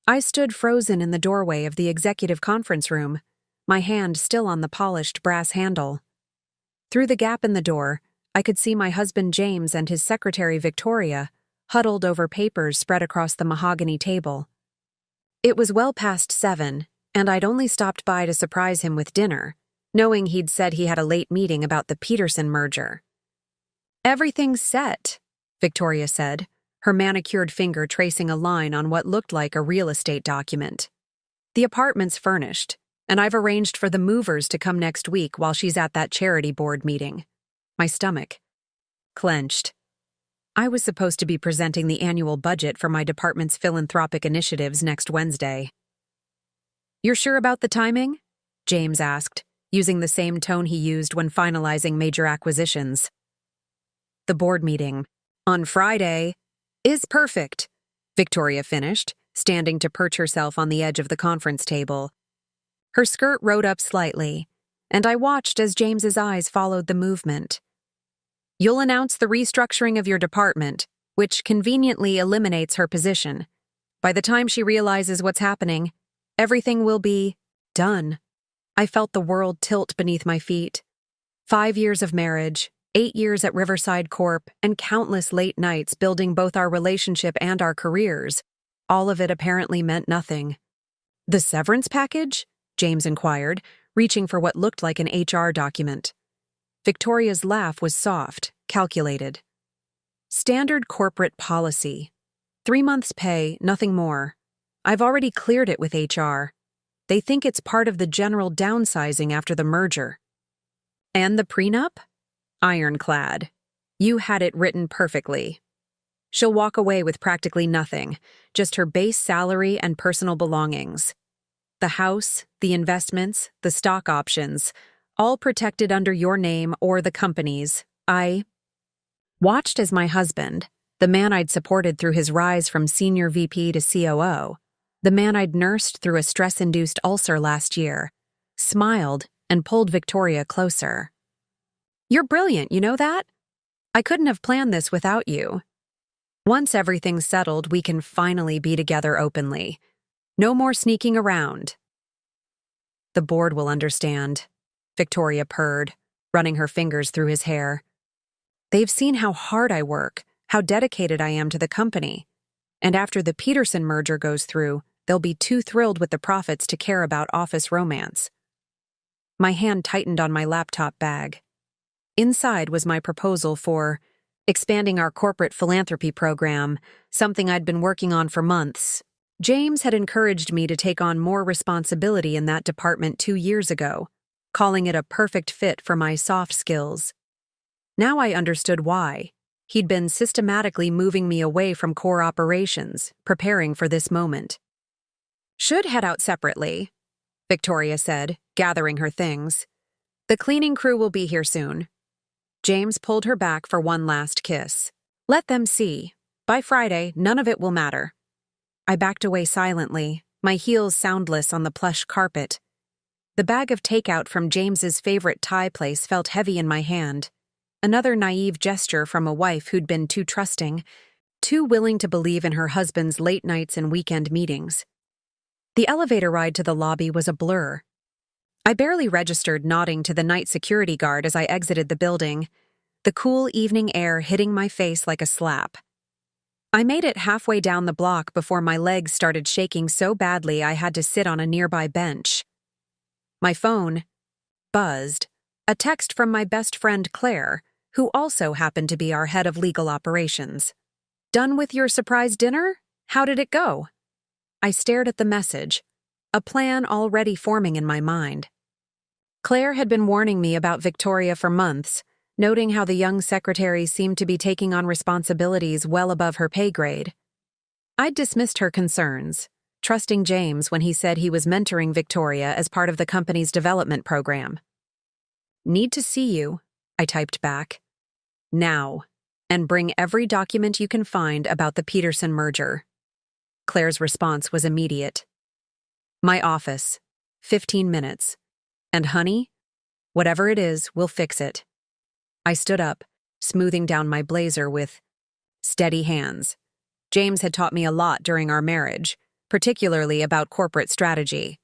I stood frozen in the doorway of the executive conference room, my hand still on the polished brass handle. Through the gap in the door, I could see my husband James and his secretary Victoria, huddled over papers spread across the mahogany table. It was well past 7, and I'd only stopped by to surprise him with dinner, knowing he'd said he had a late meeting about the Peterson merger. "Everything's set," Victoria said, her manicured finger tracing a line on what looked like a real estate document. "The apartment's furnished, and I've arranged for the movers to come next week while she's at that charity board meeting." My stomach clenched. I was supposed to be presenting the annual budget for my department's philanthropic initiatives next Wednesday. "You're sure about the timing?" James asked, using the same tone he used when finalizing major acquisitions. "The board meeting, on Friday, is perfect," Victoria finished, standing to perch herself on the edge of the conference table. Her skirt rode up slightly, and I watched as James's eyes followed the movement. "You'll announce the restructuring of your department, which conveniently eliminates her position. By the time she realizes what's happening, everything will be done." I felt the world tilt beneath my feet. 5 years of marriage, 8 years at Riverside Corp., and countless late nights building both our relationship and our careers. All of it apparently meant nothing. "The severance package?" James inquired, reaching for what looked like an HR document. Victoria's laugh was soft, calculated. "Standard corporate policy. 3 months' pay, nothing more. I've already cleared it with HR. They think it's part of the general downsizing after the merger." "And the prenup?" "Ironclad. You had it written perfectly. She'll walk away with practically nothing, just her base salary and personal belongings. The house, the investments, the stock options, all protected under your name or the company's." I watched as my husband, the man I'd supported through his rise from senior VP to COO, the man I'd nursed through a stress-induced ulcer last year, smiled and pulled Victoria closer. "You're brilliant, you know that? I couldn't have planned this without you. Once everything's settled, we can finally be together openly. No more sneaking around." "The board will understand," Victoria purred, running her fingers through his hair. "They've seen how hard I work, how dedicated I am to the company. And after the Peterson merger goes through, they'll be too thrilled with the profits to care about office romance." My hand tightened on my laptop bag. Inside was my proposal for expanding our corporate philanthropy program, something I'd been working on for months. James had encouraged me to take on more responsibility in that department 2 years ago, calling it a perfect fit for my soft skills. Now I understood why. He'd been systematically moving me away from core operations, preparing for this moment. "Should head out separately," Victoria said, gathering her things. "The cleaning crew will be here soon." James pulled her back for one last kiss. "Let them see. By Friday, none of it will matter." I backed away silently, my heels soundless on the plush carpet. The bag of takeout from James's favorite Thai place felt heavy in my hand. Another naive gesture from a wife who'd been too trusting, too willing to believe in her husband's late nights and weekend meetings. The elevator ride to the lobby was a blur. I barely registered nodding to the night security guard as I exited the building, the cool evening air hitting my face like a slap. I made it halfway down the block before my legs started shaking so badly I had to sit on a nearby bench. My phone buzzed, a text from my best friend Claire, who also happened to be our head of legal operations. "Done with your surprise dinner? How did it go?" I stared at the message, a plan already forming in my mind. Claire had been warning me about Victoria for months, noting how the young secretary seemed to be taking on responsibilities well above her pay grade. I'd dismissed her concerns, trusting James when he said he was mentoring Victoria as part of the company's development program. "Need to see you," I typed back. "Now, and bring every document you can find about the Peterson merger." Claire's response was immediate. "My office. 15 minutes. And honey, whatever it is, we'll fix it." I stood up, smoothing down my blazer with steady hands. James had taught me a lot during our marriage, particularly about corporate strategy.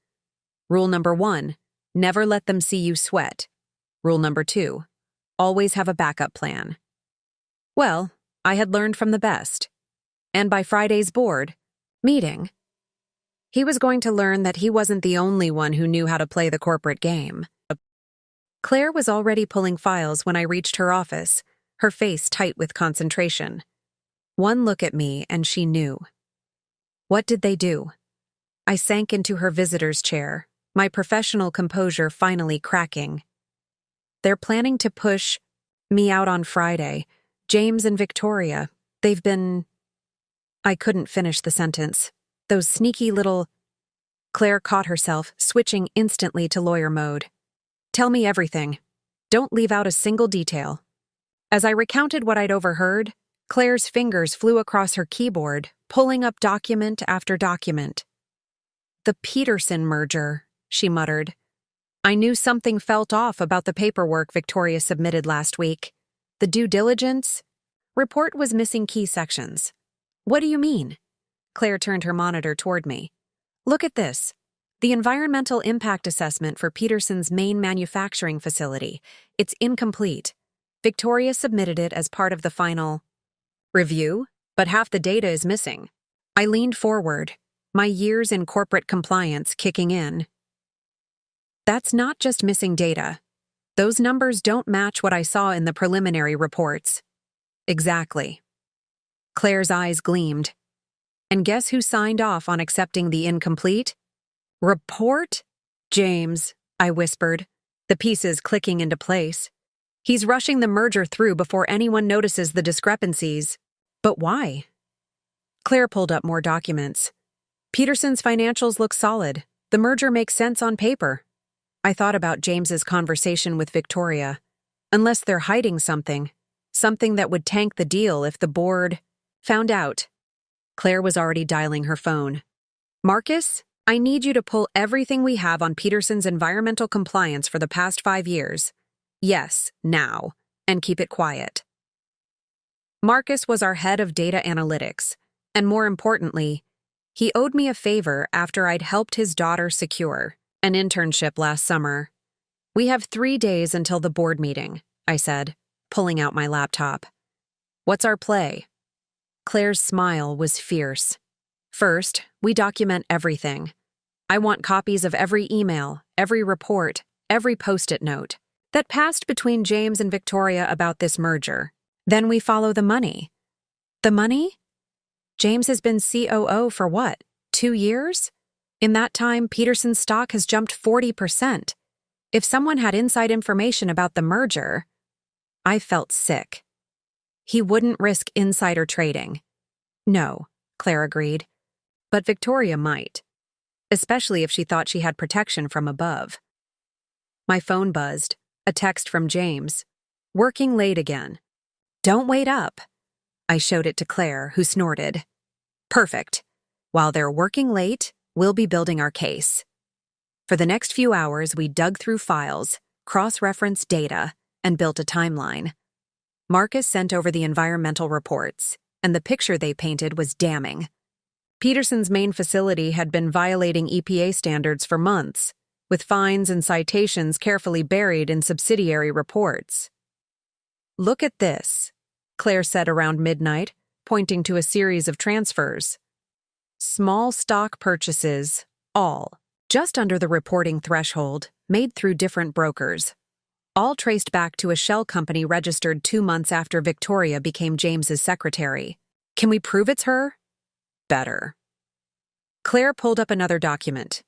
Rule number 1, never let them see you sweat. Rule number 2, always have a backup plan. Well, I had learned from the best. And by Friday's board meeting, he was going to learn that he wasn't the only one who knew how to play the corporate game. Claire was already pulling files when I reached her office, her face tight with concentration. One look at me and she knew. What did they do? I sank into her visitor's chair, my professional composure finally cracking. They're planning to push me out on Friday. James and Victoria, they've been... I couldn't finish the sentence. Those sneaky little... Claire caught herself, switching instantly to lawyer mode. Tell me everything. Don't leave out a single detail. As I recounted what I'd overheard, Claire's fingers flew across her keyboard, pulling up document after document. The Peterson merger, she muttered. I knew something felt off about the paperwork Victoria submitted last week. The due diligence report was missing key sections. What do you mean? Claire turned her monitor toward me. Look at this. The environmental impact assessment for Peterson's main manufacturing facility. It's incomplete. Victoria submitted it as part of the final review, but half the data is missing. I leaned forward, my years in corporate compliance kicking in. That's not just missing data. Those numbers don't match what I saw in the preliminary reports. Exactly. Claire's eyes gleamed. And guess who signed off on accepting the incomplete report? James, I whispered, the pieces clicking into place. He's rushing the merger through before anyone notices the discrepancies. But why? Claire pulled up more documents. Peterson's financials look solid. The merger makes sense on paper. I thought about James's conversation with Victoria. Unless they're hiding something that would tank the deal if the board found out. Claire was already dialing her phone. Marcus, I need you to pull everything we have on Peterson's environmental compliance for the past 5 years. Yes, now, and keep it quiet. Marcus was our head of data analytics, and more importantly, he owed me a favor after I'd helped his daughter secure an internship last summer. We have 3 days until the board meeting, I said, pulling out my laptop. What's our play? Claire's smile was fierce. First, we document everything. I want copies of every email, every report, every post-it note that passed between James and Victoria about this merger. Then we follow the money. The money? James has been COO for what, 2 years? In that time, Peterson's stock has jumped 40%. If someone had inside information about the merger, I felt sick. He wouldn't risk insider trading. No, Claire agreed. But Victoria might, especially if she thought she had protection from above. My phone buzzed, a text from James. Working late again. Don't wait up. I showed it to Claire, who snorted. Perfect. While they're working late, we'll be building our case. For the next few hours, we dug through files, cross-referenced data, and built a timeline. Marcus sent over the environmental reports, and the picture they painted was damning. Peterson's main facility had been violating EPA standards for months, with fines and citations carefully buried in subsidiary reports. Look at this, Claire said around midnight, pointing to a series of transfers. Small stock purchases, all, just under the reporting threshold, made through different brokers. All traced back to a shell company registered 2 months after Victoria became James's secretary. Can we prove it's her? Better. Claire pulled up another document.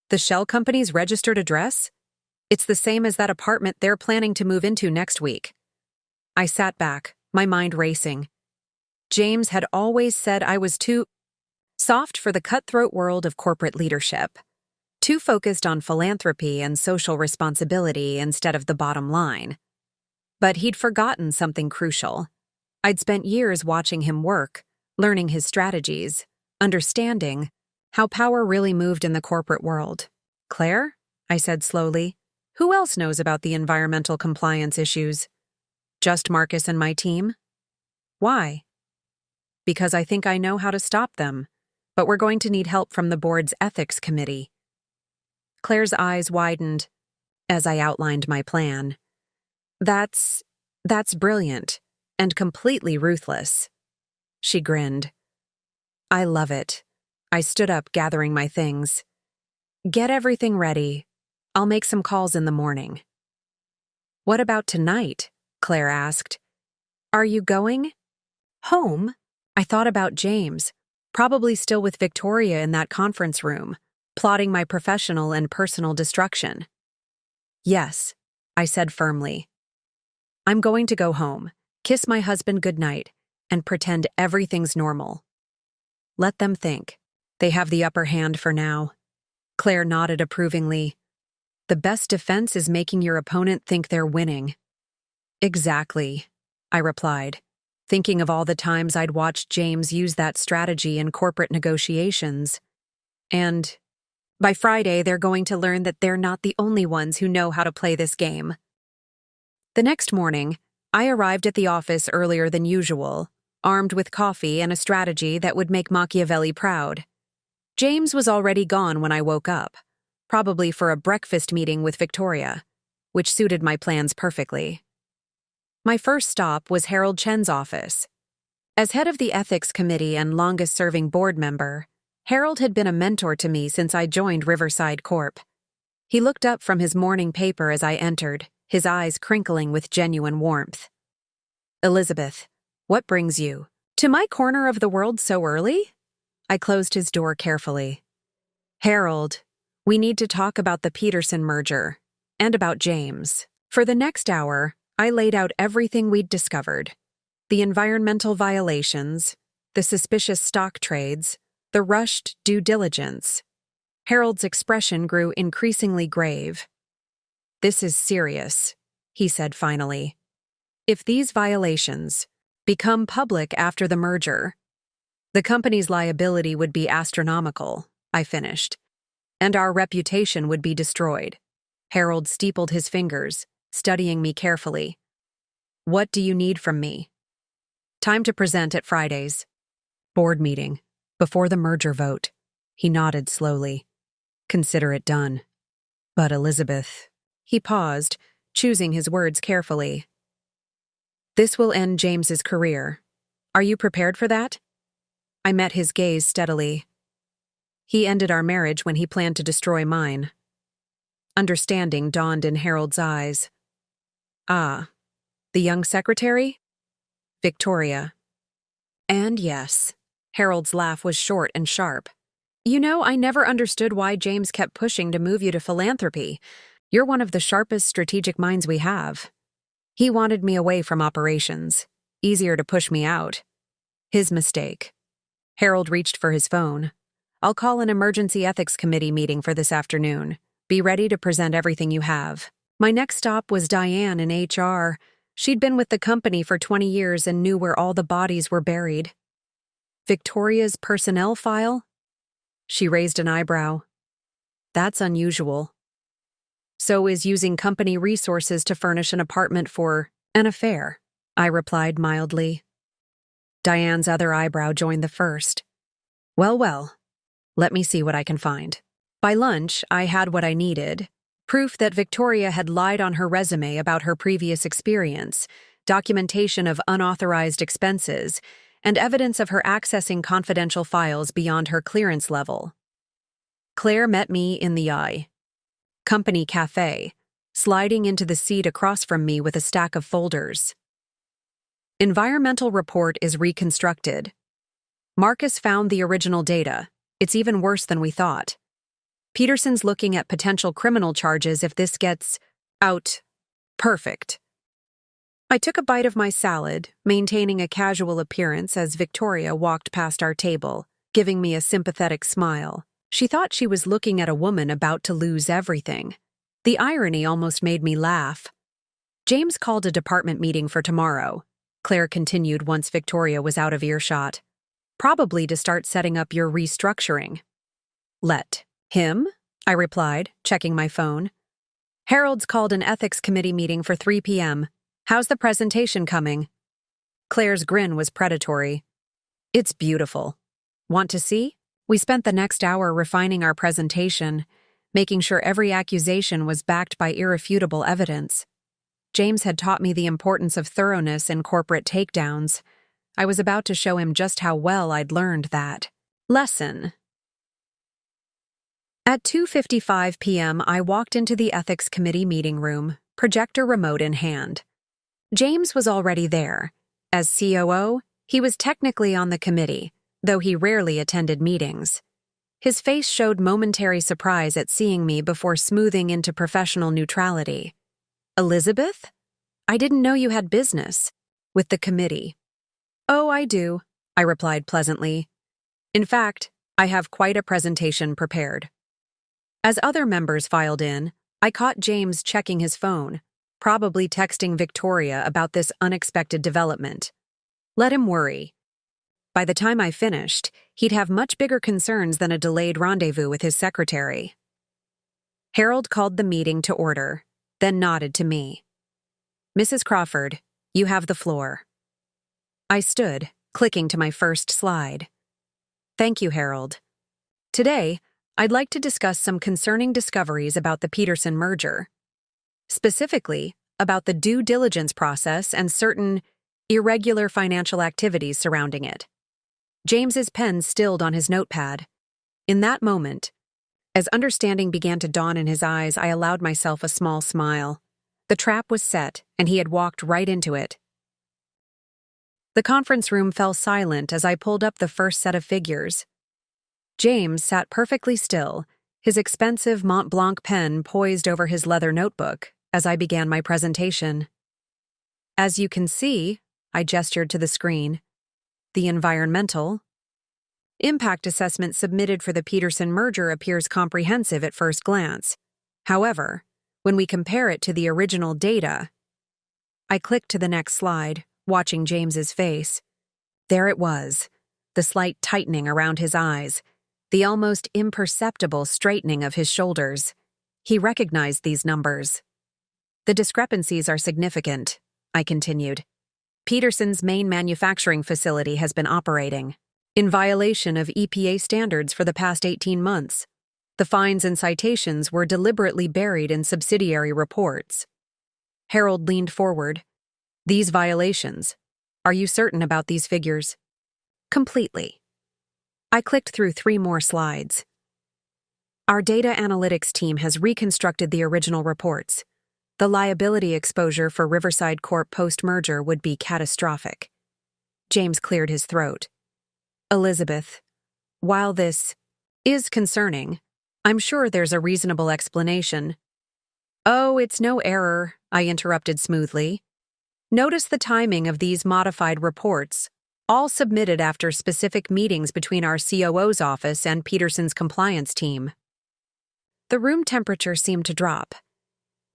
The shell company's registered address? It's the same as that apartment they're planning to move into next week. I sat back, my mind racing. James had always said I was too soft for the cutthroat world of corporate leadership, too focused on philanthropy and social responsibility instead of the bottom line. But he'd forgotten something crucial. I'd spent years watching him work, learning his strategies, understanding how power really moved in the corporate world. Claire, I said slowly, who else knows about the environmental compliance issues? Just Marcus and my team? Why? Because I think I know how to stop them, but we're going to need help from the board's ethics committee. Claire's eyes widened as I outlined my plan. That's brilliant and completely ruthless. She grinned. I love it. I stood up, gathering my things. Get everything ready. I'll make some calls in the morning. What about tonight? Claire asked. Are you going? Home? I thought about James, probably still with Victoria in that conference room, plotting my professional and personal destruction. Yes, I said firmly. I'm going to go home, kiss my husband goodnight, and pretend everything's normal. Let them think. They have the upper hand for now. Claire nodded approvingly. The best defense is making your opponent think they're winning. Exactly, I replied, thinking of all the times I'd watched James use that strategy in corporate negotiations. And by Friday, they're going to learn that they're not the only ones who know how to play this game. The next morning, I arrived at the office earlier than usual, armed with coffee and a strategy that would make Machiavelli proud. James was already gone when I woke up, probably for a breakfast meeting with Victoria, which suited my plans perfectly. My first stop was Harold Chen's office. As head of the ethics committee and longest-serving board member, Harold had been a mentor to me since I joined Riverside Corp. He looked up from his morning paper as I entered, his eyes crinkling with genuine warmth. Elizabeth, what brings you to my corner of the world so early? I closed his door carefully. Harold, we need to talk about the Peterson merger and about James. For the next hour, I laid out everything we'd discovered. The environmental violations, the suspicious stock trades, the rushed due diligence. Harold's expression grew increasingly grave. This is serious, he said finally. If these violations become public after the merger, the company's liability would be astronomical, I finished, and our reputation would be destroyed. Harold steepled his fingers, studying me carefully. What do you need from me? Time to present at Friday's board meeting, before the merger vote. He nodded slowly. Consider it done. But Elizabeth... He paused, choosing his words carefully. This will end James's career. Are you prepared for that? I met his gaze steadily. He ended our marriage when he planned to destroy mine. Understanding dawned in Harold's eyes. Ah, the young secretary? Victoria. And yes, Harold's laugh was short and sharp. You know, I never understood why James kept pushing to move you to philanthropy. You're one of the sharpest strategic minds we have. He wanted me away from operations. Easier to push me out. His mistake. Harold reached for his phone. I'll call an emergency ethics committee meeting for this afternoon. Be ready to present everything you have. My next stop was Diane in HR. She'd been with the company for 20 years and knew where all the bodies were buried. Victoria's personnel file? She raised an eyebrow. That's unusual. So is using company resources to furnish an apartment for an affair, I replied mildly. Diane's other eyebrow joined the first. Well, let me see what I can find. By lunch, I had what I needed. Proof that Victoria had lied on her resume about her previous experience, documentation of unauthorized expenses, and evidence of her accessing confidential files beyond her clearance level. Claire met me in the eye. Company cafe, sliding into the seat across from me with a stack of folders. Environmental report is reconstructed. Marcus found the original data. It's even worse than we thought. Peterson's looking at potential criminal charges if this gets out. Perfect. I took a bite of my salad, maintaining a casual appearance as Victoria walked past our table, giving me a sympathetic smile. She thought she was looking at a woman about to lose everything. The irony almost made me laugh. James called a department meeting for tomorrow, Claire continued once Victoria was out of earshot. Probably to start setting up your restructuring. Let him? I replied, checking my phone. Harold's called an ethics committee meeting for 3 p.m. How's the presentation coming? Claire's grin was predatory. It's beautiful. Want to see? We spent the next hour refining our presentation, making sure every accusation was backed by irrefutable evidence. James had taught me the importance of thoroughness in corporate takedowns. I was about to show him just how well I'd learned that lesson. At 2:55 p.m., I walked into the Ethics Committee meeting room, projector remote in hand. James was already there. As COO, he was technically on the committee, though he rarely attended meetings. His face showed momentary surprise at seeing me before smoothing into professional neutrality. "Elizabeth? I didn't know you had business with the committee." "Oh, I do," I replied pleasantly. "In fact, I have quite a presentation prepared." As other members filed in, I caught James checking his phone, probably texting Victoria about this unexpected development. Let him worry. By the time I finished, he'd have much bigger concerns than a delayed rendezvous with his secretary. Harold called the meeting to order, then nodded to me. "Mrs. Crawford, you have the floor." I stood, clicking to my first slide. "Thank you, Harold. Today, I'd like to discuss some concerning discoveries about the Peterson merger. Specifically, about the due diligence process and certain irregular financial activities surrounding it." James's pen stilled on his notepad. In that moment, as understanding began to dawn in his eyes, I allowed myself a small smile. The trap was set, and he had walked right into it. The conference room fell silent as I pulled up the first set of figures. James sat perfectly still, his expensive Mont Blanc pen poised over his leather notebook as I began my presentation. "As you can see," I gestured to the screen, "the environmental impact assessment submitted for the Peterson merger appears comprehensive at first glance. However, when we compare it to the original data..." I clicked to the next slide, watching James's face. There it was, the slight tightening around his eyes, the almost imperceptible straightening of his shoulders. He recognized these numbers. "The discrepancies are significant," I continued. "Peterson's main manufacturing facility has been operating in violation of EPA standards for the past 18 months. The fines and citations were deliberately buried in subsidiary reports." Harold leaned forward. "These violations. Are you certain about these figures?" "Completely." I clicked through 3 more slides. "Our data analytics team has reconstructed the original reports. The liability exposure for Riverside Corp post-merger would be catastrophic." James cleared his throat. "Elizabeth, while this is concerning, I'm sure there's a reasonable explanation." "Oh, it's no error," I interrupted smoothly. "Notice the timing of these modified reports, all submitted after specific meetings between our COO's office and Peterson's compliance team." The room temperature seemed to drop.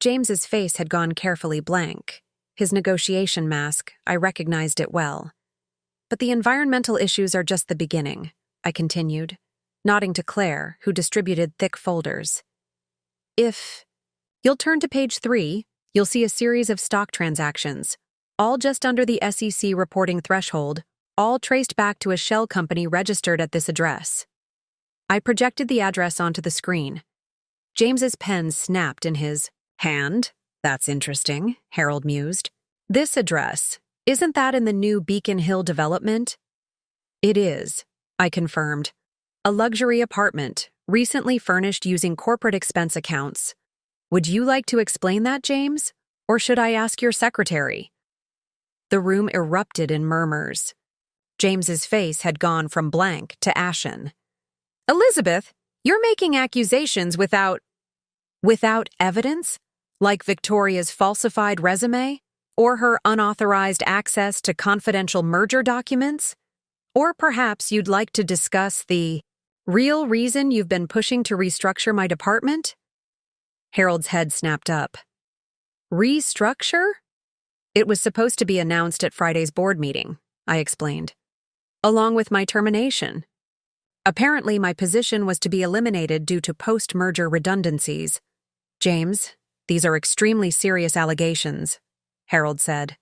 James's face had gone carefully blank. His negotiation mask, I recognized it well. "But the environmental issues are just the beginning," I continued, nodding to Claire, who distributed thick folders. "If you'll turn to page 3, you'll see a series of stock transactions, all just under the SEC reporting threshold, all traced back to a shell company registered at this address." I projected the address onto the screen. James's pen snapped in his hand. "That's interesting," Harold mused. "This address, isn't that in the new Beacon Hill development?" "It is," I confirmed. "A luxury apartment, recently furnished using corporate expense accounts. Would you like to explain that, James? Or should I ask your secretary?" The room erupted in murmurs. James's face had gone from blank to ashen. "Elizabeth, you're making accusations without evidence? Like Victoria's falsified resume? Or her unauthorized access to confidential merger documents? Or perhaps you'd like to discuss the real reason you've been pushing to restructure my department?" Harold's head snapped up. "Restructure?" "It was supposed to be announced at Friday's board meeting," I explained, "along with my termination. Apparently, my position was to be eliminated due to post-merger redundancies." "James, these are extremely serious allegations," Harold said.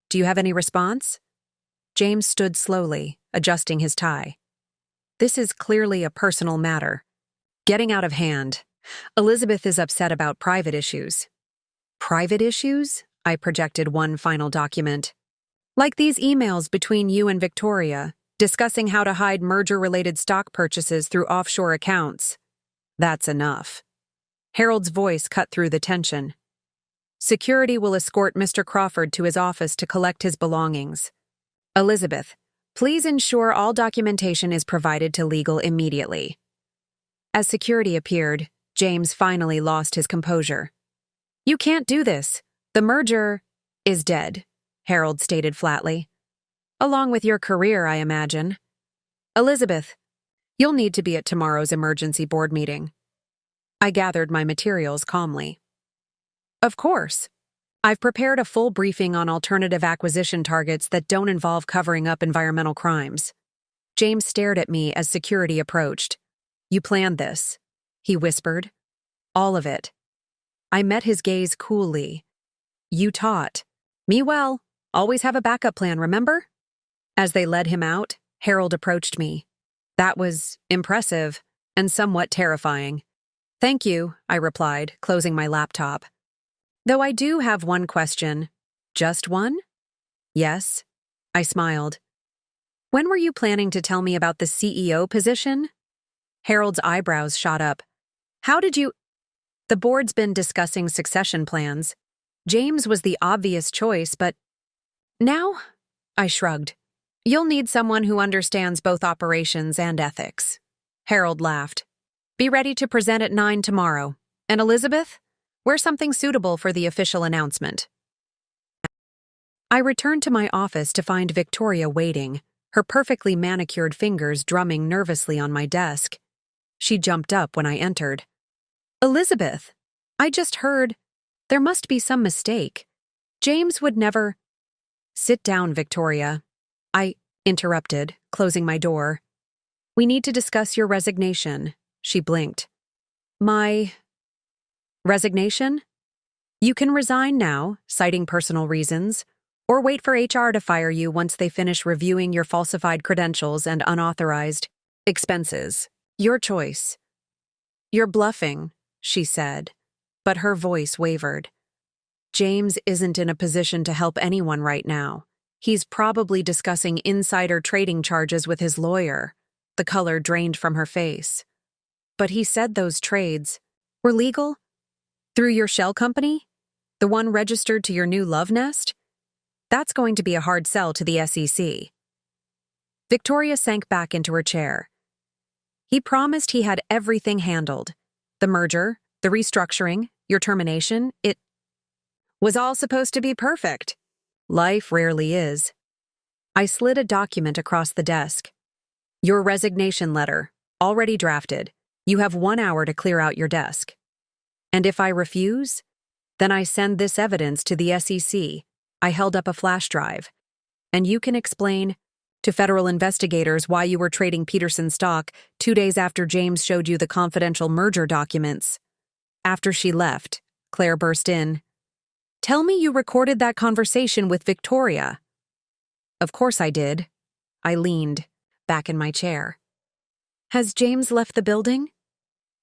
"Do you have any response?" James stood slowly, adjusting his tie. This is clearly a personal matter. Getting out of hand. Elizabeth is upset about private issues. Private issues? I projected one final document. Like these emails between you and Victoria, discussing how to hide merger-related stock purchases through offshore accounts. That's enough. Harold's voice cut through the tension. Security will escort Mr. Crawford to his office to collect his belongings. Elizabeth, please ensure all documentation is provided to legal immediately. As security appeared, James finally lost his composure. You can't do this. The merger is dead, Harold stated flatly. Along with your career, I imagine. Elizabeth, you'll need to be at tomorrow's emergency board meeting. I gathered my materials calmly. Of course. I've prepared a full briefing on alternative acquisition targets that don't involve covering up environmental crimes. James stared at me as security approached. You planned this, he whispered. All of it. I met his gaze coolly. You taught. Me well. Always have a backup plan, remember? As they led him out, Harold approached me. That was impressive and somewhat terrifying. Thank you, I replied, closing my laptop. Though I do have one question. Just one? Yes. I smiled. When were you planning to tell me about the CEO position? Harold's eyebrows shot up. How did you— The board's been discussing succession plans. James was the obvious choice, but— Now? I shrugged. You'll need someone who understands both operations and ethics. Harold laughed. Be ready to present at 9 tomorrow. And Elizabeth? Wear something suitable for the official announcement. I returned to my office to find Victoria waiting, her perfectly manicured fingers drumming nervously on my desk. She jumped up when I entered. Elizabeth, I just heard. There must be some mistake. James would never— Sit down, Victoria. I interrupted, closing my door. We need to discuss your resignation, she blinked. My— Resignation? You can resign now, citing personal reasons, or wait for HR to fire you once they finish reviewing your falsified credentials and unauthorized expenses. Your choice. You're bluffing, she said, but her voice wavered. James isn't in a position to help anyone right now. He's probably discussing insider trading charges with his lawyer. The color drained from her face. But he said those trades were legal? Through your shell company? The one registered to your new love nest? That's going to be a hard sell to the SEC. Victoria sank back into her chair. He promised he had everything handled. The merger, the restructuring, your termination, it was all supposed to be perfect. Life rarely is. I slid a document across the desk. Your resignation letter, already drafted. You have 1 hour to clear out your desk. And if I refuse, then I send this evidence to the SEC. I held up a flash drive. And you can explain to federal investigators why you were trading Peterson stock 2 days after James showed you the confidential merger documents. After she left, Claire burst in. Tell me you recorded that conversation with Victoria. Of course I did. I leaned, back in my chair. Has James left the building?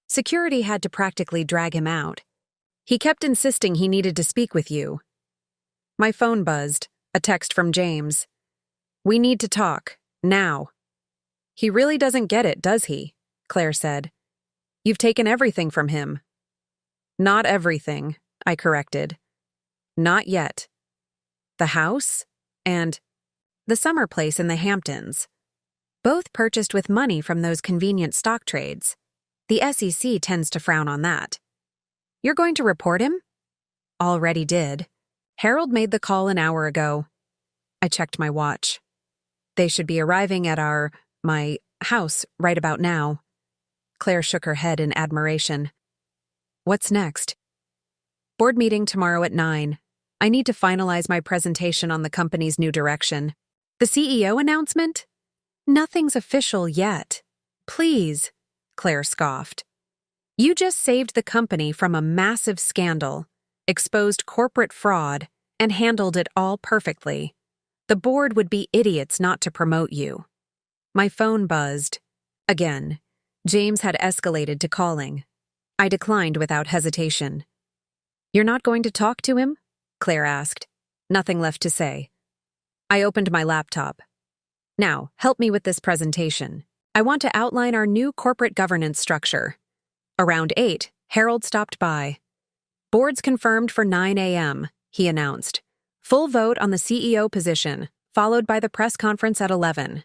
Security had to practically drag him out. He kept insisting he needed to speak with you. My phone buzzed, a text from James. We need to talk, now. He really doesn't get it, does he? Claire said. You've taken everything from him. Not everything, I corrected. Not yet. The house and the summer place in the Hamptons. Both purchased with money from those convenient stock trades. The SEC tends to frown on that. You're going to report him? Already did. Harold made the call an hour ago. I checked my watch. They should be arriving at my house right about now. Claire shook her head in admiration. What's next? Board meeting tomorrow at 9. I need to finalize my presentation on the company's new direction. The CEO announcement? Nothing's official yet. Please, Claire scoffed. You just saved the company from a massive scandal, exposed corporate fraud, and handled it all perfectly. The board would be idiots not to promote you. My phone buzzed. Again, James had escalated to calling. I declined without hesitation. "You're not going to talk to him?" Claire asked. Nothing left to say. I opened my laptop. "Now, help me with this presentation. I want to outline our new corporate governance structure." Around 8, Harold stopped by. "Board's confirmed for 9 a.m., he announced. "Full vote on the CEO position, followed by the press conference at 11.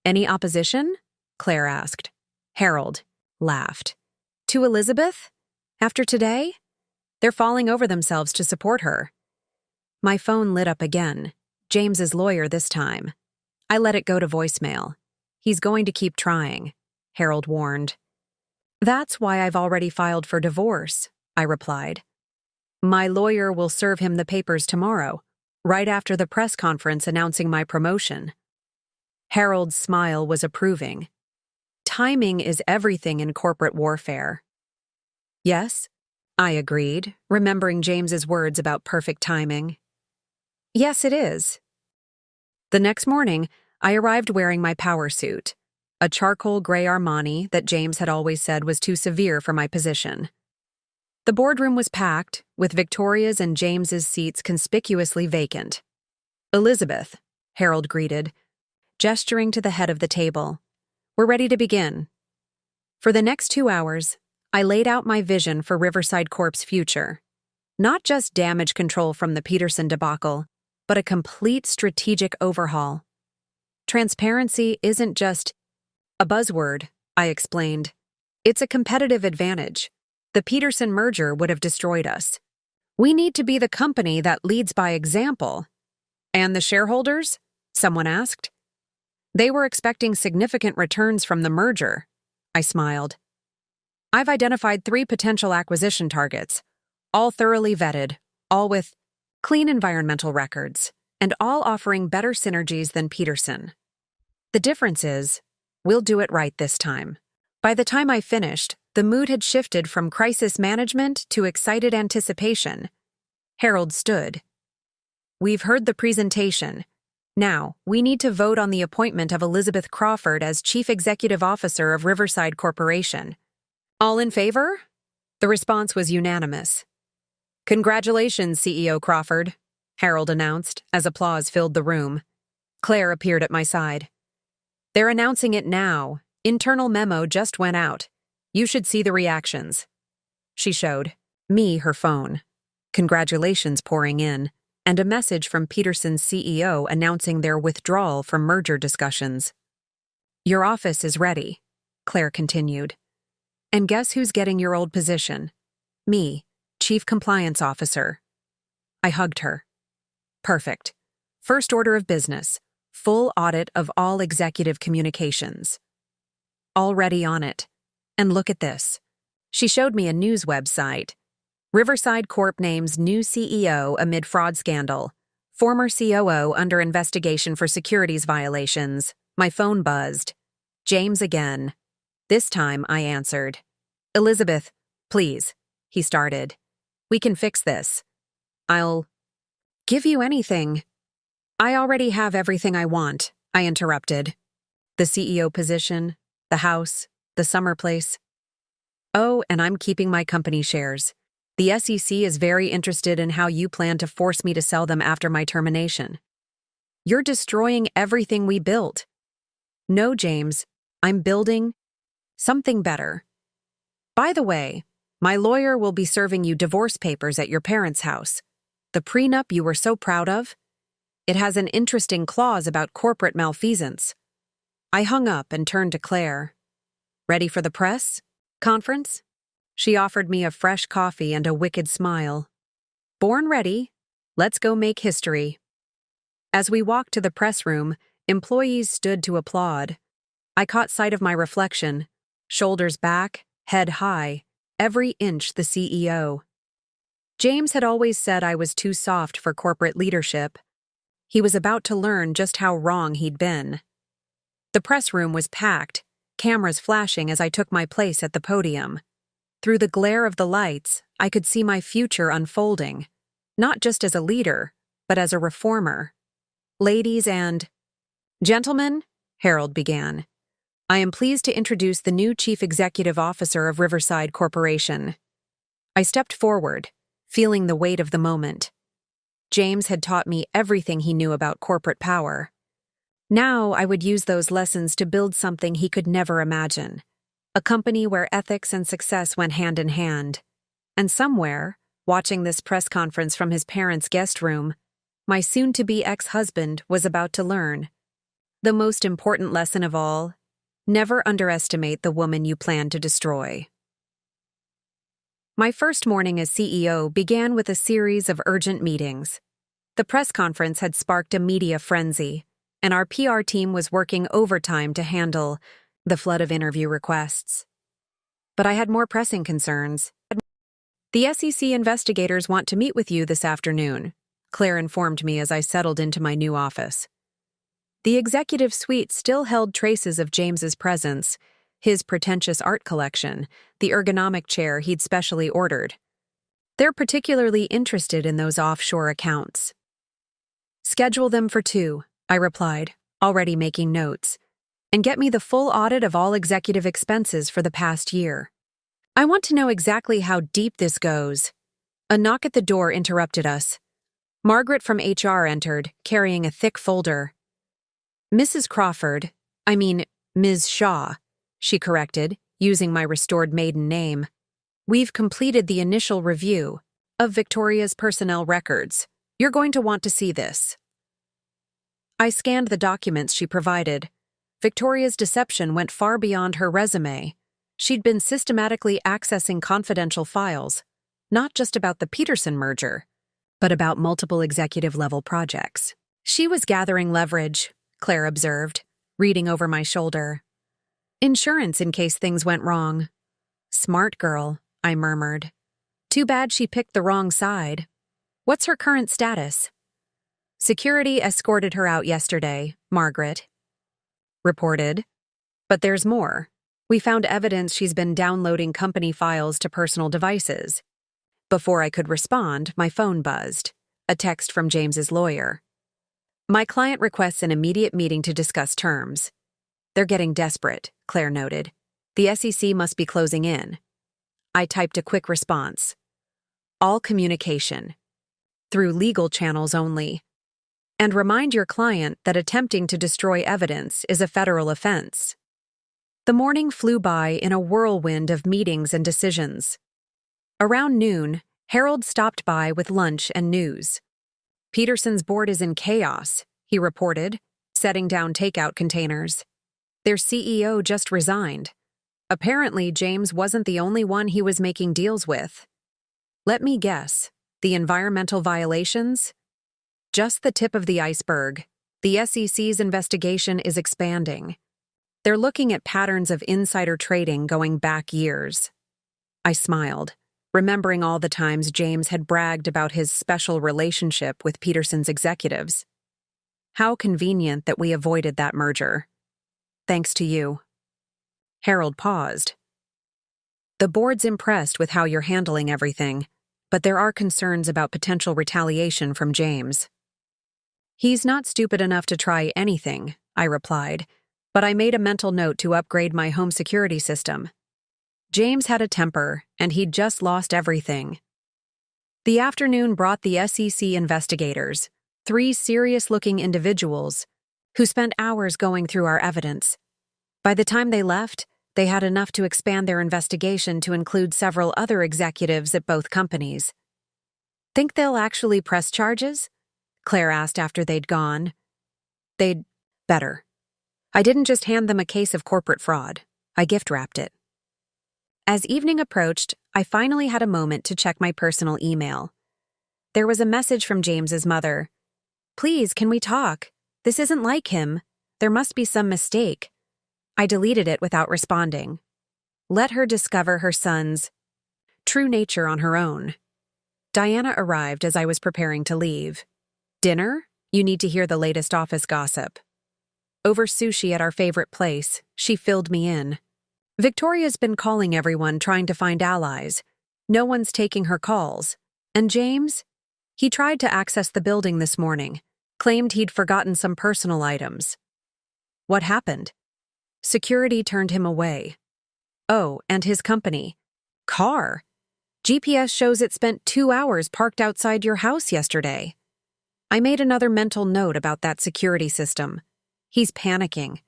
"Any opposition?" Claire asked. Harold laughed. "To Elizabeth? After today? They're falling over themselves to support her." My phone lit up again. James's lawyer this time. I let it go to voicemail. "He's going to keep trying," Harold warned. "That's why I've already filed for divorce," I replied. "My lawyer will serve him the papers tomorrow, right after the press conference announcing my promotion." Harold's smile was approving. Timing is everything in corporate warfare. "Yes," I agreed, remembering James's words about perfect timing. "Yes, it is." The next morning, I arrived wearing my power suit, a charcoal gray Armani that James had always said was too severe for my position. The boardroom was packed, with Victoria's and James's seats conspicuously vacant. "Elizabeth," Harold greeted, gesturing to the head of the table. "We're ready to begin." For the next 2 hours, I laid out my vision for Riverside Corp's future. Not just damage control from the Peterson debacle, but a complete strategic overhaul. Transparency isn't just a buzzword, I explained. It's a competitive advantage. The Peterson merger would have destroyed us. We need to be the company that leads by example. "And the shareholders?" someone asked. "They were expecting significant returns from the merger." I smiled. "I've identified 3 potential acquisition targets, all thoroughly vetted, all with clean environmental records, and all offering better synergies than Peterson. The difference is, we'll do it right this time." By the time I finished, the mood had shifted from crisis management to excited anticipation. Harold stood. "We've heard the presentation. Now, we need to vote on the appointment of Elizabeth Crawford as Chief Executive Officer of Riverside Corporation. All in favor?" The response was unanimous. "Congratulations, CEO Crawford," Harold announced as applause filled the room. Claire appeared at my side. "They're announcing it now. Internal memo just went out. You should see the reactions." She showed me her phone. Congratulations pouring in, and a message from Peterson's CEO announcing their withdrawal from merger discussions. "Your office is ready," Claire continued. "And guess who's getting your old position? Me, Chief Compliance Officer." I hugged her. "Perfect. First order of business, full audit of all executive communications." Already on it. And look at this. She showed me a news website. Riverside Corp names new CEO amid fraud scandal. Former COO under investigation for securities violations. My phone buzzed. James again. This time I answered. "Elizabeth, please," he started. "We can fix this." "I'll give you anything." "I already have everything I want," I interrupted. "The CEO position, the house, the summer place. Oh, and I'm keeping my company shares. The SEC is very interested in how you plan to force me to sell them after my termination. You're destroying everything we built." "No, James, I'm building something better. By the way, my lawyer will be serving you divorce papers at your parents' house. The prenup you were so proud of. It has an interesting clause about corporate malfeasance." I hung up and turned to Claire. "Ready for the press conference?" She offered me a fresh coffee and a wicked smile. "Born ready. Let's go make history." As we walked to the press room, employees stood to applaud. I caught sight of my reflection, shoulders back, head high, every inch the CEO. James had always said I was too soft for corporate leadership. He was about to learn just how wrong he'd been. The press room was packed, cameras flashing as I took my place at the podium. Through the glare of the lights, I could see my future unfolding, not just as a leader, but as a reformer. "Ladies and gentlemen," Harold began, I am pleased to introduce the new Chief Executive Officer of Riverside Corporation." I stepped forward, feeling the weight of the moment. James had taught me everything he knew about corporate power. Now I would use those lessons to build something he could never imagine. A company where ethics and success went hand in hand. And somewhere, watching this press conference from his parents' guest room, my soon-to-be ex-husband was about to learn. The most important lesson of all: never underestimate the woman you plan to destroy. My first morning as CEO began with a series of urgent meetings. The press conference had sparked a media frenzy, and our PR team was working overtime to handle the flood of interview requests. But I had more pressing concerns. "The SEC investigators want to meet with you this afternoon," Claire informed me as I settled into my new office. The executive suite still held traces of James's presence, his pretentious art collection, the ergonomic chair he'd specially ordered. "They're particularly interested in those offshore accounts." "Schedule them for 2, I replied, already making notes, "and get me the full audit of all executive expenses for the past year. I want to know exactly how deep this goes." A knock at the door interrupted us. Margaret from HR entered, carrying a thick folder. "Mrs. Crawford, I mean, Ms. Shaw," she corrected, using my restored maiden name. "We've completed the initial review of Victoria's personnel records. You're going to want to see this." I scanned the documents she provided. Victoria's deception went far beyond her resume. She'd been systematically accessing confidential files, not just about the Peterson merger, but about multiple executive-level projects. "She was gathering leverage," Claire observed, reading over my shoulder. "Insurance in case things went wrong." "Smart girl," I murmured. "Too bad she picked the wrong side. What's her current status?" "Security escorted her out yesterday," Margaret reported. "But there's more. We found evidence she's been downloading company files to personal devices." Before I could respond, my phone buzzed. A text from James's lawyer. "My client requests an immediate meeting to discuss terms." "They're getting desperate," Claire noted. "The SEC must be closing in." I typed a quick response. "All communication. Through legal channels only. And remind your client that attempting to destroy evidence is a federal offense." The morning flew by in a whirlwind of meetings and decisions. Around noon, Harold stopped by with lunch and news. "Peterson's board is in chaos," he reported, setting down takeout containers. "Their CEO just resigned. Apparently, James wasn't the only one he was making deals with. Let me guess, the environmental violations? Just the tip of the iceberg. The SEC's investigation is expanding. They're looking at patterns of insider trading going back years." I smiled, remembering all the times James had bragged about his special relationship with Peterson's executives. How convenient that we avoided that merger. "Thanks to you." Harold paused. "The board's impressed with how you're handling everything, but there are concerns about potential retaliation from James." "He's not stupid enough to try anything," I replied, but I made a mental note to upgrade my home security system. James had a temper, and he'd just lost everything. The afternoon brought the SEC investigators, 3 serious-looking individuals, who spent hours going through our evidence. By the time they left, they had enough to expand their investigation to include several other executives at both companies. "Think they'll actually press charges?" Claire asked after they'd gone. "They'd better. I didn't just hand them a case of corporate fraud. I gift-wrapped it." As evening approached, I finally had a moment to check my personal email. There was a message from James's mother. "Please, can we talk? This isn't like him. There must be some mistake." I deleted it without responding. Let her discover her son's true nature on her own. Diana arrived as I was preparing to leave. "Dinner? You need to hear the latest office gossip." Over sushi at our favorite place, she filled me in. "Victoria's been calling everyone trying to find allies. No one's taking her calls. And James? He tried to access the building this morning, claimed he'd forgotten some personal items." "What happened?" Security turned him away. Oh, and his company. Car. GPS shows it spent 2 hours parked outside your house yesterday. I made another mental note about that security system. He's panicking.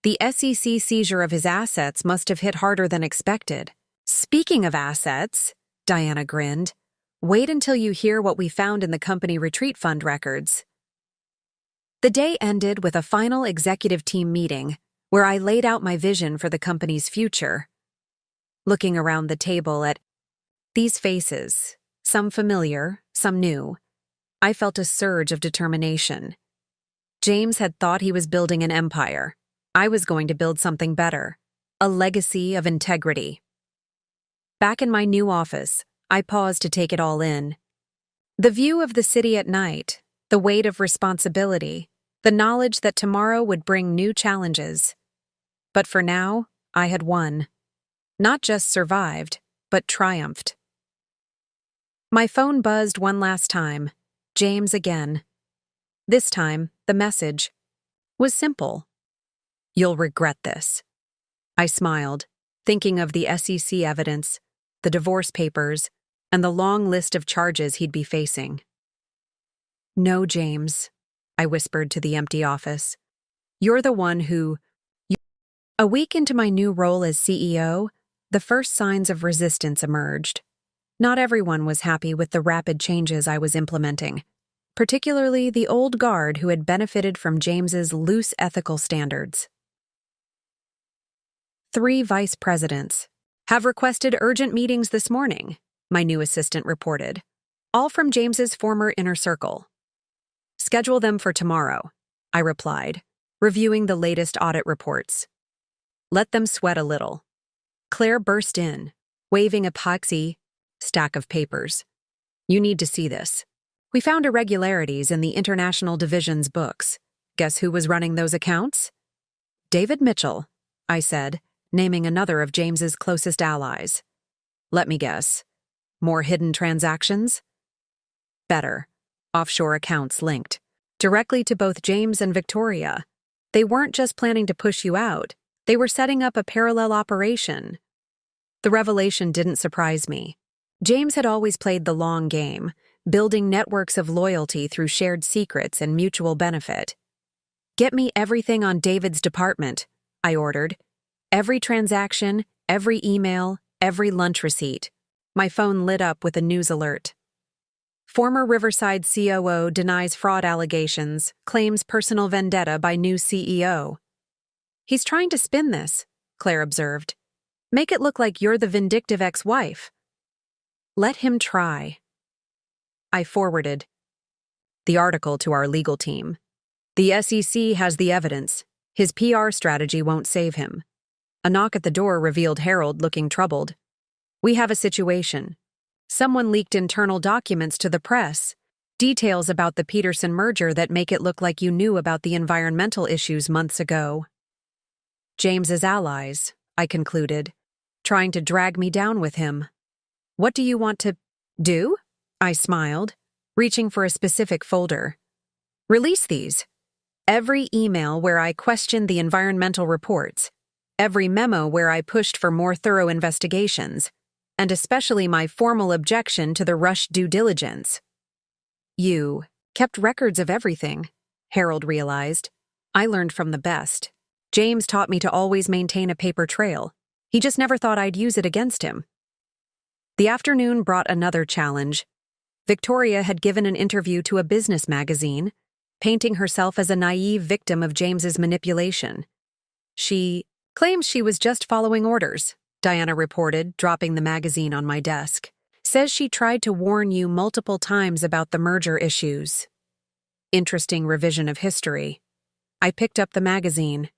The SEC seizure of his assets must have hit harder than expected. Speaking of assets, Diana grinned, wait until you hear what we found in the company retreat fund records. The day ended with a final executive team meeting where I laid out my vision for the company's future. Looking around the table at these faces, some familiar, some new, I felt a surge of determination. James had thought he was building an empire. I was going to build something better, a legacy of integrity. Back in my new office, I paused to take it all in. The view of the city at night, the weight of responsibility, the knowledge that tomorrow would bring new challenges. But for now, I had won. Not just survived, but triumphed. My phone buzzed one last time. James again. This time, the message was simple. You'll regret this. I smiled, thinking of the SEC evidence, the divorce papers, and the long list of charges he'd be facing. No, James, I whispered to the empty office. You're the one who... A week into my new role as CEO, the first signs of resistance emerged. Not everyone was happy with the rapid changes I was implementing, particularly the old guard who had benefited from James's loose ethical standards. 3 vice presidents have requested urgent meetings this morning, my new assistant reported, all from James's former inner circle. Schedule them for tomorrow, I replied, reviewing the latest audit reports. Let them sweat a little. Claire burst in, waving a poxy stack of papers. You need to see this. We found irregularities in the International Division's books. Guess who was running those accounts? David Mitchell, I said, naming another of James's closest allies. Let me guess. More hidden transactions? Better. Offshore accounts linked directly to both James and Victoria. They weren't just planning to push you out. They were setting up a parallel operation. The revelation didn't surprise me. James had always played the long game, building networks of loyalty through shared secrets and mutual benefit. Get me everything on David's department, I ordered. Every transaction, every email, every lunch receipt. My phone lit up with a news alert. Former Riverside COO denies fraud allegations, claims personal vendetta by new CEO. He's trying to spin this, Claire observed. Make it look like you're the vindictive ex-wife. Let him try. I forwarded the article to our legal team. The SEC has the evidence. His PR strategy won't save him. A knock at the door revealed Harold looking troubled. We have a situation. Someone leaked internal documents to the press, details about the Peterson merger that make it look like you knew about the environmental issues months ago. James's allies, I concluded, trying to drag me down with him. What do you want to do? I smiled, reaching for a specific folder. Release these. Every email where I questioned the environmental reports, every memo where I pushed for more thorough investigations, and especially my formal objection to the rushed due diligence. You kept records of everything, Harold realized. I learned from the best. James taught me to always maintain a paper trail. He just never thought I'd use it against him. The afternoon brought another challenge. Victoria had given an interview to a business magazine, painting herself as a naive victim of James's manipulation. She claims she was just following orders, Diana reported, dropping the magazine on my desk. Says she tried to warn you multiple times about the merger issues. Interesting revision of history. I picked up the magazine.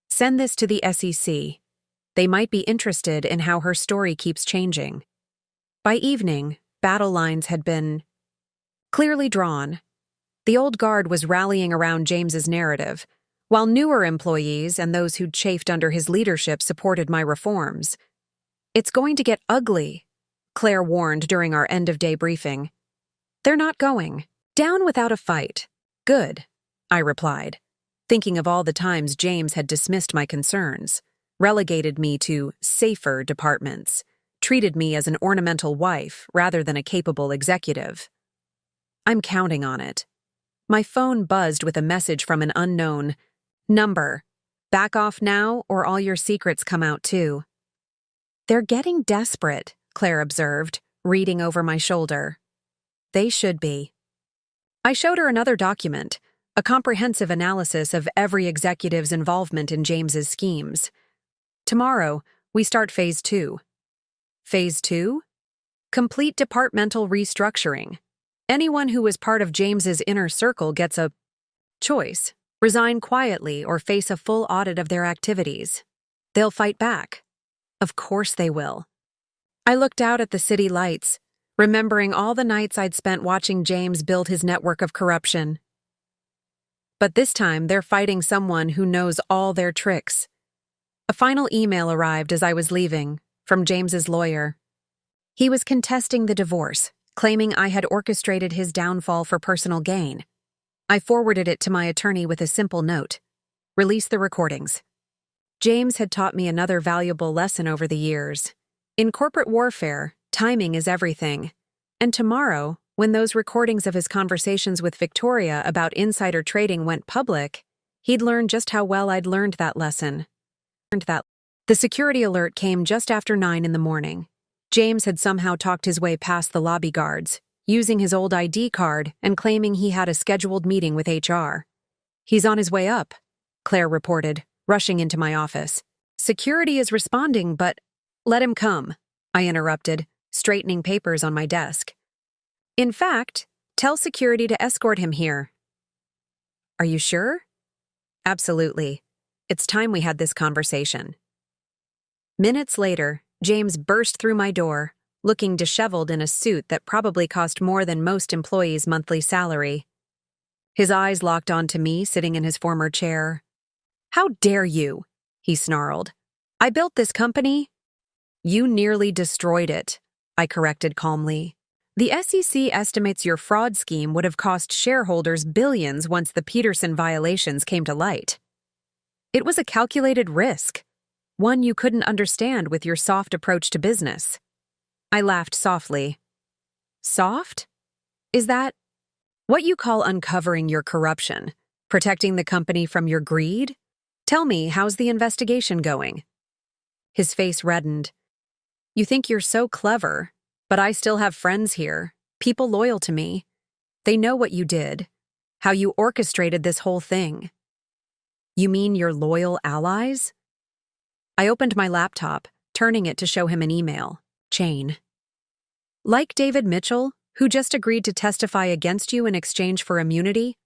Send this to the SEC. They might be interested in how her story keeps changing. By evening, battle lines had been clearly drawn. The old guard was rallying around James's narrative, while newer employees and those who'd chafed under his leadership supported my reforms. It's going to get ugly, Claire warned during our end-of-day briefing. They're not going. Down without a fight. Good, I replied. thinking of all the times James had dismissed my concerns, relegated me to safer departments, treated me as an ornamental wife rather than a capable executive. I'm counting on it. My phone buzzed with a message from an unknown number. Back off now, or all your secrets come out too. They're getting desperate, Claire observed, reading over my shoulder. They should be. I showed her another document, a comprehensive analysis of every executive's involvement in James's schemes. Tomorrow, we start Phase 2. Phase 2? Complete departmental restructuring. Anyone who was part of James's inner circle gets a choice: resign quietly or face a full audit of their activities. They'll fight back. Of course they will. I looked out at the city lights, remembering all the nights I'd spent watching James build his network of corruption. But this time, they're fighting someone who knows all their tricks. A final email arrived as I was leaving, from James's lawyer. He was contesting the divorce, claiming I had orchestrated his downfall for personal gain. I forwarded it to my attorney with a simple note: release the recordings. James had taught me another valuable lesson over the years. In corporate warfare, timing is everything. And tomorrow, when those recordings of his conversations with Victoria about insider trading went public, he'd learn just how well I'd learned that lesson. The security alert came just after 9 in the morning. James had somehow talked his way past the lobby guards, using his old ID card and claiming he had a scheduled meeting with HR. He's on his way up, Claire reported, rushing into my office. Security is responding, but let him come, I interrupted, straightening papers on my desk. In fact, tell security to escort him here. Are you sure? Absolutely. It's time we had this conversation. Minutes later, James burst through my door, looking disheveled in a suit that probably cost more than most employees' monthly salary. His eyes locked onto me sitting in his former chair. How dare you? He snarled. I built this company. You nearly destroyed it, I corrected calmly. The SEC estimates your fraud scheme would have cost shareholders billions once the Peterson violations came to light. It was a calculated risk, one you couldn't understand with your soft approach to business. I laughed softly. Soft? Is that what you call uncovering your corruption, protecting the company from your greed? Tell me, how's the investigation going? His face reddened. You think you're so clever, but I still have friends here, people loyal to me. They know what you did, how you orchestrated this whole thing. You mean your loyal allies? I opened my laptop, turning it to show him an email. Chain. Like David Mitchell, who just agreed to testify against you in exchange for immunity?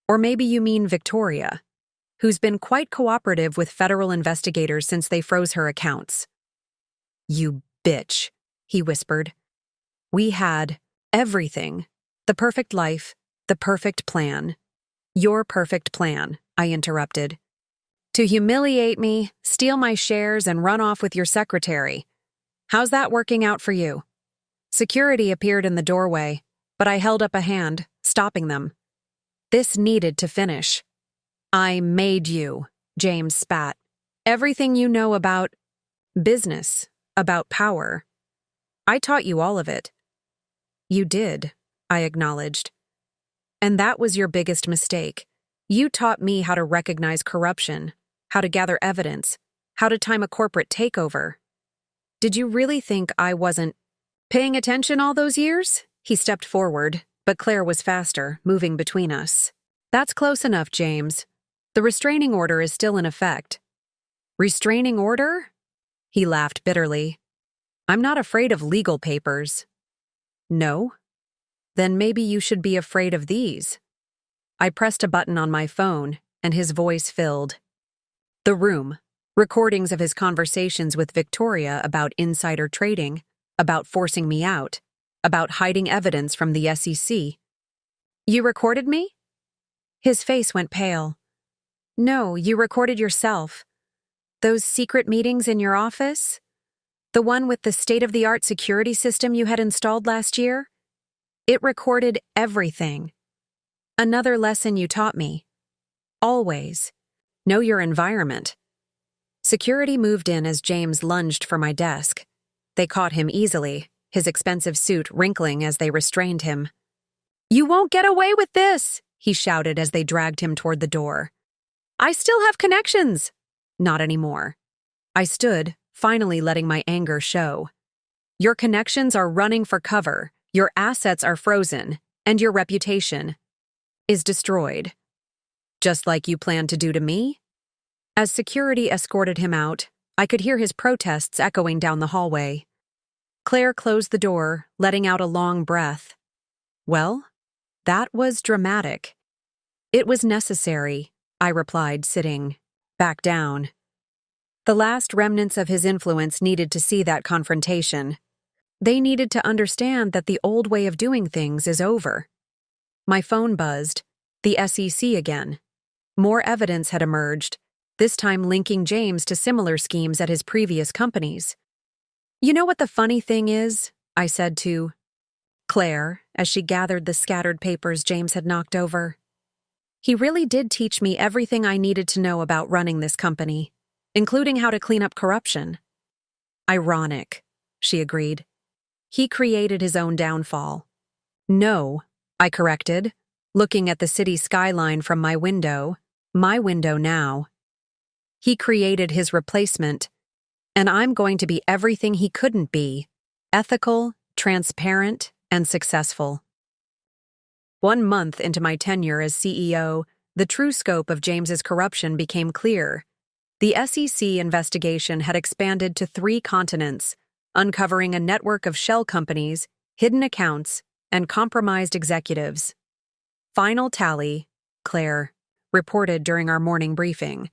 Or maybe you mean Victoria, who's been quite cooperative with federal investigators since they froze her accounts. You bitch, he whispered. We had everything. The perfect life, the perfect plan. Your perfect plan, I interrupted. To humiliate me, steal my shares, and run off with your secretary. How's that working out for you? Security appeared in the doorway, but I held up a hand, stopping them. This needed to finish. I made you, James spat. Everything you know about business, about power. I taught you all of it. You did, I acknowledged. And that was your biggest mistake. You taught me how to recognize corruption, how to gather evidence, how to time a corporate takeover. Did you really think I wasn't paying attention all those years? He stepped forward, but Claire was faster, moving between us. That's close enough, James. The restraining order is still in effect. Restraining order? He laughed bitterly. I'm not afraid of legal papers. No? Then maybe you should be afraid of these. I pressed a button on my phone, and his voice filled the room. Recordings of his conversations with Victoria about insider trading, about forcing me out, about hiding evidence from the SEC. You recorded me? His face went pale. No, you recorded yourself. Those secret meetings in your office? The one with the state-of-the-art security system you had installed last year? It recorded everything. Another lesson you taught me. Always. Know your environment. Security moved in as James lunged for my desk. They caught him easily, his expensive suit wrinkling as they restrained him. "You won't get away with this!" he shouted as they dragged him toward the door. "I still have connections!" "Not anymore." I stood, finally letting my anger show. "Your connections are running for cover, your assets are frozen, and your reputation is destroyed. Just like you planned to do to me?" As security escorted him out, I could hear his protests echoing down the hallway. Claire closed the door, letting out a long breath. Well, that was dramatic. "It was necessary," I replied, sitting back down. The last remnants of his influence needed to see that confrontation. They needed to understand that the old way of doing things is over. My phone buzzed. The SEC again. More evidence had emerged, this time linking James to similar schemes at his previous companies. "You know what the funny thing is?" I said to Claire as she gathered the scattered papers James had knocked over. "He really did teach me everything I needed to know about running this company, including how to clean up corruption." "Ironic," she agreed. "He created his own downfall." "No," I corrected, looking at the city skyline from my window now. "He created his replacement, and I'm going to be everything he couldn't be: ethical, transparent, and successful." 1 month into my tenure as CEO, the true scope of James's corruption became clear. The SEC investigation had expanded to 3 continents, uncovering a network of shell companies, hidden accounts, and compromised executives. Final tally, Claire reported during our morning briefing: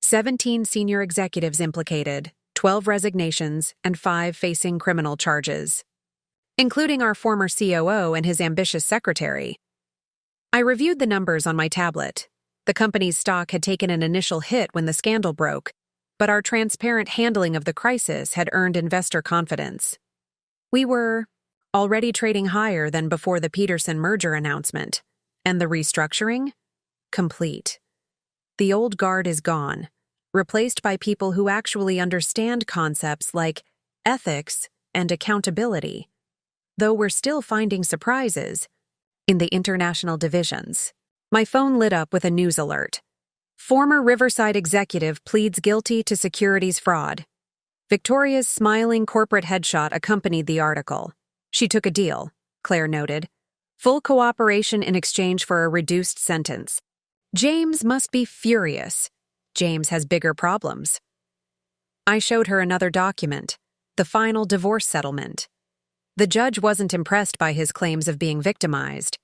17 senior executives implicated, 12 resignations, and 5 facing criminal charges, including our former COO and his ambitious secretary. I reviewed the numbers on my tablet. The company's stock had taken an initial hit when the scandal broke, but our transparent handling of the crisis had earned investor confidence. We were already trading higher than before the Peterson merger announcement, and the restructuring? Complete. The old guard is gone, replaced by people who actually understand concepts like ethics and accountability, though we're still finding surprises in the international divisions. My phone lit up with a news alert. Former Riverside executive pleads guilty to securities fraud. Victoria's smiling corporate headshot accompanied the article. "She took a deal," Claire noted. "Full cooperation in exchange for a reduced sentence. James must be furious. James has bigger problems." I showed her another document, the final divorce settlement. The judge wasn't impressed by his claims of being victimized.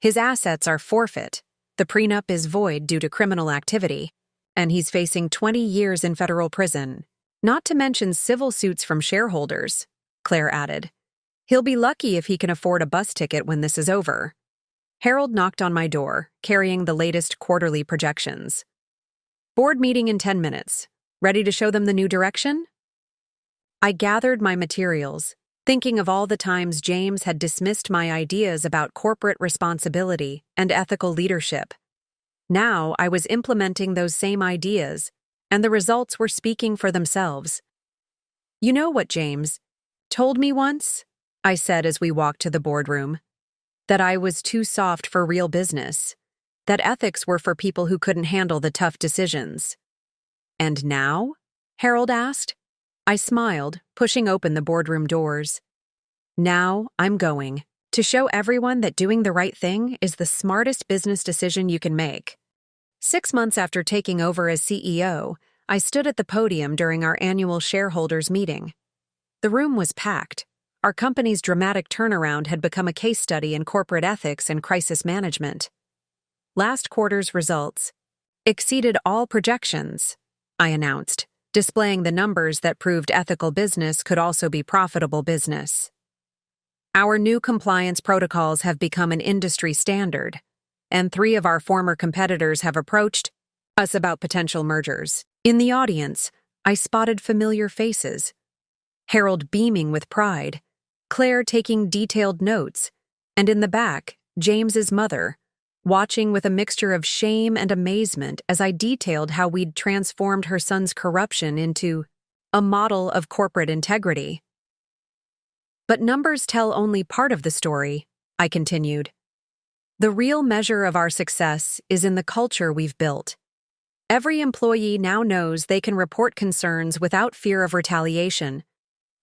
His assets are forfeit, the prenup is void due to criminal activity, and he's facing 20 years in federal prison, not to mention civil suits from shareholders, Claire added. "He'll be lucky if he can afford a bus ticket when this is over." Harold knocked on my door, carrying the latest quarterly projections. "Board meeting in 10 minutes. Ready to show them the new direction?" I gathered my materials, thinking of all the times James had dismissed my ideas about corporate responsibility and ethical leadership. Now I was implementing those same ideas, and the results were speaking for themselves. "You know what James told me once?" I said as we walked to the boardroom. "That I was too soft for real business. That ethics were for people who couldn't handle the tough decisions." "And now?" Harold asked. I smiled, pushing open the boardroom doors. "Now I'm going to show everyone that doing the right thing is the smartest business decision you can make." 6 months after taking over as CEO, I stood at the podium during our annual shareholders meeting. The room was packed. Our company's dramatic turnaround had become a case study in corporate ethics and crisis management. Last quarter's results exceeded all projections, I announced, displaying the numbers that proved ethical business could also be profitable business. "Our new compliance protocols have become an industry standard, and 3 of our former competitors have approached us about potential mergers." In the audience, I spotted familiar faces. Harold beaming with pride, Claire taking detailed notes, and in the back, James's mother, watching with a mixture of shame and amazement as I detailed how we'd transformed her son's corruption into a model of corporate integrity. But numbers tell only part of the story, I continued. The real measure of our success is in the culture we've built. Every employee now knows they can report concerns without fear of retaliation.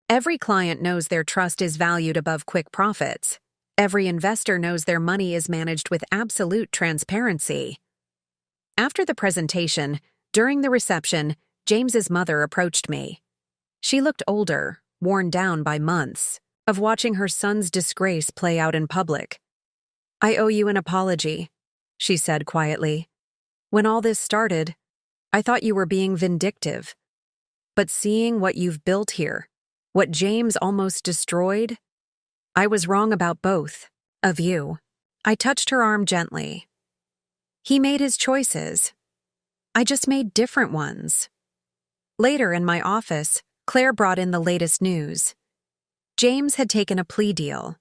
Every client knows their trust is valued above quick profits. Every investor knows their money is managed with absolute transparency. After the presentation, during the reception, James's mother approached me. She looked older, worn down by months of watching her son's disgrace play out in public. "I owe you an apology," she said quietly. "When all this started, I thought you were being vindictive. But seeing what you've built here, what James almost destroyed, I was wrong about both of you." I touched her arm gently. "He made his choices. I just made different ones." Later in my office, Claire brought in the latest news. James had taken a plea deal.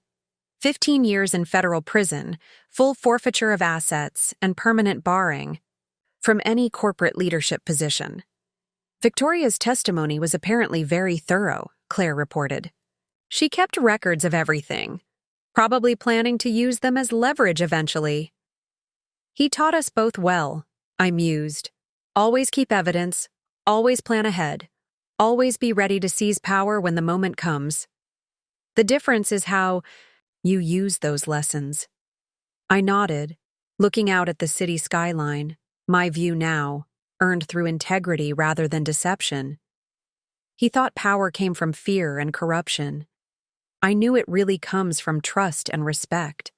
15 years in federal prison, full forfeiture of assets, and permanent barring from any corporate leadership position. Victoria's testimony was apparently very thorough, Claire reported. She kept records of everything, probably planning to use them as leverage eventually. "He taught us both well," I mused. "Always keep evidence, always plan ahead, always be ready to seize power when the moment comes. The difference is how you use those lessons." I nodded, looking out at the city skyline, my view now, earned through integrity rather than deception. He thought power came from fear and corruption. I knew it really comes from trust and respect.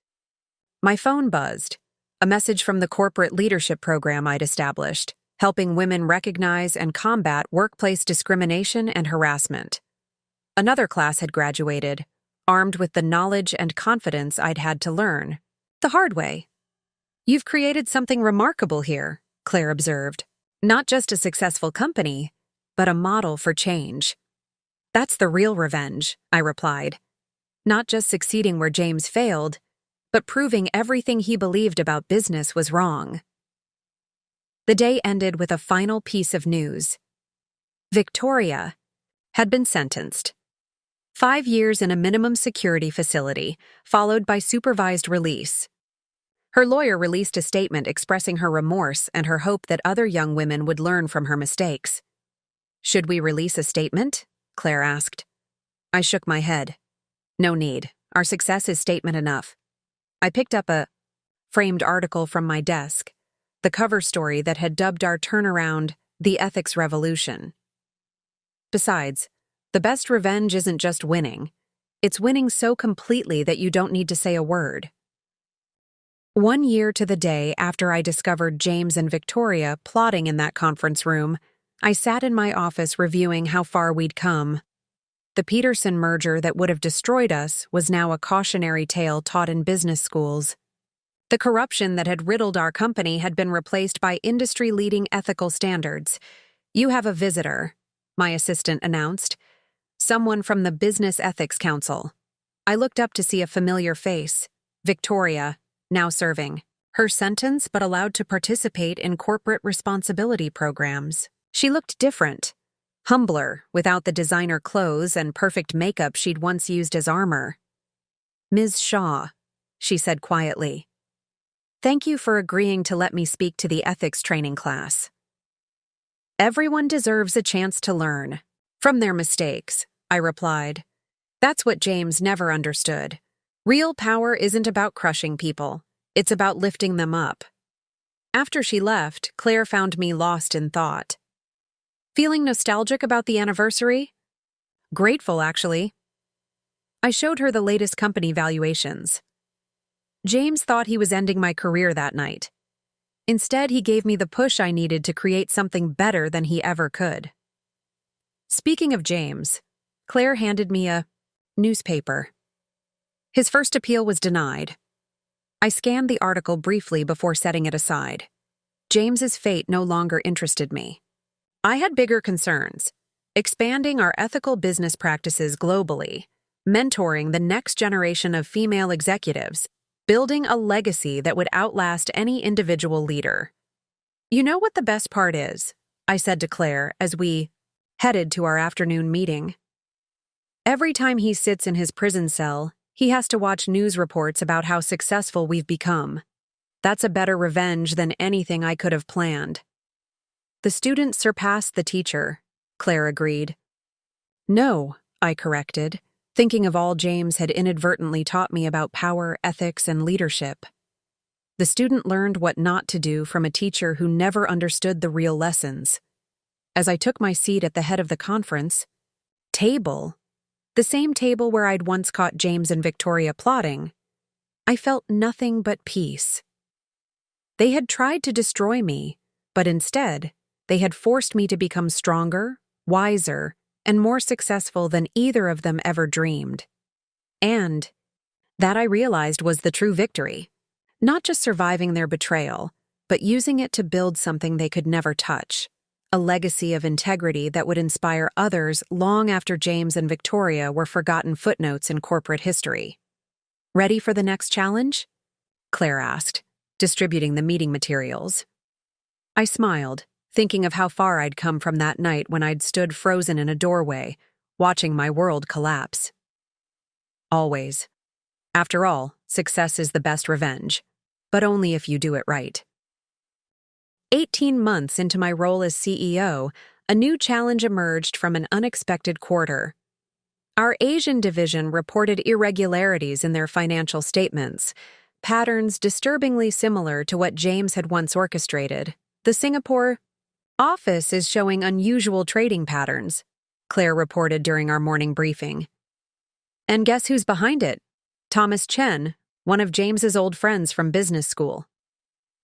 My phone buzzed, a message from the corporate leadership program I'd established, helping women recognize and combat workplace discrimination and harassment. Another class had graduated, armed with the knowledge and confidence I'd had to learn the hard way. "You've created something remarkable here," Claire observed. "Not just a successful company, but a model for change." "That's the real revenge," I replied. "Not just succeeding where James failed, but proving everything he believed about business was wrong." The day ended with a final piece of news. Victoria had been sentenced. 5 years in a minimum security facility, followed by supervised release. Her lawyer released a statement expressing her remorse and her hope that other young women would learn from her mistakes. "Should we release a statement?" Claire asked. I shook my head. "No need. Our success is statement enough." I picked up a framed article from my desk, the cover story that had dubbed our turnaround the Ethics Revolution. Besides, the best revenge isn't just winning. It's winning so completely that you don't need to say a word. 1 year to the day after I discovered James and Victoria plotting in that conference room, I sat in my office reviewing how far we'd come. The Peterson merger that would have destroyed us was now a cautionary tale taught in business schools. The corruption that had riddled our company had been replaced by industry-leading ethical standards. "You have a visitor," my assistant announced. "Someone from the Business Ethics Council." I looked up to see a familiar face, Victoria, now serving her sentence but allowed to participate in corporate responsibility programs. She looked different, humbler, without the designer clothes and perfect makeup she'd once used as armor. "Ms. Shaw," she said quietly, "thank you for agreeing to let me speak to the ethics training class." "Everyone deserves a chance to learn from their mistakes," I replied. "That's what James never understood. Real power isn't about crushing people. It's about lifting them up." After she left, Claire found me lost in thought. "Feeling nostalgic about the anniversary?" "Grateful, actually." I showed her the latest company valuations. James thought he was ending my career that night. Instead, he gave me the push I needed to create something better than he ever could. Speaking of James, Claire handed me a newspaper. His first appeal was denied. I scanned the article briefly before setting it aside. James's fate no longer interested me. I had bigger concerns: expanding our ethical business practices globally, mentoring the next generation of female executives, building a legacy that would outlast any individual leader. You know what the best part is? I said to Claire as we headed to our afternoon meeting. Every time he sits in his prison cell, he has to watch news reports about how successful we've become. That's a better revenge than anything I could have planned. The student surpassed the teacher, Claire agreed. No, I corrected, thinking of all James had inadvertently taught me about power, ethics, and leadership. The student learned what not to do from a teacher who never understood the real lessons. As I took my seat at the head of the conference table, the same table where I'd once caught James and Victoria plotting, I felt nothing but peace. They had tried to destroy me, but instead, they had forced me to become stronger, wiser, and more successful than either of them ever dreamed. And that I realized was the true victory. Not just surviving their betrayal, but using it to build something they could never touch. A legacy of integrity that would inspire others long after James and Victoria were forgotten footnotes in corporate history. Ready for the next challenge? Claire asked, distributing the meeting materials. I smiled, thinking of how far I'd come from that night when I'd stood frozen in a doorway, watching my world collapse. Always. After all, success is the best revenge, but only if you do it right. 18 months into my role as CEO, a new challenge emerged from an unexpected quarter. Our Asian division reported irregularities in their financial statements, patterns disturbingly similar to what James had once orchestrated. The Singapore office is showing unusual trading patterns, Claire reported during our morning briefing. And guess who's behind it? Thomas Chen, one of James's old friends from business school.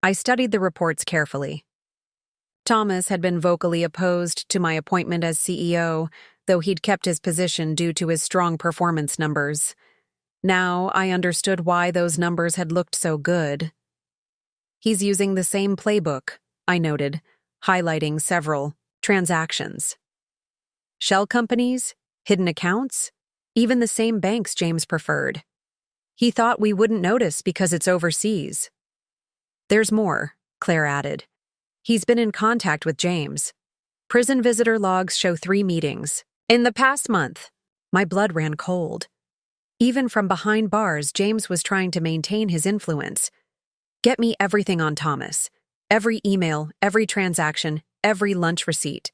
I studied the reports carefully. Thomas had been vocally opposed to my appointment as CEO, though he'd kept his position due to his strong performance numbers. Now I understood why those numbers had looked so good. He's using the same playbook, I noted, highlighting several transactions. Shell companies, hidden accounts, even the same banks James preferred. He thought we wouldn't notice because it's overseas. There's more, Claire added. He's been in contact with James. Prison visitor logs show 3 meetings. In the past month, my blood ran cold. Even from behind bars, James was trying to maintain his influence. Get me everything on Thomas. Every email, every transaction, every lunch receipt.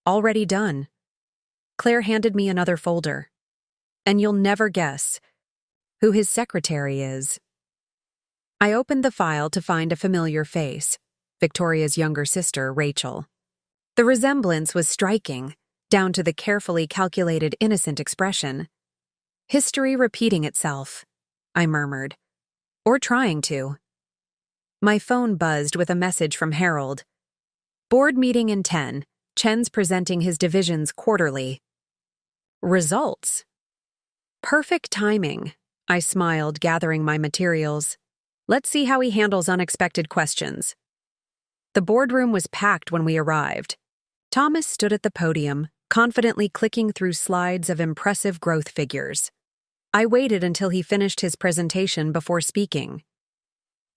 Already done. Claire handed me another folder. And you'll never guess who his secretary is. I opened the file to find a familiar face, Victoria's younger sister, Rachel. The resemblance was striking, down to the carefully calculated innocent expression. History repeating itself, I murmured. Or trying to. My phone buzzed with a message from Harold. Board meeting in 10. Chen's presenting his division's quarterly results. Perfect timing, I smiled, gathering my materials. Let's see how he handles unexpected questions. The boardroom was packed when we arrived. Thomas stood at the podium, confidently clicking through slides of impressive growth figures. I waited until he finished his presentation before speaking.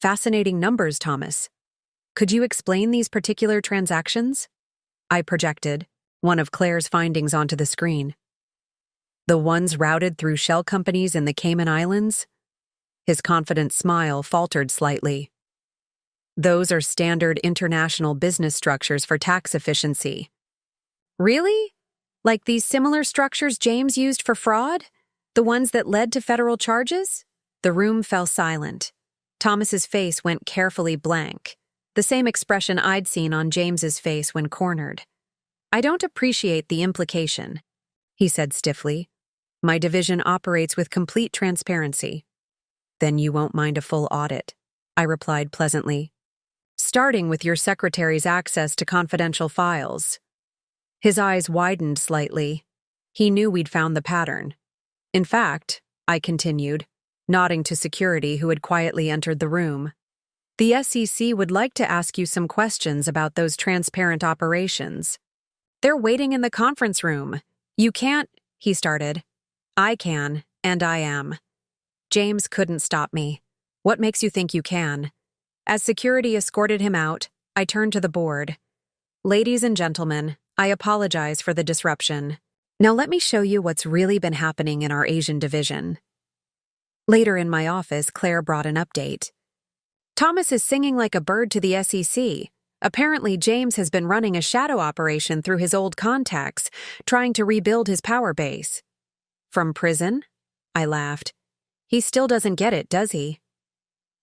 Fascinating numbers, Thomas. Could you explain these particular transactions? I projected, one of Claire's findings onto the screen. The ones routed through shell companies in the Cayman Islands? His confident smile faltered slightly. Those are standard international business structures for tax efficiency. Really? Like these similar structures James used for fraud? The ones that led to federal charges? The room fell silent. Thomas's face went carefully blank, the same expression I'd seen on James's face when cornered. I don't appreciate the implication, he said stiffly. My division operates with complete transparency. Then you won't mind a full audit, I replied pleasantly. Starting with your secretary's access to confidential files. His eyes widened slightly. He knew we'd found the pattern. In fact, I continued, nodding to security who had quietly entered the room, the SEC would like to ask you some questions about those transparent operations. They're waiting in the conference room. You can't, he started. I can, and I am. James couldn't stop me. What makes you think you can? As security escorted him out, I turned to the board. Ladies and gentlemen, I apologize for the disruption. Now let me show you what's really been happening in our Asian division. Later in my office, Claire brought an update. Thomas is singing like a bird to the SEC. Apparently, James has been running a shadow operation through his old contacts, trying to rebuild his power base. From prison? I laughed. He still doesn't get it, does he?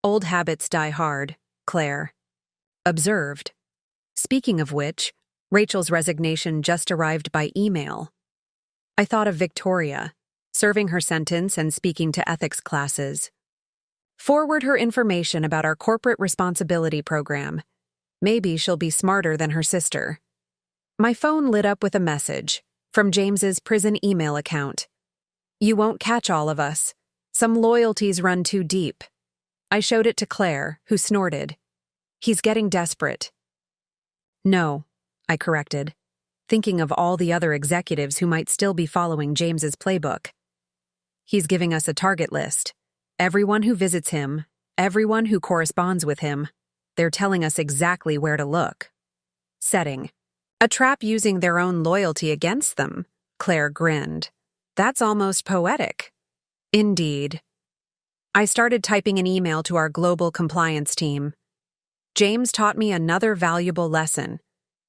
Old habits die hard, Claire observed. Speaking of which, Rachel's resignation just arrived by email. I thought of Victoria, serving her sentence and speaking to ethics classes. Forward her information about our corporate responsibility program. Maybe she'll be smarter than her sister. My phone lit up with a message from James's prison email account. You won't catch all of us. Some loyalties run too deep. I showed it to Claire, who snorted. He's getting desperate. No, I corrected, thinking of all the other executives who might still be following James's playbook. He's giving us a target list. Everyone who visits him, everyone who corresponds with him. They're telling us exactly where to look. Setting. A trap using their own loyalty against them, Claire grinned. That's almost poetic. Indeed. I started typing an email to our global compliance team. James taught me another valuable lesson.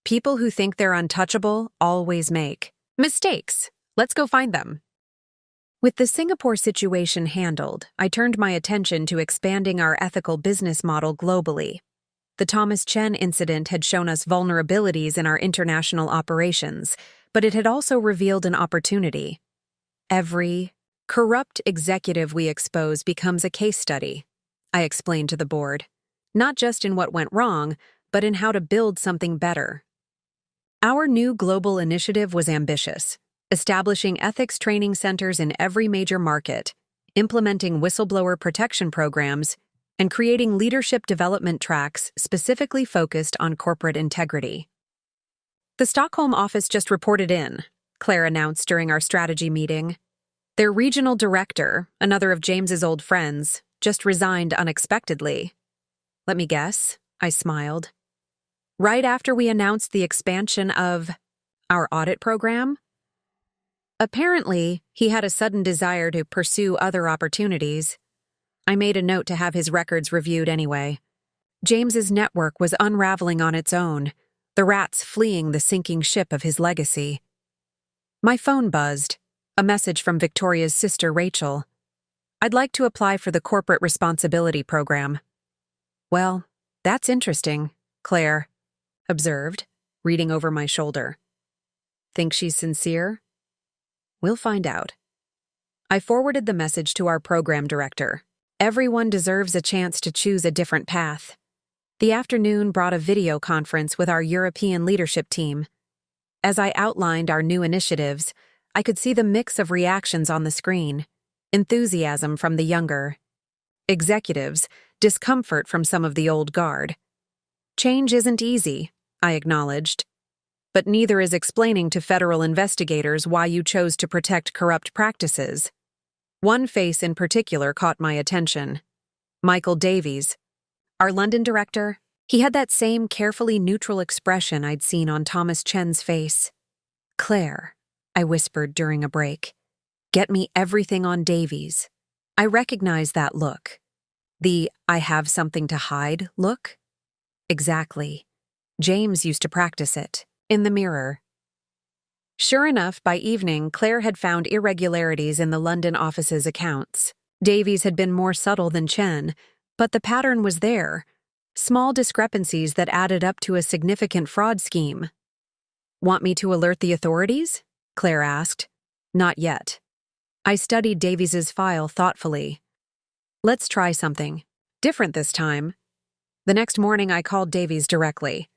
People who think they're untouchable always make mistakes. Let's go find them. With the Singapore situation handled, I turned my attention to expanding our ethical business model globally. The Thomas Chen incident had shown us vulnerabilities in our international operations, but it had also revealed an opportunity. Every corrupt executive we expose becomes a case study, I explained to the board, not just in what went wrong, but in how to build something better. Our new global initiative was ambitious, establishing ethics training centers in every major market, implementing whistleblower protection programs, and creating leadership development tracks specifically focused on corporate integrity. The Stockholm office just reported in, Claire announced during our strategy meeting. Their regional director, another of James's old friends, just resigned unexpectedly. Let me guess, I smiled. Right after we announced the expansion of our audit program? Apparently, he had a sudden desire to pursue other opportunities. I made a note to have his records reviewed anyway. James's network was unraveling on its own, the rats fleeing the sinking ship of his legacy. My phone buzzed. A message from Victoria's sister, Rachel. I'd like to apply for the corporate responsibility program. Well, that's interesting, Claire observed, reading over my shoulder. Think she's sincere? We'll find out. I forwarded the message to our program director. Everyone deserves a chance to choose a different path. The afternoon brought a video conference with our European leadership team. As I outlined our new initiatives, I could see the mix of reactions on the screen. Enthusiasm from the younger executives, discomfort from some of the old guard. Change isn't easy, I acknowledged. But neither is explaining to federal investigators why you chose to protect corrupt practices. One face in particular caught my attention. Michael Davies, our London director. He had that same carefully neutral expression I'd seen on Thomas Chen's face. Claire, I whispered during a break. Get me everything on Davies. I recognized that look. The I have something to hide look? Exactly. James used to practice it, in the mirror. Sure enough, by evening, Claire had found irregularities in the London office's accounts. Davies had been more subtle than Chen, but the pattern was there. Small discrepancies that added up to a significant fraud scheme. Want me to alert the authorities? Claire asked. Not yet. I studied Davies's file thoughtfully. Let's try something different this time. The next morning I called Davies directly.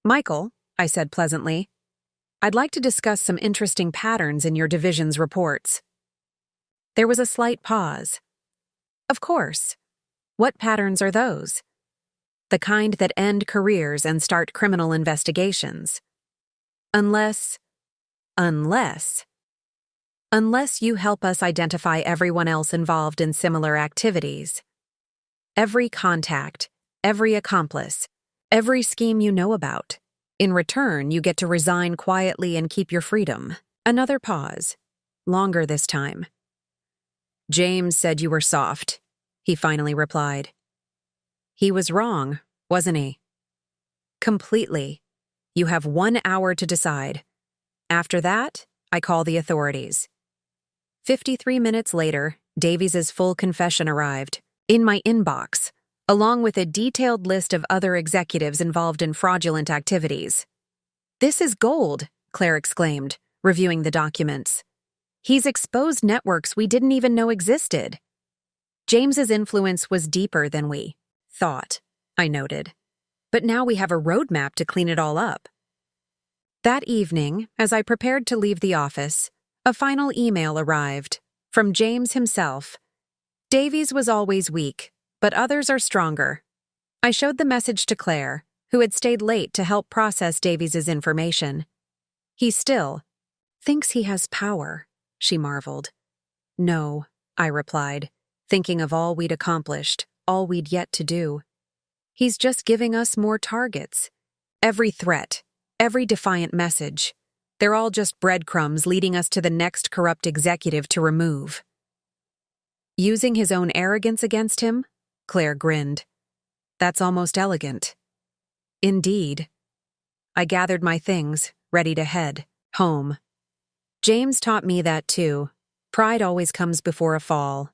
Michael, I said pleasantly, I'd like to discuss some interesting patterns in your division's reports. There was a slight pause. Of course. What patterns are those? The kind that end careers and start criminal investigations. Unless you help us identify everyone else involved in similar activities. Every contact, every accomplice, every scheme you know about. In return, you get to resign quietly and keep your freedom. Another pause. Longer this time. James said you were soft, he finally replied. He was wrong, wasn't he? Completely. You have 1 hour to decide. After that, I call the authorities. 53 minutes later, Davies's full confession arrived, in my inbox, along with a detailed list of other executives involved in fraudulent activities. This is gold, Claire exclaimed, reviewing the documents. He's exposed networks we didn't even know existed. James's influence was deeper than we thought, I noted. But now we have a roadmap to clean it all up. That evening, as I prepared to leave the office, a final email arrived, from James himself. Davies was always weak, but others are stronger. I showed the message to Claire, who had stayed late to help process Davies's information. He still thinks he has power, she marveled. No, I replied, thinking of all we'd accomplished, all we'd yet to do. He's just giving us more targets. Every threat, every defiant message, they're all just breadcrumbs leading us to the next corrupt executive to remove. Using his own arrogance against him? Claire grinned. That's almost elegant. Indeed. I gathered my things, ready to head home. James taught me that too. Pride always comes before a fall.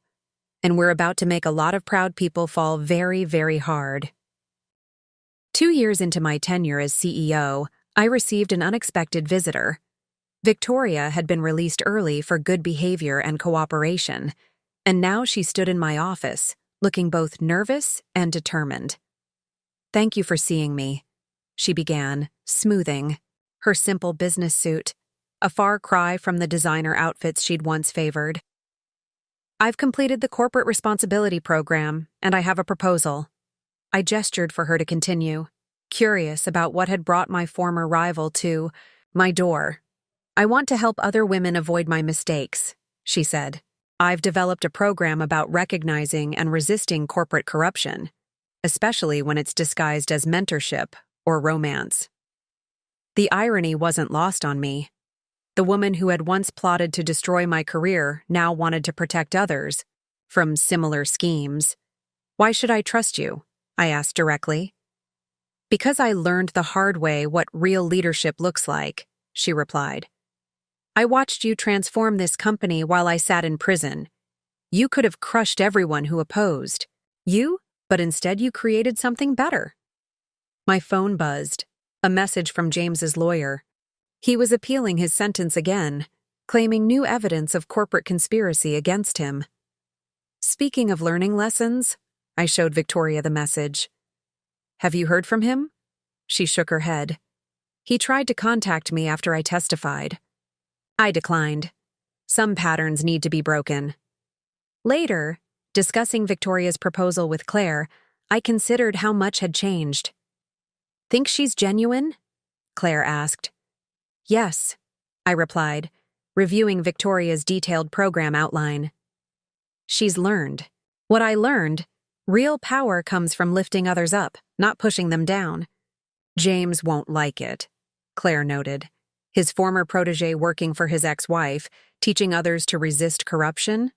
And we're about to make a lot of proud people fall very, very hard. 2 years into my tenure as CEO, I received an unexpected visitor. Victoria had been released early for good behavior and cooperation, and now she stood in my office, looking both nervous and determined. Thank you for seeing me, she began, smoothing her simple business suit, a far cry from the designer outfits she'd once favored. I've completed the corporate responsibility program, and I have a proposal. I gestured for her to continue, curious about what had brought my former rival to my door. I want to help other women avoid my mistakes, she said. I've developed a program about recognizing and resisting corporate corruption, especially when it's disguised as mentorship or romance. The irony wasn't lost on me. The woman who had once plotted to destroy my career now wanted to protect others from similar schemes. Why should I trust you? I asked directly. Because I learned the hard way what real leadership looks like, she replied. I watched you transform this company while I sat in prison. You could have crushed everyone who opposed. But instead you created something better. My phone buzzed, a message from James's lawyer. He was appealing his sentence again, claiming new evidence of corporate conspiracy against him. Speaking of learning lessons, I showed Victoria the message. Have you heard from him? She shook her head. He tried to contact me after I testified. I declined. Some patterns need to be broken. Later, discussing Victoria's proposal with Claire, I considered how much had changed. Think she's genuine? Claire asked. Yes, I replied, reviewing Victoria's detailed program outline. She's learned. What I learned, real power comes from lifting others up, not pushing them down. James won't like it, Claire noted. His former protege working for his ex-wife, teaching others to resist corruption?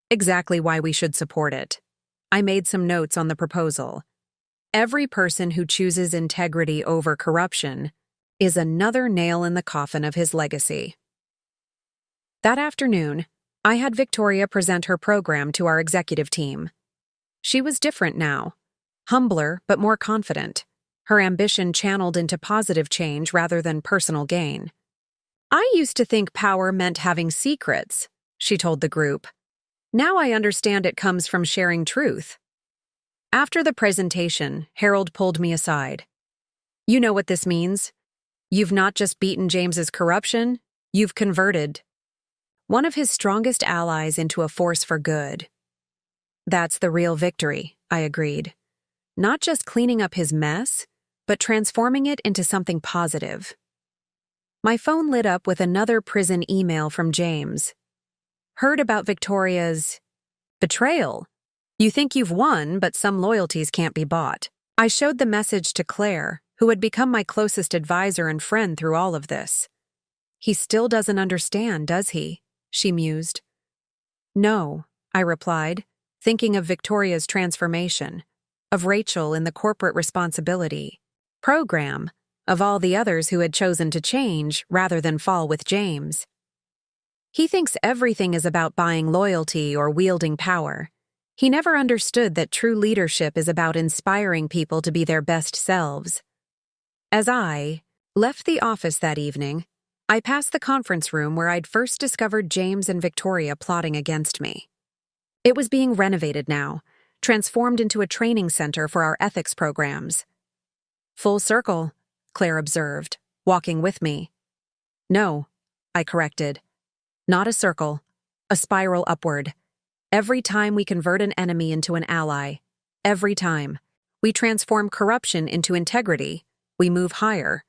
Exactly why we should support it. I made some notes on the proposal. Every person who chooses integrity over corruption is another nail in the coffin of his legacy. That afternoon, I had Victoria present her program to our executive team. She was different now, humbler but more confident, her ambition channeled into positive change rather than personal gain. I used to think power meant having secrets, she told the group. Now I understand it comes from sharing truth. After the presentation, Harold pulled me aside. You know what this means? You've not just beaten James's corruption, you've converted one of his strongest allies into a force for good. That's the real victory, I agreed. Not just cleaning up his mess, but transforming it into something positive. My phone lit up with another prison email from James. Heard about Victoria's betrayal. You think you've won, but some loyalties can't be bought. I showed the message to Claire, who had become my closest advisor and friend through all of this. He still doesn't understand, does he? She mused. No, I replied, thinking of Victoria's transformation, of Rachel in the corporate responsibility program, of all the others who had chosen to change rather than fall with James. He thinks everything is about buying loyalty or wielding power. He never understood that true leadership is about inspiring people to be their best selves. As I left the office that evening, I passed the conference room where I'd first discovered James and Victoria plotting against me. It was being renovated now, transformed into a training center for our ethics programs. Full circle, Claire observed, walking with me. No, I corrected. Not a circle, a spiral upward. Every time we convert an enemy into an ally, every time we transform corruption into integrity, we move higher.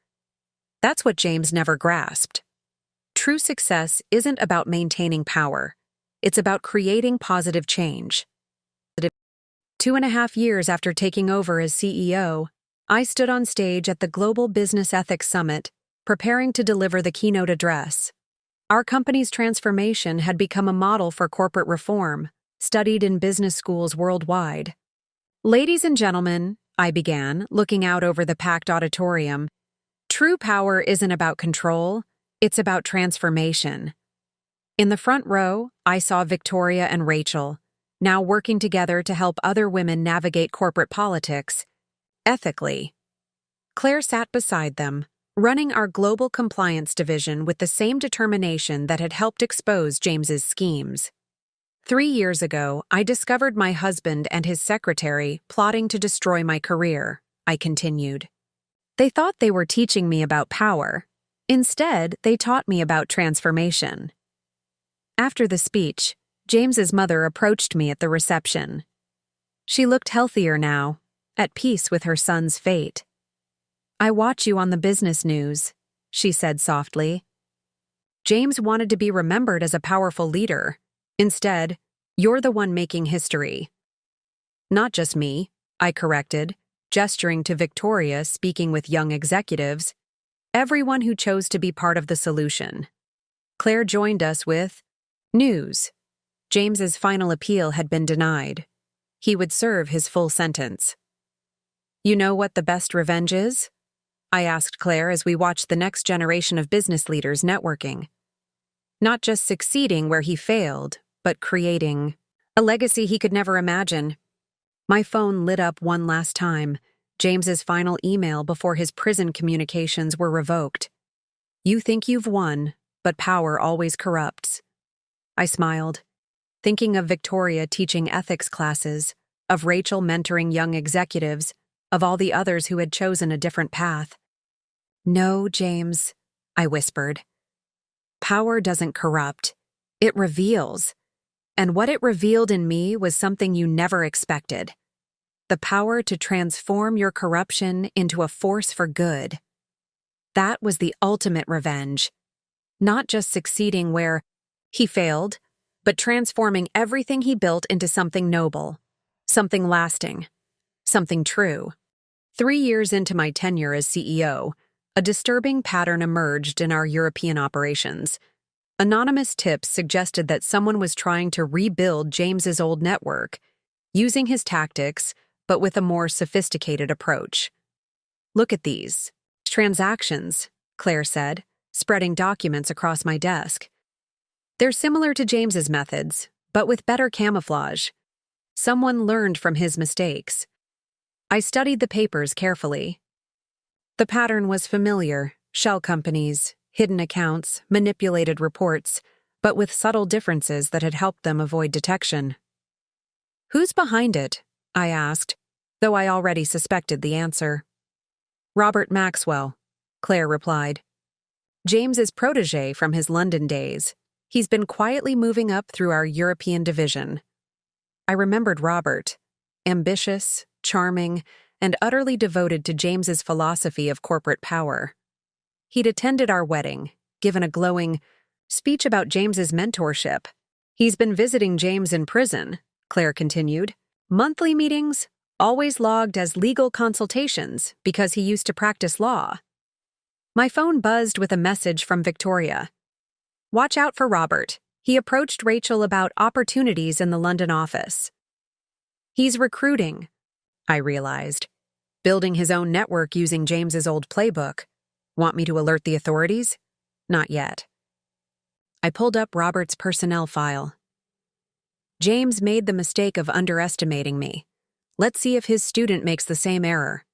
That's what James never grasped. True success isn't about maintaining power. It's about creating positive change. 2.5 years after taking over as CEO, I stood on stage at the Global Business Ethics Summit, preparing to deliver the keynote address. Our company's transformation had become a model for corporate reform, studied in business schools worldwide. Ladies and gentlemen, I began, looking out over the packed auditorium, true power isn't about control, it's about transformation. In the front row, I saw Victoria and Rachel, now working together to help other women navigate corporate politics ethically. Claire sat beside them, running our global compliance division with the same determination that had helped expose James's schemes. 3 years ago, I discovered my husband and his secretary plotting to destroy my career, I continued. They thought they were teaching me about power. Instead, they taught me about transformation. After the speech, James's mother approached me at the reception. She looked healthier now, at peace with her son's fate. I watch you on the business news, she said softly. James wanted to be remembered as a powerful leader. Instead, you're the one making history. Not just me, I corrected, gesturing to Victoria speaking with young executives, everyone who chose to be part of the solution. Claire joined us with news. James's final appeal had been denied. He would serve his full sentence. You know what the best revenge is? I asked Claire as we watched the next generation of business leaders networking. Not just succeeding where he failed, but creating a legacy he could never imagine. My phone lit up one last time, James's final email before his prison communications were revoked. You think you've won, but power always corrupts. I smiled, thinking of Victoria teaching ethics classes, of Rachel mentoring young executives, of all the others who had chosen a different path. No, James, I whispered. Power doesn't corrupt. It reveals. And what it revealed in me was something you never expected. The power to transform your corruption into a force for good. That was the ultimate revenge. Not just succeeding where he failed, but transforming everything he built into something noble, something lasting, something true. 3 years into my tenure as CEO, a disturbing pattern emerged in our European operations. Anonymous tips suggested that someone was trying to rebuild James's old network, using his tactics, but with a more sophisticated approach. Look at these transactions, Claire said, spreading documents across my desk. They're similar to James's methods, but with better camouflage. Someone learned from his mistakes. I studied the papers carefully. The pattern was familiar: shell companies, hidden accounts, manipulated reports, but with subtle differences that had helped them avoid detection. Who's behind it? I asked, though I already suspected the answer. Robert Maxwell, Claire replied. James's protégé from his London days. He's been quietly moving up through our European division. I remembered Robert, ambitious, charming, and utterly devoted to James's philosophy of corporate power. He'd attended our wedding, given a glowing speech about James's mentorship. He's been visiting James in prison, Claire continued, Monthly meetings, always logged as legal consultations because he used to practice law. My phone buzzed with a message from Victoria. Watch out for Robert. He approached Rachel about opportunities in the London office. He's recruiting, I realized. Building his own network using James's old playbook. Want me to alert the authorities? Not yet. I pulled up Robert's personnel file. James made the mistake of underestimating me. Let's see if his student makes the same error.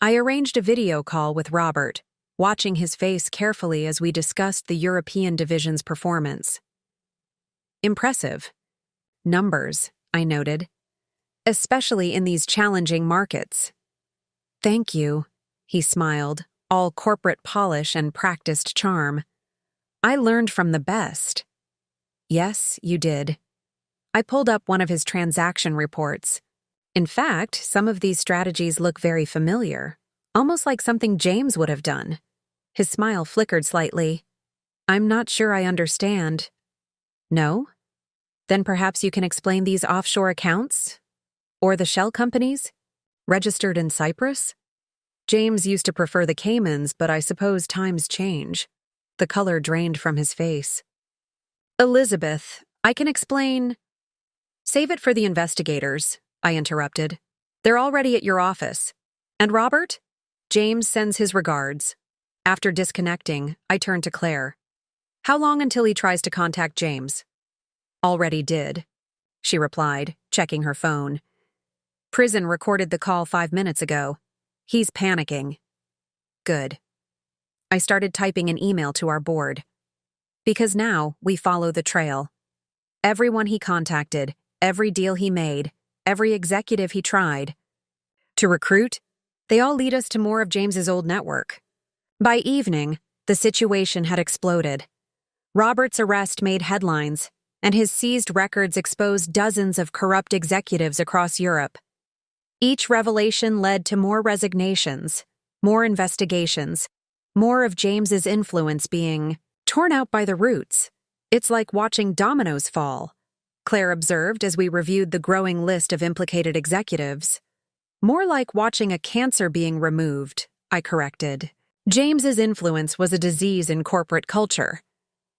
I arranged a video call with Robert, watching his face carefully as we discussed the European division's performance. Impressive. Numbers, I noted. Especially in these challenging markets. Thank you, he smiled, all corporate polish and practiced charm. I learned from the best. Yes, you did. I pulled up one of his transaction reports. In fact, some of these strategies look very familiar, almost like something James would have done. His smile flickered slightly. I'm not sure I understand. No? Then perhaps you can explain these offshore accounts? Or the shell companies? Registered in Cyprus? James used to prefer the Caymans, but I suppose times change. The color drained from his face. Elizabeth, I can explain. Save it for the investigators, I interrupted. They're already at your office. And Robert? James sends his regards. After disconnecting, I turned to Claire. How long until he tries to contact James? Already did, she replied, checking her phone. Prison recorded the call 5 minutes ago. He's panicking. Good. I started typing an email to our board. Because now we follow the trail. Everyone he contacted, every deal he made, every executive he tried to recruit, they all lead us to more of James's old network. By evening, the situation had exploded. Robert's arrest made headlines, and his seized records exposed dozens of corrupt executives across Europe. Each revelation led to more resignations, more investigations, more of James's influence being torn out by the roots. It's like watching dominoes fall, Claire observed as we reviewed the growing list of implicated executives. More like watching a cancer being removed, I corrected. James's influence was a disease in corporate culture.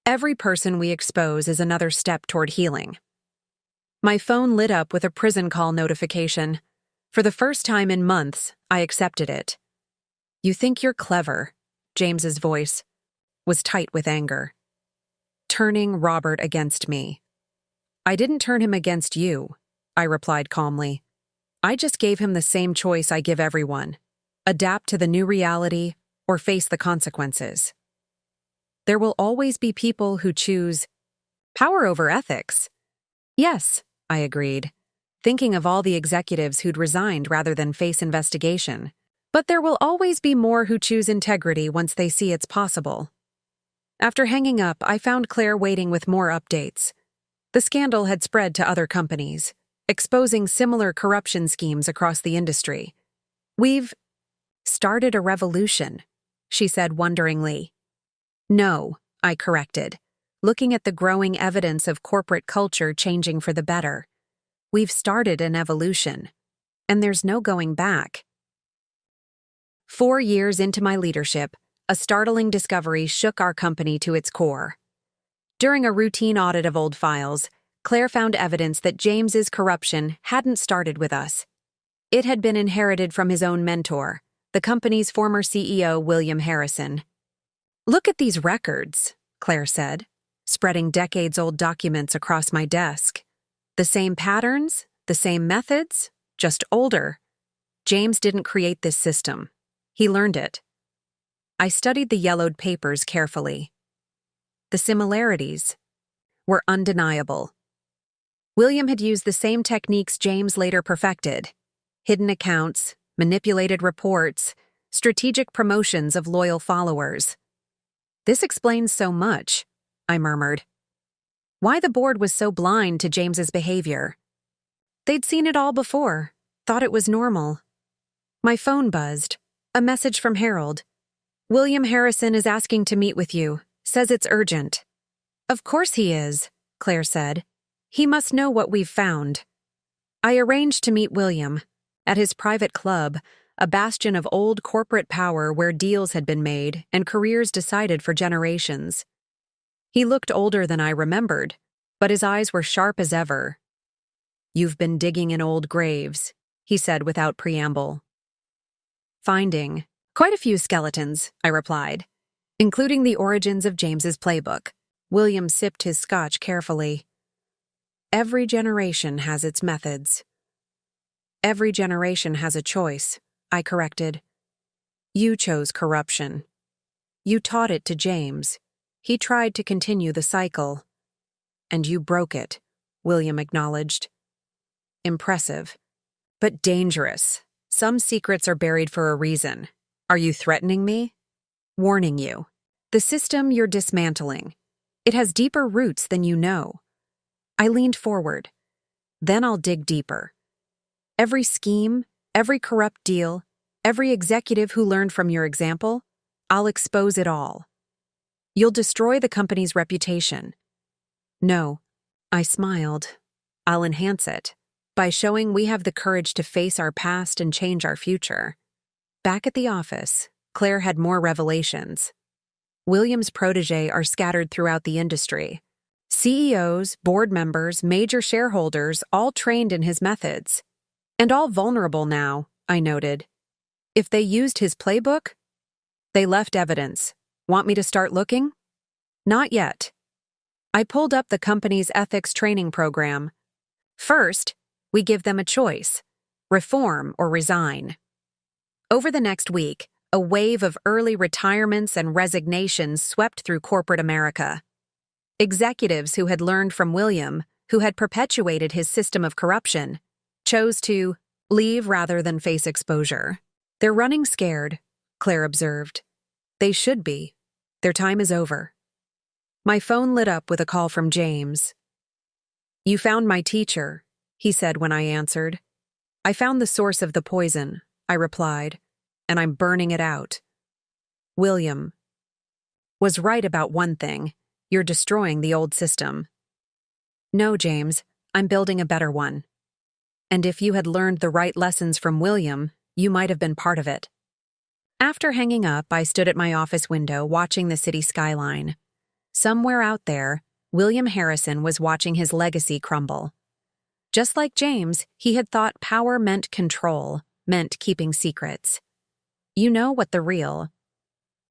Every person we expose is another step toward healing. My phone lit up with a prison call notification. For the first time in months, I accepted it. You think you're clever, James's voice was tight with anger. Turning Robert against me. I didn't turn him against you, I replied calmly. I just gave him the same choice I give everyone. Adapt to the new reality or face the consequences. There will always be people who choose power over ethics. Yes, I agreed, thinking of all the executives who'd resigned rather than face investigation. But there will always be more who choose integrity once they see it's possible. After hanging up, I found Claire waiting with more updates. The scandal had spread to other companies, exposing similar corruption schemes across the industry. We've started a revolution, she said wonderingly. No, I corrected, looking at the growing evidence of corporate culture changing for the better. We've started an evolution, and there's no going back. 4 years into my leadership, a startling discovery shook our company to its core. During a routine audit of old files, Claire found evidence that James's corruption hadn't started with us. It had been inherited from his own mentor, the company's former CEO, William Harrison. Look at these records, Claire said, spreading decades-old documents across my desk. The same patterns, the same methods, just older. James didn't create this system. He learned it. I studied the yellowed papers carefully. The similarities were undeniable. William had used the same techniques James later perfected: hidden accounts, manipulated reports, strategic promotions of loyal followers. This explains so much, I murmured. Why the board was so blind to James's behavior. They'd seen it all before, thought it was normal. My phone buzzed. A message from Harold. William Harrison is asking to meet with you, says it's urgent. Of course he is, Claire said. He must know what we've found. I arranged to meet William at his private club, a bastion of old corporate power where deals had been made and careers decided for generations. He looked older than I remembered, but his eyes were sharp as ever. "You've been digging in old graves," he said without preamble. "Finding quite a few skeletons," I replied, "including the origins of James's playbook." William sipped his scotch carefully. "Every generation has its methods." "Every generation has a choice," I corrected. "You chose corruption. You taught it to James. He tried to continue the cycle. And you broke it," William acknowledged. "Impressive. But dangerous. Some secrets are buried for a reason. Are you threatening me?" "Warning you. The system you're dismantling. It has deeper roots than you know." I leaned forward. "Then I'll dig deeper. Every scheme, every corrupt deal, every executive who learned from your example, I'll expose it all. You'll destroy the company's reputation." "No," I smiled. "I'll enhance it by showing we have the courage to face our past and change our future." Back at the office, Claire had more revelations. William's protégés are scattered throughout the industry. CEOs, board members, major shareholders, all trained in his methods. And all vulnerable now, I noted. If they used his playbook? They left evidence. Want me to start looking? Not yet. I pulled up the company's ethics training program. First, we give them a choice: reform or resign. Over the next week, a wave of early retirements and resignations swept through corporate America. Executives who had learned from William, who had perpetuated his system of corruption, chose to leave rather than face exposure. "They're running scared," Claire observed. "They should be. Their time is over." My phone lit up with a call from James. "You found my teacher," he said when I answered. "I found the source of the poison," I replied, "and I'm burning it out." William was right about one thing: you're destroying the old system. "No, James, I'm building a better one. And if you had learned the right lessons from William, you might have been part of it." After hanging up, I stood at my office window watching the city skyline. Somewhere out there, William Harrison was watching his legacy crumble. Just like James, he had thought power meant control, meant keeping secrets. "You know what the real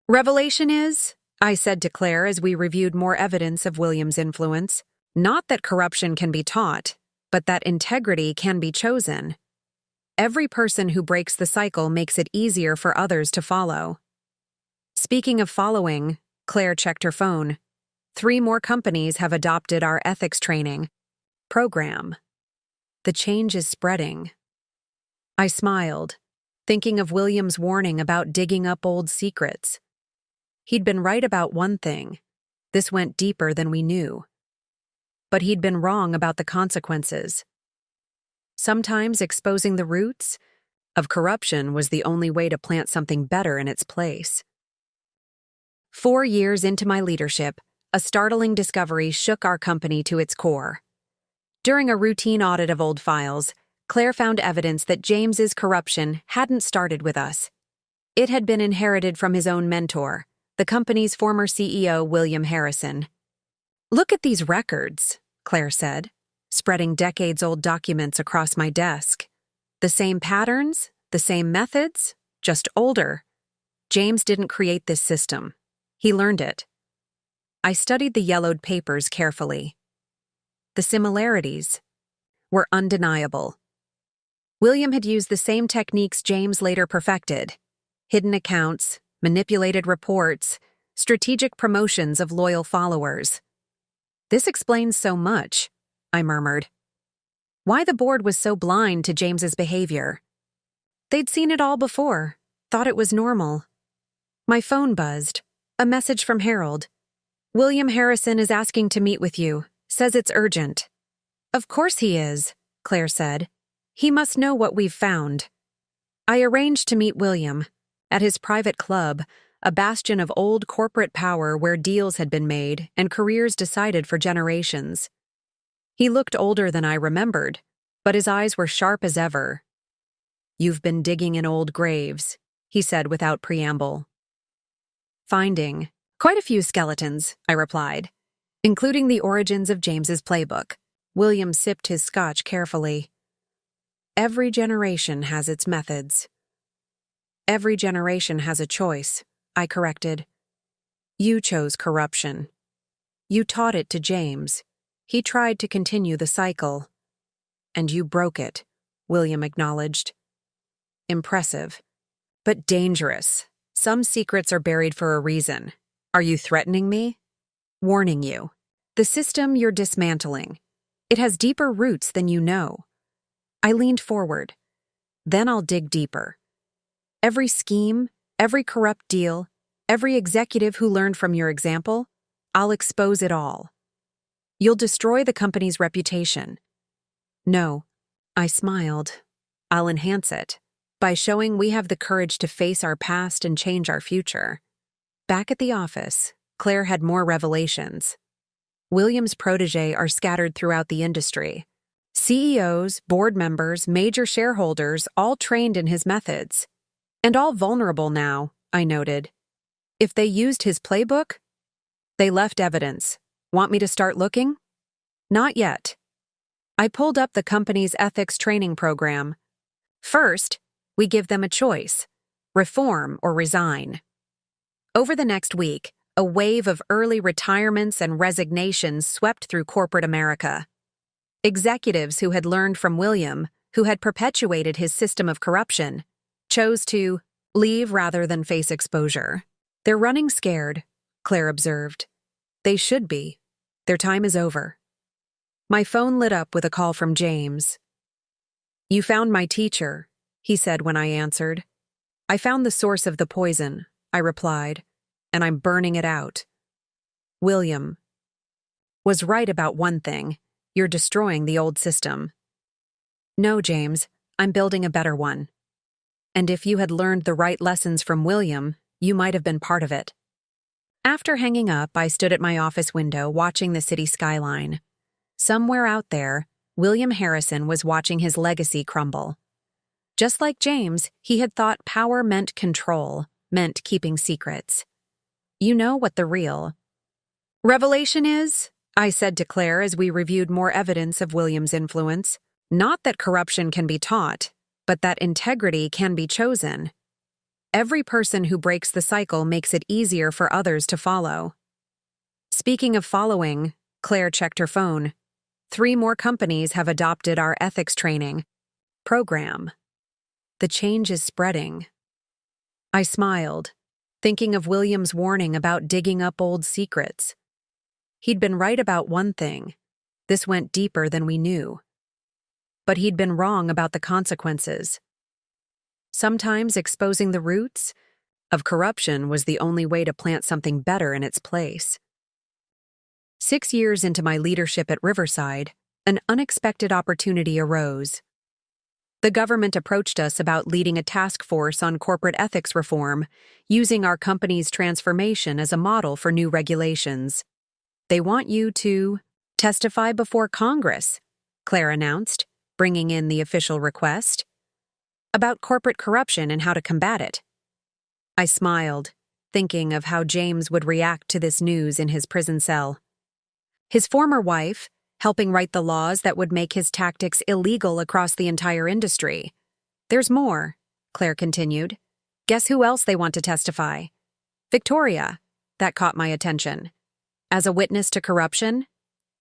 revelation is?" I said to Claire as we reviewed more evidence of William's influence. "Not that corruption can be taught, but that integrity can be chosen. Every person who breaks the cycle makes it easier for others to follow." Speaking of following, Claire checked her phone. 3 more companies have adopted our ethics training program. The change is spreading. I smiled, thinking of William's warning about digging up old secrets. He'd been right about one thing: this went deeper than we knew. But he'd been wrong about the consequences. Sometimes exposing the roots of corruption was the only way to plant something better in its place. 4 years into my leadership, a startling discovery shook our company to its core. During a routine audit of old files, Claire found evidence that James's corruption hadn't started with us. It had been inherited from his own mentor, the company's former CEO, William Harrison. "Look at these records," Claire said, spreading decades-old documents across my desk. "The same patterns, the same methods, just older. James didn't create this system. He learned it." I studied the yellowed papers carefully. The similarities were undeniable. William had used the same techniques James later perfected: hidden accounts, manipulated reports, strategic promotions of loyal followers. "This explains so much," I murmured. Why the board was so blind to James's behavior. They'd seen it all before, thought it was normal. My phone buzzed. A message from Harold. "William Harrison is asking to meet with you. Says it's urgent." "Of course he is," Claire said. "He must know what we've found." I arranged to meet William at his private club, a bastion of old corporate power where deals had been made and careers decided for generations. He looked older than I remembered, but his eyes were sharp as ever. "You've been digging in old graves," he said without preamble. "Finding quite a few skeletons," I replied, "including the origins of James's playbook." William sipped his scotch carefully. "Every generation has its methods." "Every generation has a choice," I corrected. "You chose corruption. You taught it to James. He tried to continue the cycle. And you broke it," William acknowledged. "Impressive. But dangerous. Some secrets are buried for a reason. Are you threatening me?" "Warning you. The system you're dismantling. It has deeper roots than you know." I leaned forward. "Then I'll dig deeper. Every scheme, every corrupt deal, every executive who learned from your example, I'll expose it all. You'll destroy the company's reputation." "No," I smiled. "I'll enhance it by showing we have the courage to face our past and change our future." Back at the office, Claire had more revelations. William's protégés are scattered throughout the industry. CEOs, board members, major shareholders, all trained in his methods. And all vulnerable now, I noted. If they used his playbook, they left evidence. Want me to start looking? Not yet. I pulled up the company's ethics training program. First, we give them a choice: reform or resign. Over the next week, a wave of early retirements and resignations swept through corporate America. Executives who had learned from William, who had perpetuated his system of corruption, chose to leave rather than face exposure. "They're running scared," Claire observed. "They should be. Their time is over." My phone lit up with a call from James. "You found my teacher," he said when I answered. "I found the source of the poison," I replied, "and I'm burning it out." William was right about one thing: you're destroying the old system. "No, James, I'm building a better one. And if you had learned the right lessons from William, you might have been part of it." After hanging up, I stood at my office window watching the city skyline. Somewhere out there, William Harrison was watching his legacy crumble. Just like James, he had thought power meant control, meant keeping secrets. "You know what the real revelation is?" I said to Claire as we reviewed more evidence of William's influence. "Not that corruption can be taught, but that integrity can be chosen. Every person who breaks the cycle makes it easier for others to follow." Speaking of following, Claire checked her phone. 3 more companies have adopted our ethics training program. The change is spreading. I smiled, thinking of William's warning about digging up old secrets. He'd been right about one thing: this went deeper than we knew. But he'd been wrong about the consequences. Sometimes exposing the roots of corruption was the only way to plant something better in its place. 6 years into my leadership at Riverside, an unexpected opportunity arose. The government approached us about leading a task force on corporate ethics reform, using our company's transformation as a model for new regulations. "They want you to testify before Congress," Claire announced, bringing in the official request, "about corporate corruption and how to combat it." I smiled, thinking of how James would react to this news in his prison cell. His former wife, helping write the laws that would make his tactics illegal across the entire industry. "There's more," Claire continued. "Guess who else they want to testify?" "Victoria." That caught my attention. As a witness to corruption?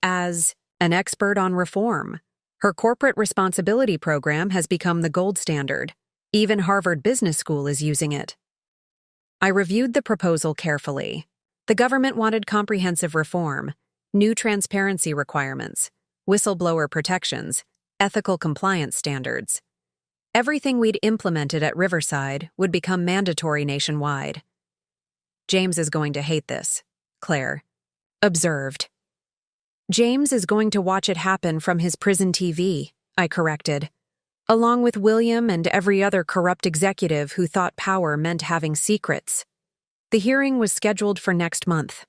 As an expert on reform. Her corporate responsibility program has become the gold standard. Even Harvard Business School is using it. I reviewed the proposal carefully. The government wanted comprehensive reform, new transparency requirements, whistleblower protections, ethical compliance standards. Everything we'd implemented at Riverside would become mandatory nationwide. "James is going to hate this," Claire observed. "James is going to watch it happen from his prison TV," I corrected, "along with William and every other corrupt executive who thought power meant having secrets." The hearing was scheduled for next month.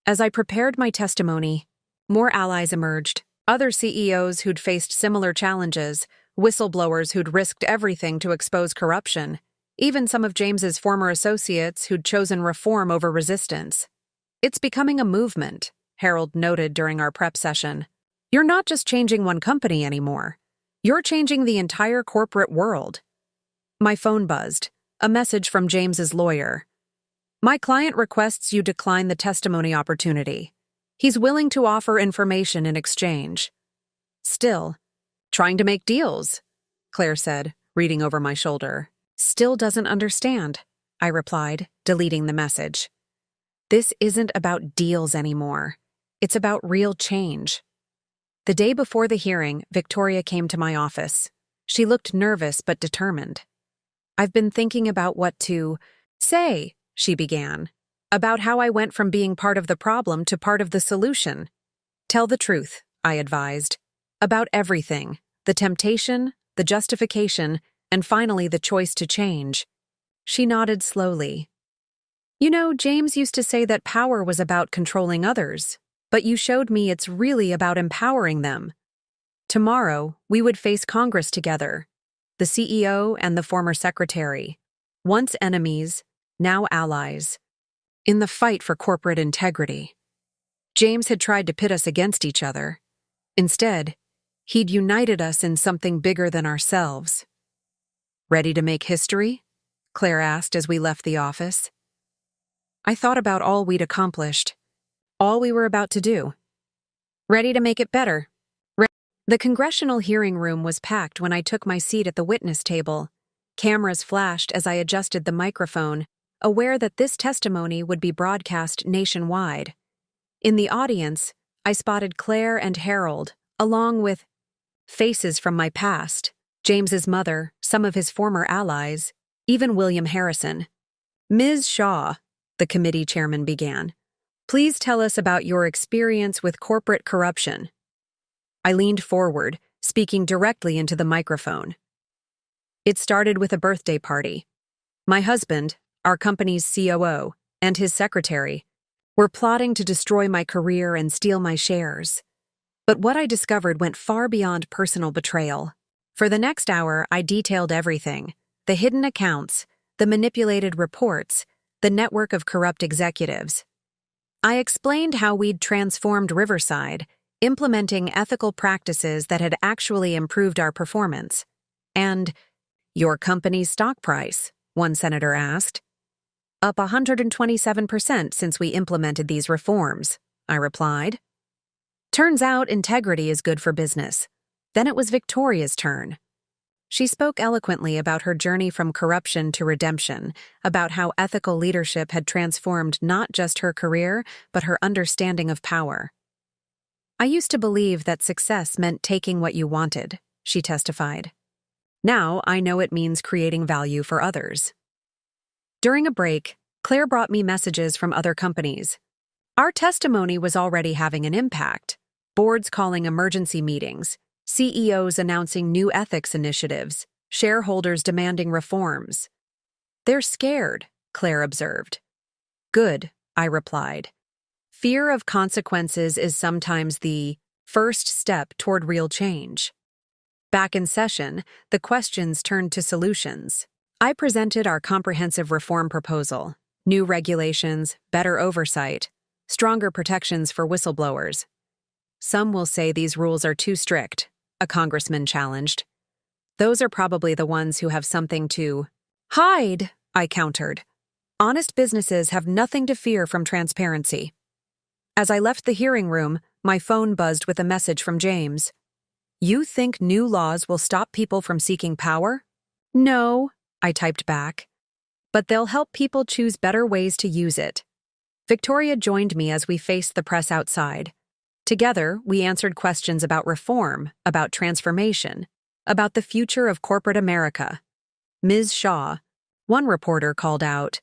As I prepared my testimony, more allies emerged, Other CEOs who'd faced similar challenges, whistleblowers who'd risked everything to expose corruption, even some of James's former associates who'd chosen reform over resistance. It's becoming a movement, Harold noted during our prep session. You're not just changing one company anymore. You're changing the entire corporate world. My phone buzzed. A message from James's lawyer. My client requests you decline the testimony opportunity. He's willing to offer information in exchange. Still, trying to make deals, Claire said, reading over my shoulder. Still doesn't understand, I replied, deleting the message. This isn't about deals anymore. It's about real change. The day before the hearing, Victoria came to my office. She looked nervous but determined. I've been thinking about what to say, she began, about how I went from being part of the problem to part of the solution. Tell the truth, I advised. About everything, the temptation, the justification, and finally the choice to change. She nodded slowly. You know, James used to say that power was about controlling others, but you showed me it's really about empowering them. Tomorrow, we would face Congress together, the CEO and the former secretary, once enemies, now allies, in the fight for corporate integrity. James had tried to pit us against each other. Instead, he'd united us in something bigger than ourselves. Ready to make history? Claire asked as we left the office. I thought about all we'd accomplished, all we were about to do. Ready to make it better. The congressional hearing room was packed when I took my seat at the witness table. Cameras flashed as I adjusted the microphone, aware that this testimony would be broadcast nationwide. In the audience, I spotted Claire and Harold, along with faces from my past, James's mother, some of his former allies, even William Harrison. Ms. Shaw, the committee chairman began, please tell us about your experience with corporate corruption. I leaned forward, speaking directly into the microphone. It started with a birthday party. My husband, our company's COO, and his secretary were plotting to destroy my career and steal my shares. But what I discovered went far beyond personal betrayal. For the next hour, I detailed everything: the hidden accounts, the manipulated reports, the network of corrupt executives. I explained how we'd transformed Riverside, implementing ethical practices that had actually improved our performance. And, your company's stock price, one senator asked. Up 127% since we implemented these reforms, I replied. Turns out integrity is good for business. Then it was Victoria's turn. She spoke eloquently about her journey from corruption to redemption, about how ethical leadership had transformed not just her career, but her understanding of power. I used to believe that success meant taking what you wanted, she testified. Now I know it means creating value for others. During a break, Claire brought me messages from other companies. Our testimony was already having an impact. Boards calling emergency meetings, CEOs announcing new ethics initiatives, shareholders demanding reforms. They're scared, Claire observed. Good, I replied. Fear of consequences is sometimes the first step toward real change. Back in session, the questions turned to solutions. I presented our comprehensive reform proposal: new regulations, better oversight, stronger protections for whistleblowers. Some will say these rules are too strict, a congressman challenged. Those are probably the ones who have something to hide, I countered. Honest businesses have nothing to fear from transparency. As I left the hearing room, my phone buzzed with a message from James. You think new laws will stop people from seeking power? No, I typed back. But they'll help people choose better ways to use it. Victoria joined me as we faced the press outside. Together, we answered questions about reform, about transformation, about the future of corporate America. Ms. Shaw, one reporter called out,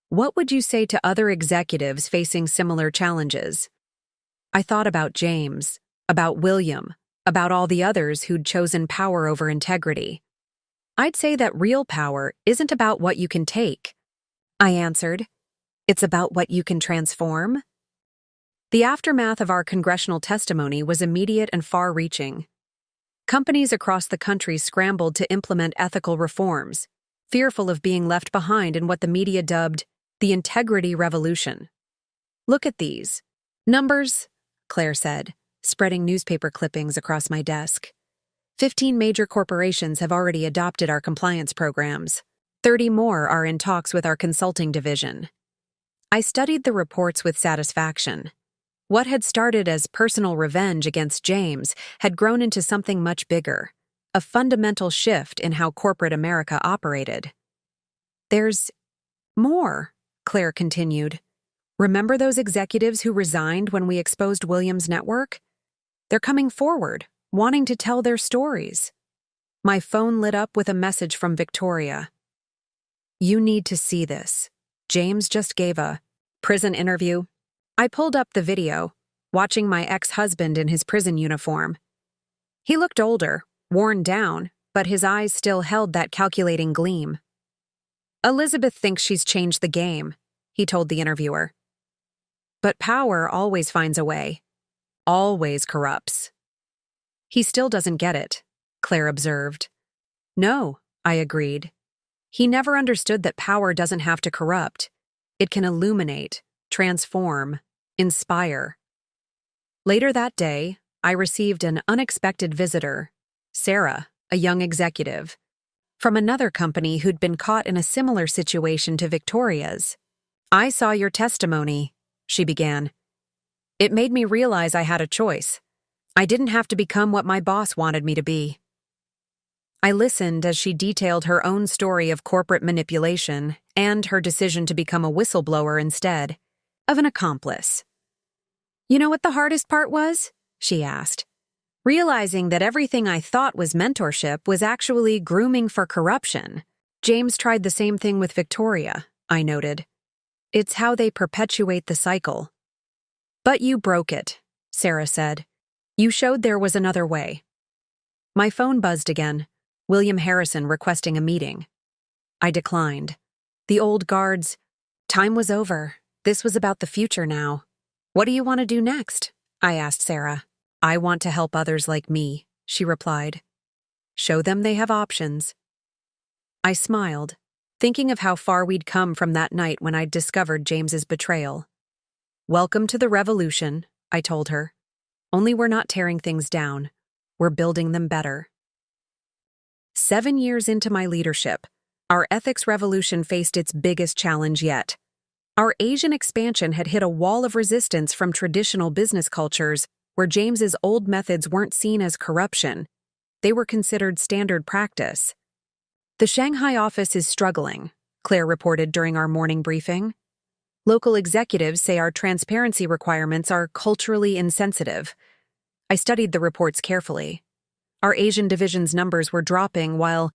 what would you say to other executives facing similar challenges? I thought about James, about William, about all the others who'd chosen power over integrity. I'd say that real power isn't about what you can take. I answered, it's about what you can transform. The aftermath of our congressional testimony was immediate and far-reaching. Companies across the country scrambled to implement ethical reforms, fearful of being left behind in what the media dubbed the integrity revolution. "Look at these numbers," Claire said, spreading newspaper clippings across my desk. 15 major corporations have already adopted our compliance programs. 30 more are in talks with our consulting division. I studied the reports with satisfaction. What had started as personal revenge against James had grown into something much bigger, a fundamental shift in how corporate America operated. "There's more," Claire continued. "Remember those executives who resigned when we exposed Williams' network? They're coming forward, wanting to tell their stories." My phone lit up with a message from Victoria. "You need to see this. James just gave a prison interview." I pulled up the video, watching my ex-husband in his prison uniform. He looked older, worn down, but his eyes still held that calculating gleam. "Elizabeth thinks she's changed the game," he told the interviewer. "But power always finds a way. Always corrupts." "He still doesn't get it," Claire observed. "No," I agreed. "He never understood that power doesn't have to corrupt. It can illuminate, transform, inspire." Later that day, I received an unexpected visitor, Sarah, a young executive, from another company who'd been caught in a similar situation to Victoria's. "I saw your testimony," she began. "It made me realize I had a choice. I didn't have to become what my boss wanted me to be." I listened as she detailed her own story of corporate manipulation and her decision to become a whistleblower instead of an accomplice. "You know what the hardest part was?" she asked. "Realizing that everything I thought was mentorship was actually grooming for corruption. James tried the same thing with Victoria," I noted. "It's how they perpetuate the cycle." "But you broke it," Sarah said. "You showed there was another way." My phone buzzed again, William Harrison requesting a meeting. I declined. The old guard's time was over. This was about the future now. "What do you want to do next?" I asked Sarah. "I want to help others like me," she replied. "Show them they have options." I smiled, thinking of how far we'd come from that night when I'd discovered James's betrayal. "Welcome to the revolution," I told her. "Only we're not tearing things down. We're building them better." 7 years into my leadership, our ethics revolution faced its biggest challenge yet. Our Asian expansion had hit a wall of resistance from traditional business cultures where James's old methods weren't seen as corruption. They were considered standard practice. "The Shanghai office is struggling," Claire reported during our morning briefing. "Local executives say our transparency requirements are culturally insensitive." I studied the reports carefully. Our Asian division's numbers were dropping while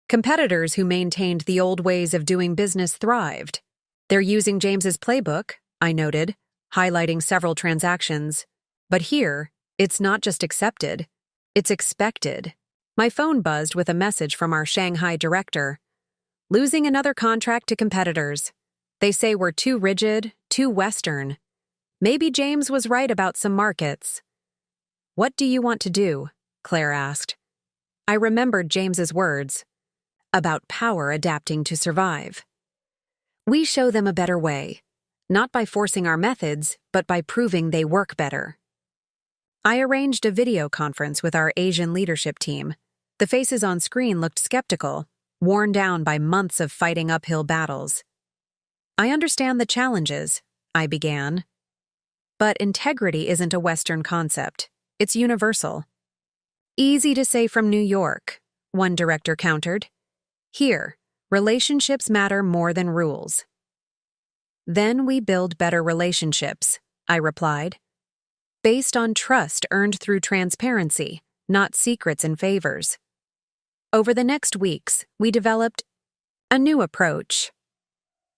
competitors who maintained the old ways of doing business thrived. "They're using James's playbook," I noted, highlighting several transactions. "But here, it's not just accepted, it's expected." My phone buzzed with a message from our Shanghai director. "Losing another contract to competitors. They say we're too rigid, too Western. Maybe James was right about some markets." "What do you want to do?" Claire asked. I remembered James's words about power adapting to survive. "We show them a better way, not by forcing our methods, but by proving they work better." I arranged a video conference with our Asian leadership team. The faces on screen looked skeptical, worn down by months of fighting uphill battles. "I understand the challenges," I began. "But integrity isn't a Western concept. It's universal." "Easy to say from New York," one director countered. "Here, relationships matter more than rules." "Then we build better relationships," I replied. "Based on trust earned through transparency, not secrets and favors." Over the next weeks, we developed a new approach.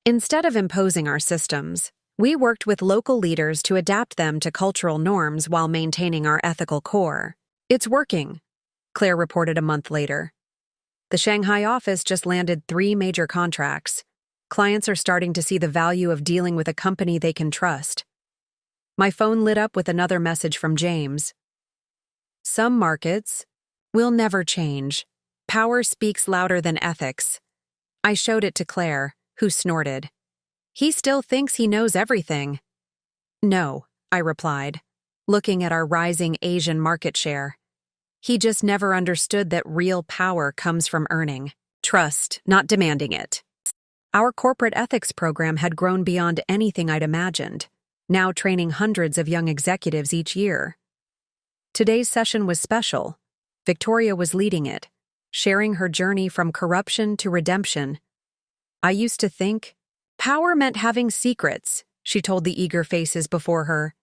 Instead of imposing our systems, we worked with local leaders to adapt them to cultural norms while maintaining our ethical core. "It's working," Claire reported a month later. "The Shanghai office just landed 3 major contracts. Clients are starting to see the value of dealing with a company they can trust." My phone lit up with another message from James. Some markets will never change. Power speaks louder than ethics. I showed it to Claire, who snorted. He still thinks he knows everything. No, I replied, looking at our rising Asian market share. He just never understood that real power comes from earning trust, not demanding it. Our corporate ethics program had grown beyond anything I'd imagined, now training hundreds of young executives each year. Today's session was special. Victoria was leading it, sharing her journey from corruption to redemption. I used to think power meant having secrets, she told the eager faces before her.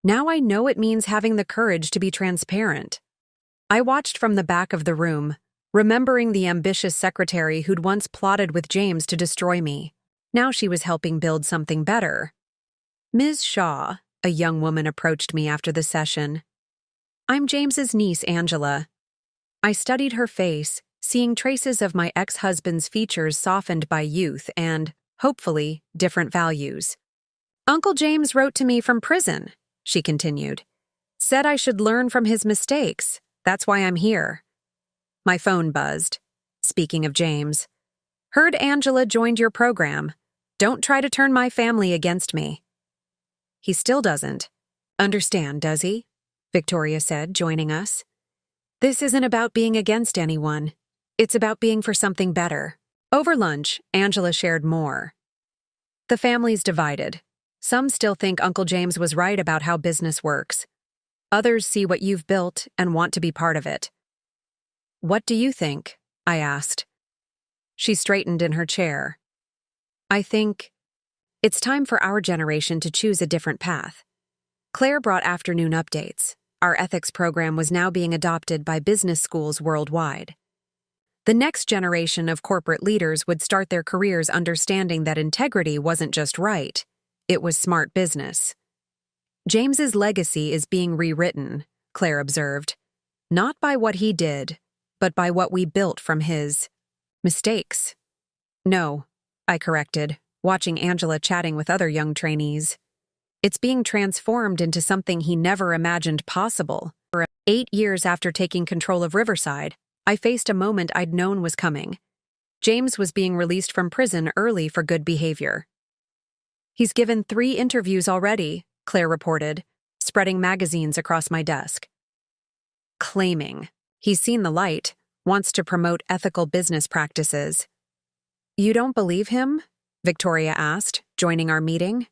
Now I know it means having the courage to be transparent. I watched from the back of the room, remembering the ambitious secretary who'd once plotted with James to destroy me. Now she was helping build something better. Ms. Shaw, a young woman approached me after the session. I'm James's niece, Angela. I studied her face, seeing traces of my ex-husband's features softened by youth and, hopefully, different values. Uncle James wrote to me from prison, she continued. Said I should learn from his mistakes. That's why I'm here. My phone buzzed. Speaking of James. Heard Angela joined your program. Don't try to turn my family against me. He still doesn't understand, does he? Victoria said, joining us. This isn't about being against anyone. It's about being for something better. Over lunch, Angela shared more. The family's divided. Some still think Uncle James was right about how business works. Others see what you've built and want to be part of it. What do you think? I asked. She straightened in her chair. I think it's time for our generation to choose a different path. Claire brought afternoon updates. Our ethics program was now being adopted by business schools worldwide. The next generation of corporate leaders would start their careers understanding that integrity wasn't just right, it was smart business. James's legacy is being rewritten, Claire observed, not by what he did, but by what we built from his mistakes. No, I corrected, watching Angela chatting with other young trainees. It's being transformed into something he never imagined possible. 8 years after taking control of Riverside, I faced a moment I'd known was coming. James was being released from prison early for good behavior. He's given 3 interviews already, Claire reported, spreading magazines across my desk. Claiming he's seen the light, wants to promote ethical business practices. You don't believe him? Victoria asked, joining our meeting.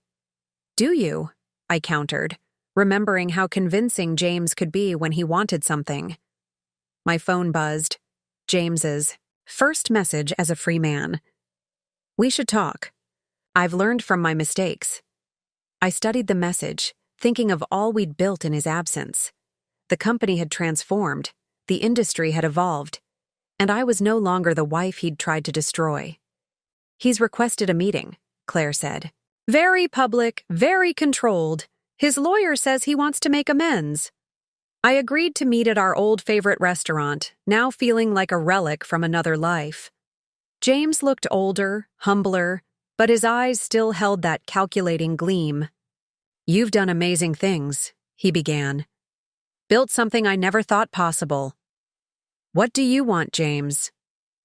Do you? I countered, remembering how convincing James could be when he wanted something. My phone buzzed. James's first message as a free man. We should talk. I've learned from my mistakes. I studied the message, thinking of all we'd built in his absence. The company had transformed, the industry had evolved, and I was no longer the wife he'd tried to destroy. He's requested a meeting, Claire said. Very public, very controlled. His lawyer says he wants to make amends. I agreed to meet at our old favorite restaurant, now feeling like a relic from another life. James looked older, humbler, but his eyes still held that calculating gleam. You've done amazing things, he began. Built something I never thought possible. What do you want, James?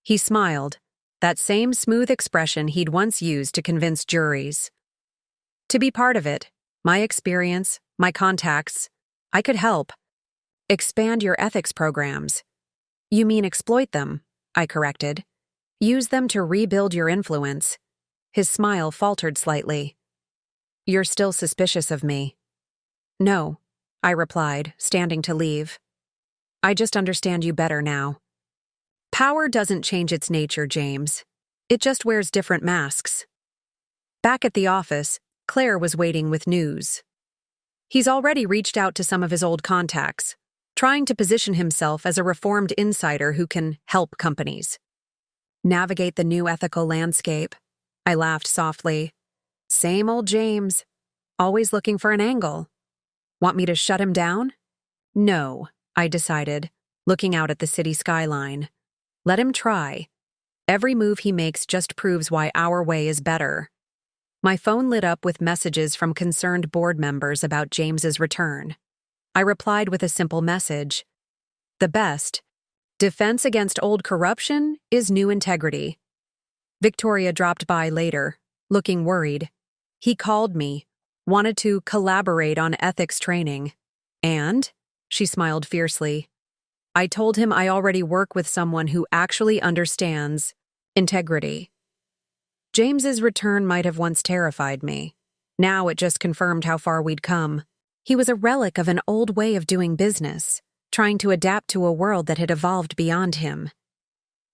He smiled, that same smooth expression he'd once used to convince juries. To be part of it, my experience, my contacts, I could help. Expand your ethics programs. You mean exploit them, I corrected. Use them to rebuild your influence. His smile faltered slightly. You're still suspicious of me. No, I replied, standing to leave. I just understand you better now. Power doesn't change its nature, James. It just wears different masks. Back at the office, Claire was waiting with news. He's already reached out to some of his old contacts, trying to position himself as a reformed insider who can help companies navigate the new ethical landscape. I laughed softly. Same old James, always looking for an angle. Want me to shut him down? No, I decided, looking out at the city skyline. Let him try. Every move he makes just proves why our way is better. My phone lit up with messages from concerned board members about James's return. I replied with a simple message. The best defense against old corruption is new integrity. Victoria dropped by later, looking worried. He called me, wanted to collaborate on ethics training. And, she smiled fiercely, I told him I already work with someone who actually understands integrity. James's return might have once terrified me. Now it just confirmed how far we'd come. He was a relic of an old way of doing business, trying to adapt to a world that had evolved beyond him.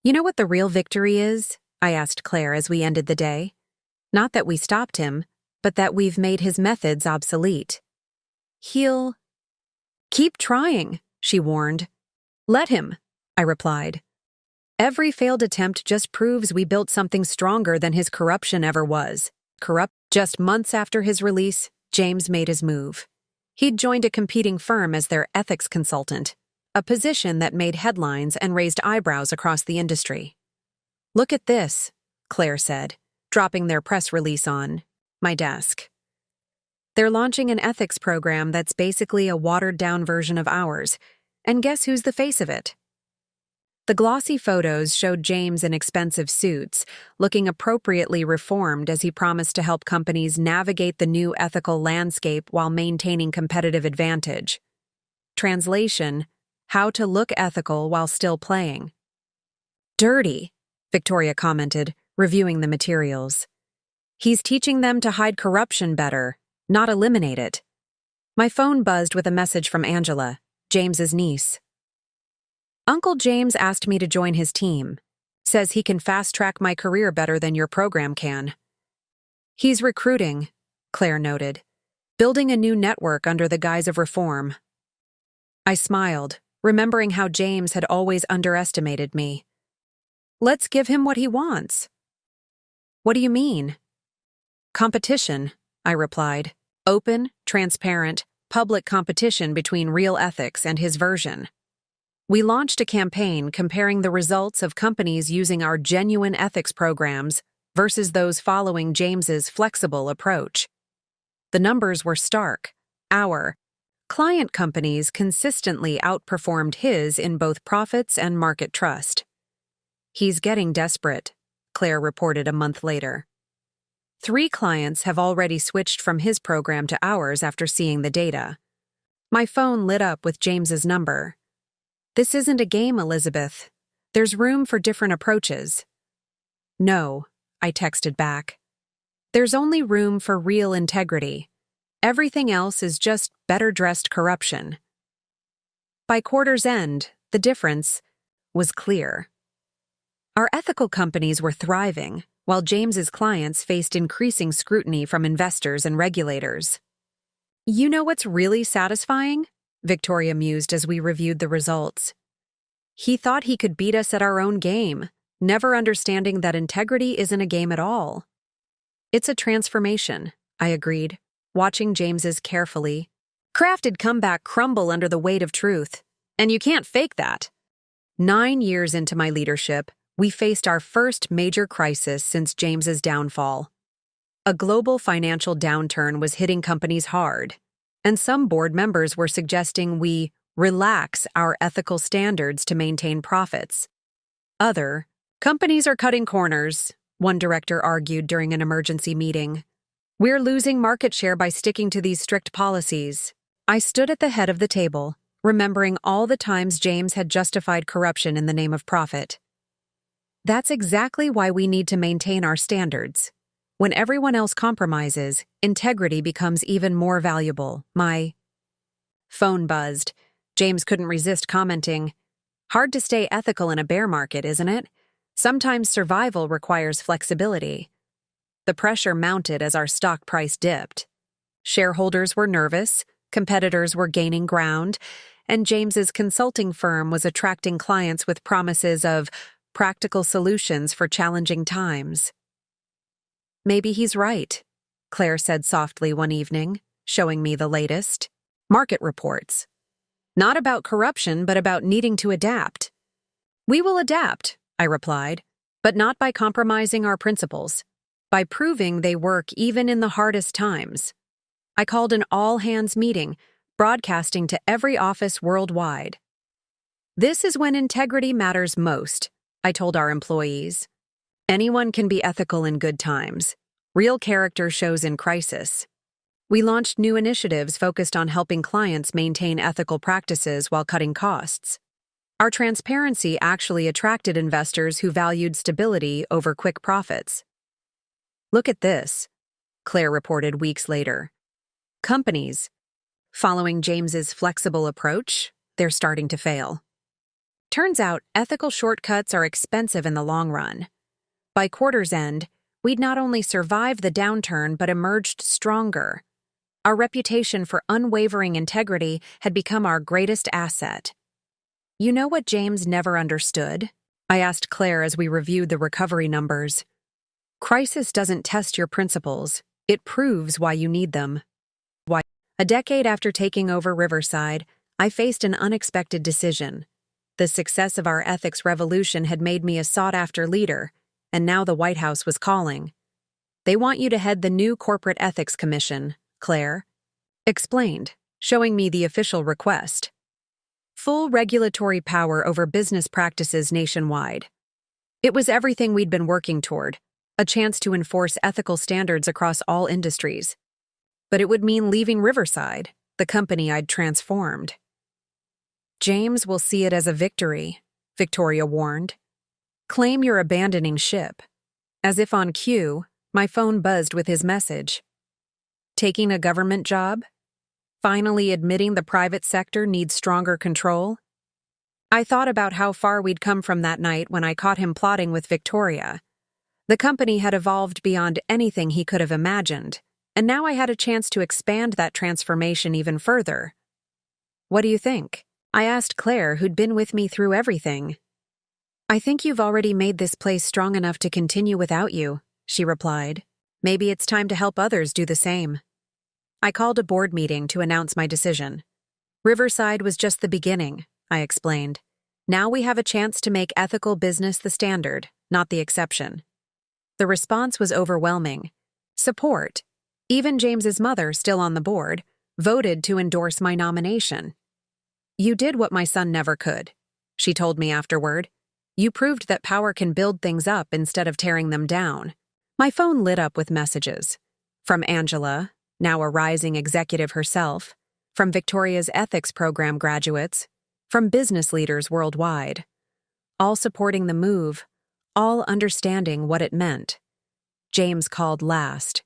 You know what the real victory is? I asked Claire as we ended the day. Not that we stopped him, but that we've made his methods obsolete. He'll keep trying, she warned. Let him, I replied. Every failed attempt just proves we built something stronger than his corruption ever was. Just months after his release, James made his move. He'd joined a competing firm as their ethics consultant, a position that made headlines and raised eyebrows across the industry. Look at this, Claire said, dropping their press release on my desk. They're launching an ethics program that's basically a watered-down version of ours, and guess who's the face of it? The glossy photos showed James in expensive suits, looking appropriately reformed as he promised to help companies navigate the new ethical landscape while maintaining competitive advantage. Translation: how to look ethical while still playing. Dirty, Victoria commented, reviewing the materials. He's teaching them to hide corruption better, not eliminate it. My phone buzzed with a message from Angela, James's niece. Uncle James asked me to join his team. Says he can fast-track my career better than your program can. He's recruiting, Claire noted, building a new network under the guise of reform. I smiled, remembering how James had always underestimated me. Let's give him what he wants. What do you mean? Competition, I replied. Open, transparent, public competition between real ethics and his version. We launched a campaign comparing the results of companies using our genuine ethics programs versus those following James's flexible approach. The numbers were stark. Our client companies consistently outperformed his in both profits and market trust. He's getting desperate, Claire reported a month later. 3 clients have already switched from his program to ours after seeing the data. My phone lit up with James's number. This isn't a game, Elizabeth. There's room for different approaches. No, I texted back. There's only room for real integrity. Everything else is just better-dressed corruption. By quarter's end, the difference was clear. Our ethical companies were thriving, while James's clients faced increasing scrutiny from investors and regulators. You know what's really satisfying? Victoria mused as we reviewed the results. He thought he could beat us at our own game, never understanding that integrity isn't a game at all. It's a transformation, I agreed, watching James's carefully crafted comeback crumble under the weight of truth. And you can't fake that. 9 years into my leadership, we faced our first major crisis since James's downfall. A global financial downturn was hitting companies hard, and some board members were suggesting we relax our ethical standards to maintain profits. Other companies are cutting corners, one director argued during an emergency meeting. We're losing market share by sticking to these strict policies. I stood at the head of the table, remembering all the times James had justified corruption in the name of profit. That's exactly why we need to maintain our standards. When everyone else compromises, integrity becomes even more valuable. My phone buzzed. James couldn't resist commenting. Hard to stay ethical in a bear market, isn't it? Sometimes survival requires flexibility. The pressure mounted as our stock price dipped. Shareholders were nervous, competitors were gaining ground, and James's consulting firm was attracting clients with promises of practical solutions for challenging times. Maybe he's right, Claire said softly one evening, showing me the latest market reports. Not about corruption, but about needing to adapt. We will adapt, I replied, but not by compromising our principles. by proving they work even in the hardest times. I called an all-hands meeting, broadcasting to every office worldwide. This is when integrity matters most, I told our employees. Anyone can be ethical in good times. Real character shows in crisis. We launched new initiatives focused on helping clients maintain ethical practices while cutting costs. Our transparency actually attracted investors who valued stability over quick profits. Look at this, Claire reported weeks later. Companies, following James's flexible approach, they're starting to fail. Turns out ethical shortcuts are expensive in the long run. By quarter's end, we'd not only survived the downturn but emerged stronger. Our reputation for unwavering integrity had become our greatest asset. You know what James never understood? I asked Claire as we reviewed the recovery numbers. Crisis doesn't test your principles, it proves why you need them. A decade after taking over Riverside, I faced an unexpected decision. The success of our ethics revolution had made me a sought-after leader, and now the White House was calling. They want you to head the new Corporate Ethics Commission, Claire explained, showing me the official request. Full regulatory power over business practices nationwide. It was everything we'd been working toward, a chance to enforce ethical standards across all industries. But it would mean leaving Riverside, the company I'd transformed. James will see it as a victory, Victoria warned. Claim you're abandoning ship. As if on cue, my phone buzzed with his message. Taking a government job? Finally admitting the private sector needs stronger control? I thought about how far we'd come from that night when I caught him plotting with Victoria. The company had evolved beyond anything he could have imagined, and now I had a chance to expand that transformation even further. What do you think? I asked Claire, who'd been with me through everything. I think you've already made this place strong enough to continue without you, she replied. Maybe it's time to help others do the same. I called a board meeting to announce my decision. Riverside was just the beginning, I explained. Now we have a chance to make ethical business the standard, not the exception. The response was overwhelming. Support. Even James's mother, still on the board, voted to endorse my nomination. You did what my son never could, she told me afterward. You proved that power can build things up instead of tearing them down. My phone lit up with messages. From Angela, now a rising executive herself, from Victoria's ethics program graduates, from business leaders worldwide. All supporting the move, all understanding what it meant. James called last.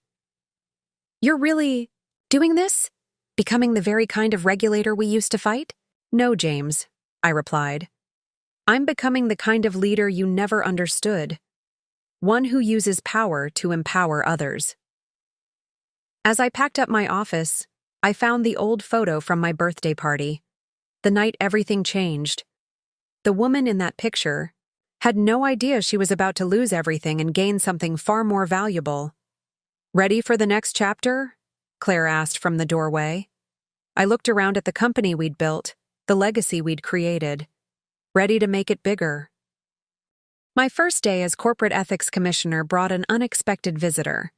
You're really doing this? Becoming the very kind of regulator we used to fight? No, James, I replied. I'm becoming the kind of leader you never understood. One who uses power to empower others. As I packed up my office, I found the old photo from my birthday party. The night everything changed. The woman in that picture had no idea she was about to lose everything and gain something far more valuable. Ready for the next chapter? Claire asked from the doorway. I looked around at the company we'd built, the legacy we'd created. Ready to make it bigger. My first day as Corporate Ethics Commissioner brought an unexpected visitor.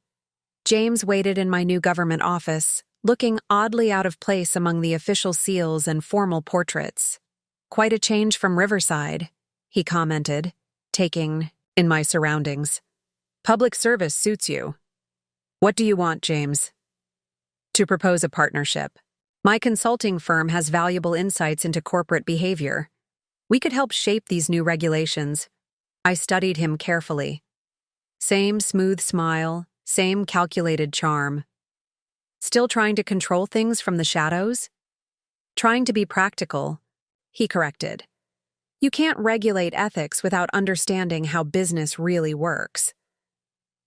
James waited in my new government office, looking oddly out of place among the official seals and formal portraits. Quite a change from Riverside, he commented, taking in my surroundings. Public service suits you. What do you want, James? To propose a partnership. My consulting firm has valuable insights into corporate behavior. We could help shape these new regulations. I studied him carefully. Same smooth smile, same calculated charm. Still trying to control things from the shadows? Trying to be practical, he corrected. You can't regulate ethics without understanding how business really works.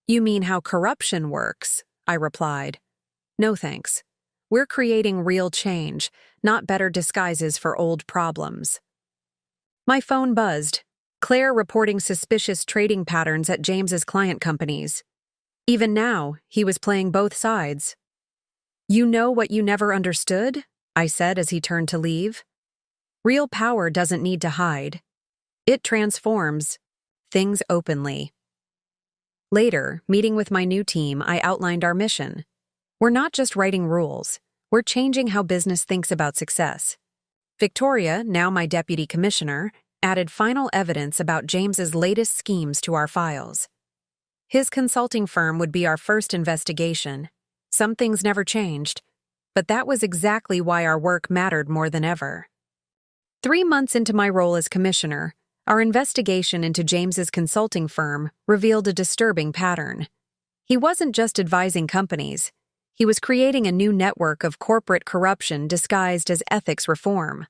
You mean how corruption works, I replied. No thanks. We're creating real change, not better disguises for old problems. My phone buzzed. Claire reporting suspicious trading patterns at James's client companies. Even now, he was playing both sides. You know what you never understood? I said as he turned to leave. Real power doesn't need to hide. It transforms things openly. Later, meeting with my new team, I outlined our mission. We're not just writing rules, we're changing how business thinks about success. Victoria, now my deputy commissioner, added final evidence about James's latest schemes to our files. His consulting firm would be our first investigation. Some things never changed, but that was exactly why our work mattered more than ever. 3 months into my role as commissioner, our investigation into James's consulting firm revealed a disturbing pattern. He wasn't just advising companies. He was creating a new network of corporate corruption disguised as ethics reform.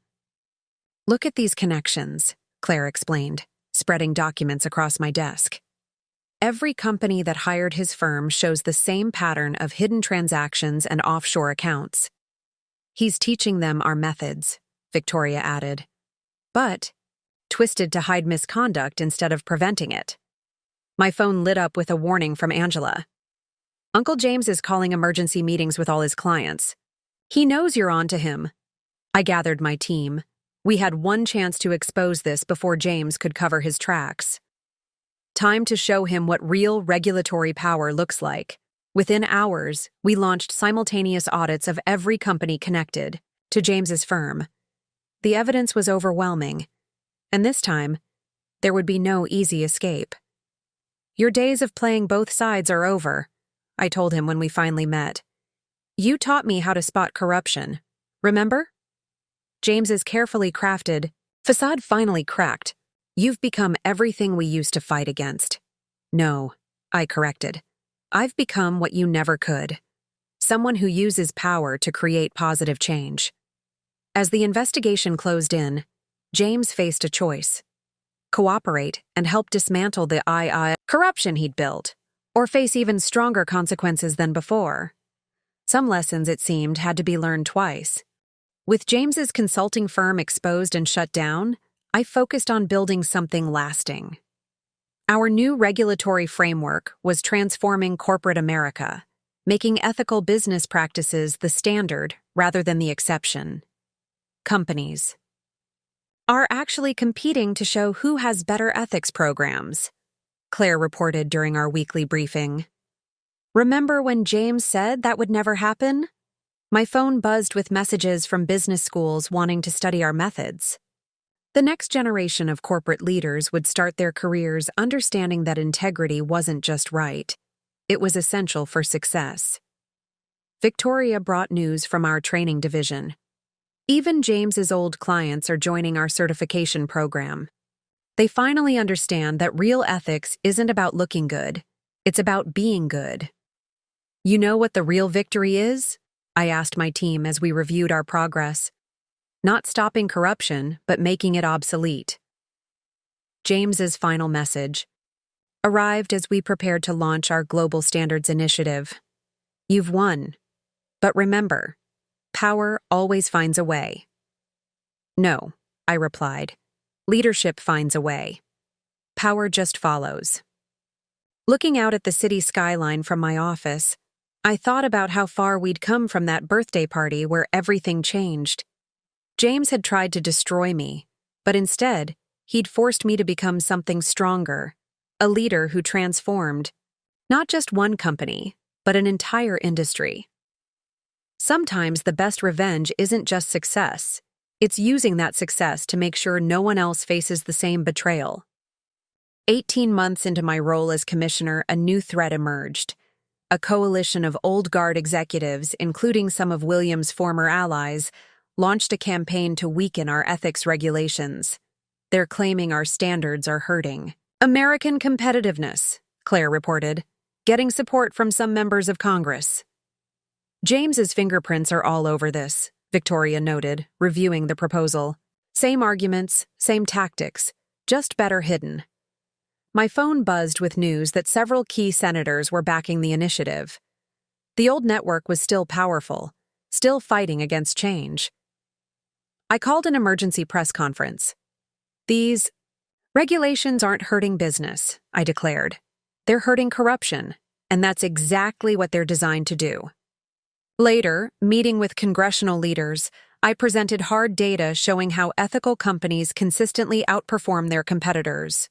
"Look at these connections," Claire explained, spreading documents across my desk. Every company that hired his firm shows the same pattern of hidden transactions and offshore accounts. "He's teaching them our methods," Victoria added, "but twisted to hide misconduct instead of preventing it." My phone lit up with a warning from Angela. "Uncle James is calling emergency meetings with all his clients. He knows you're on to him." I gathered my team. We had one chance to expose this before James could cover his tracks. Time to show him what real regulatory power looks like. Within hours, we launched simultaneous audits of every company connected to James's firm. The evidence was overwhelming, and this time, there would be no easy escape. "Your days of playing both sides are over," I told him when we finally met. "You taught me how to spot corruption. Remember?" James's carefully crafted facade finally cracked. "You've become everything we used to fight against." "No," I corrected. "I've become what you never could. Someone who uses power to create positive change." As the investigation closed in, James faced a choice: cooperate and help dismantle the corruption he'd built, or face even stronger consequences than before. Some lessons, it seemed, had to be learned twice. With James's consulting firm exposed and shut down, I focused on building something lasting. Our new regulatory framework was transforming corporate America, making ethical business practices the standard rather than the exception. Companies are actually competing to show who has better ethics programs, Claire reported during our weekly briefing. "Remember when James said that would never happen?" My phone buzzed with messages from business schools wanting to study our methods. The next generation of corporate leaders would start their careers understanding that integrity wasn't just right, it was essential for success. Victoria brought news from our training division. Even James's old clients are joining our certification program. They finally understand that real ethics isn't about looking good, it's about being good. "You know what the real victory is?" I asked my team as we reviewed our progress. "Not stopping corruption, but making it obsolete." James's final message arrived as we prepared to launch our Global Standards Initiative. "You've won. But remember, power always finds a way." "No," I replied. "Leadership finds a way. Power just follows." Looking out at the city skyline from my office, I thought about how far we'd come from that birthday party where everything changed. James had tried to destroy me, but instead, he'd forced me to become something stronger, a leader who transformed not just one company, but an entire industry. Sometimes the best revenge isn't just success, it's using that success to make sure no one else faces the same betrayal. 18 months into my role as commissioner, a new threat emerged. A coalition of old guard executives, including some of William's former allies, launched a campaign to weaken our ethics regulations. They're claiming our standards are hurting American competitiveness, Claire reported, getting support from some members of Congress. James's fingerprints are all over this, Victoria noted, reviewing the proposal. Same arguments, same tactics, just better hidden. My phone buzzed with news that several key senators were backing the initiative. The old network was still powerful, still fighting against change. I called an emergency press conference. "These regulations aren't hurting business," I declared. "They're hurting corruption, and that's exactly what they're designed to do." Later, meeting with congressional leaders, I presented hard data showing how ethical companies consistently outperform their competitors.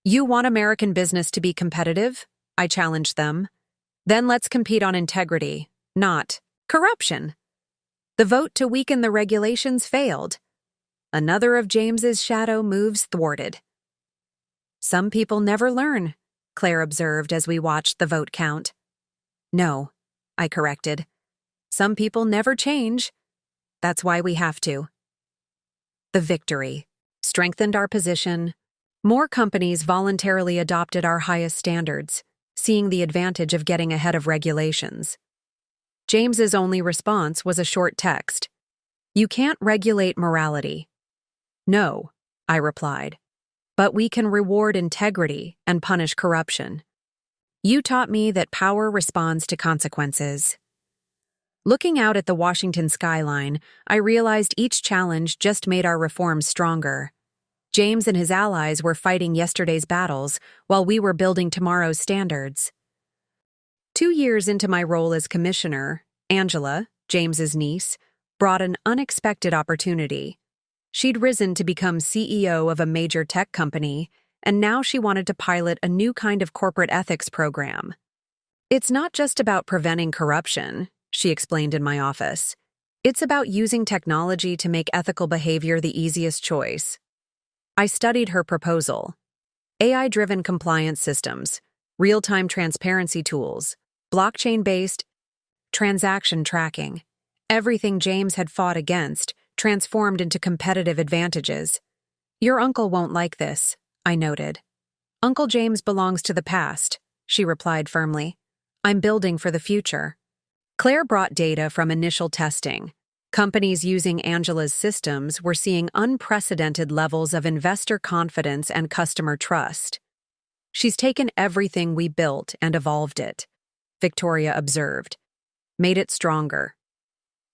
You want American business to be competitive? I challenged them. Then let's compete on integrity, not corruption. The vote to weaken the regulations failed. Another of James's shadow moves thwarted. Some people never learn, Claire observed as we watched the vote count. No, I corrected. Some people never change. That's why we have to. The victory strengthened our position. More companies voluntarily adopted our highest standards, seeing the advantage of getting ahead of regulations. James's only response was a short text. You can't regulate morality. No, I replied. But we can reward integrity and punish corruption. You taught me that power responds to consequences. Looking out at the Washington skyline, I realized each challenge just made our reforms stronger. James and his allies were fighting yesterday's battles while we were building tomorrow's standards. 2 years into my role as commissioner, Angela, James's niece, brought an unexpected opportunity. She'd risen to become CEO of a major tech company, and now she wanted to pilot a new kind of corporate ethics program. It's not just about preventing corruption, she explained in my office. It's about using technology to make ethical behavior the easiest choice. I studied her proposal. AI-driven compliance systems, real-time transparency tools, blockchain-based transaction tracking. Everything James had fought against transformed into competitive advantages. Your uncle won't like this, I noted. Uncle James belongs to the past, she replied firmly. I'm building for the future. Claire brought data from initial testing. Companies using Angela's systems were seeing unprecedented levels of investor confidence and customer trust. She's taken everything we built and evolved it, Victoria observed, made it stronger.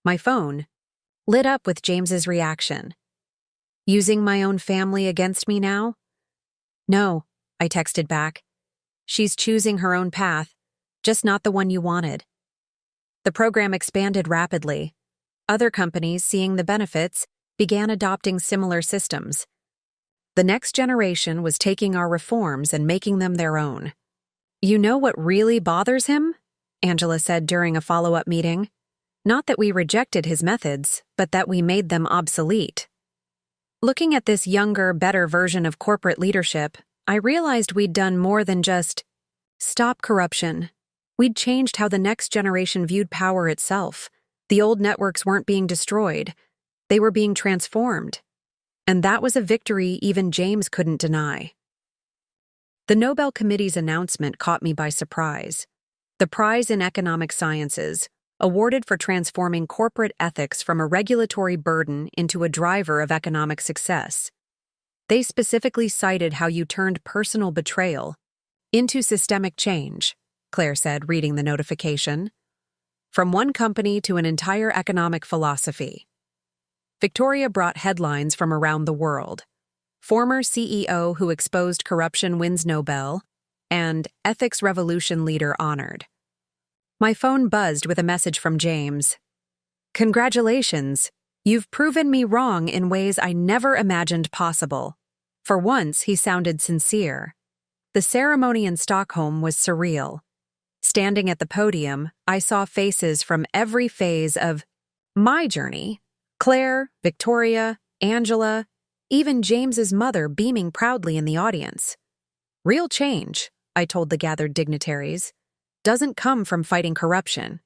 My phone lit up with James's reaction. Using my own family against me now? No, I texted back. She's choosing her own path, just not the one you wanted. The program expanded rapidly. Other companies, seeing the benefits, began adopting similar systems. The next generation was taking our reforms and making them their own. You know what really bothers him? Angela said during a follow-up meeting. Not that we rejected his methods, but that we made them obsolete. Looking at this younger, better version of corporate leadership, I realized we'd done more than just stop corruption. We'd changed how the next generation viewed power itself. The old networks weren't being destroyed. They were being transformed. And that was a victory even James couldn't deny. The Nobel Committee's announcement caught me by surprise. The prize in economic sciences, awarded for transforming corporate ethics from a regulatory burden into a driver of economic success. They specifically cited how you turned personal betrayal into systemic change, Claire said, reading the notification. From one company to an entire economic philosophy. Victoria brought headlines from around the world. Former CEO who exposed corruption wins Nobel, and ethics revolution leader honored. My phone buzzed with a message from James. Congratulations, you've proven me wrong in ways I never imagined possible. For once, he sounded sincere. The ceremony in Stockholm was surreal. Standing at the podium, I saw faces from every phase of my journey. Claire, Victoria, Angela, even James's mother beaming proudly in the audience. Real change, I told the gathered dignitaries, doesn't come from fighting corruption.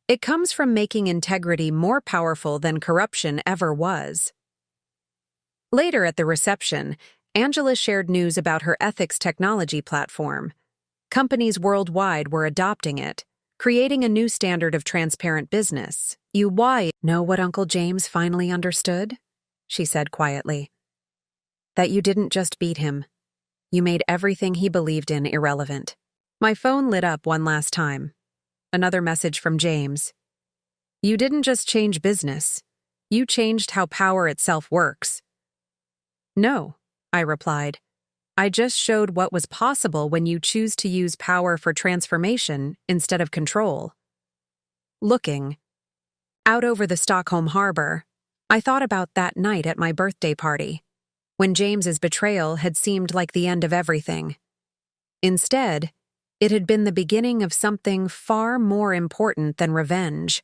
It comes from making integrity more powerful than corruption ever was. Later at the reception, Angela shared news about her ethics technology platform. Companies worldwide were adopting it, creating a new standard of transparent business. You know what Uncle James finally understood? She said quietly. That you didn't just beat him. You made everything he believed in irrelevant. My phone lit up one last time. Another message from James. You didn't just change business. You changed how power itself works. No, I replied. I just showed what was possible when you choose to use power for transformation instead of control. Looking out over the Stockholm harbor, I thought about that night at my birthday party. when James's betrayal had seemed like the end of everything. Instead, it had been the beginning of something far more important than revenge.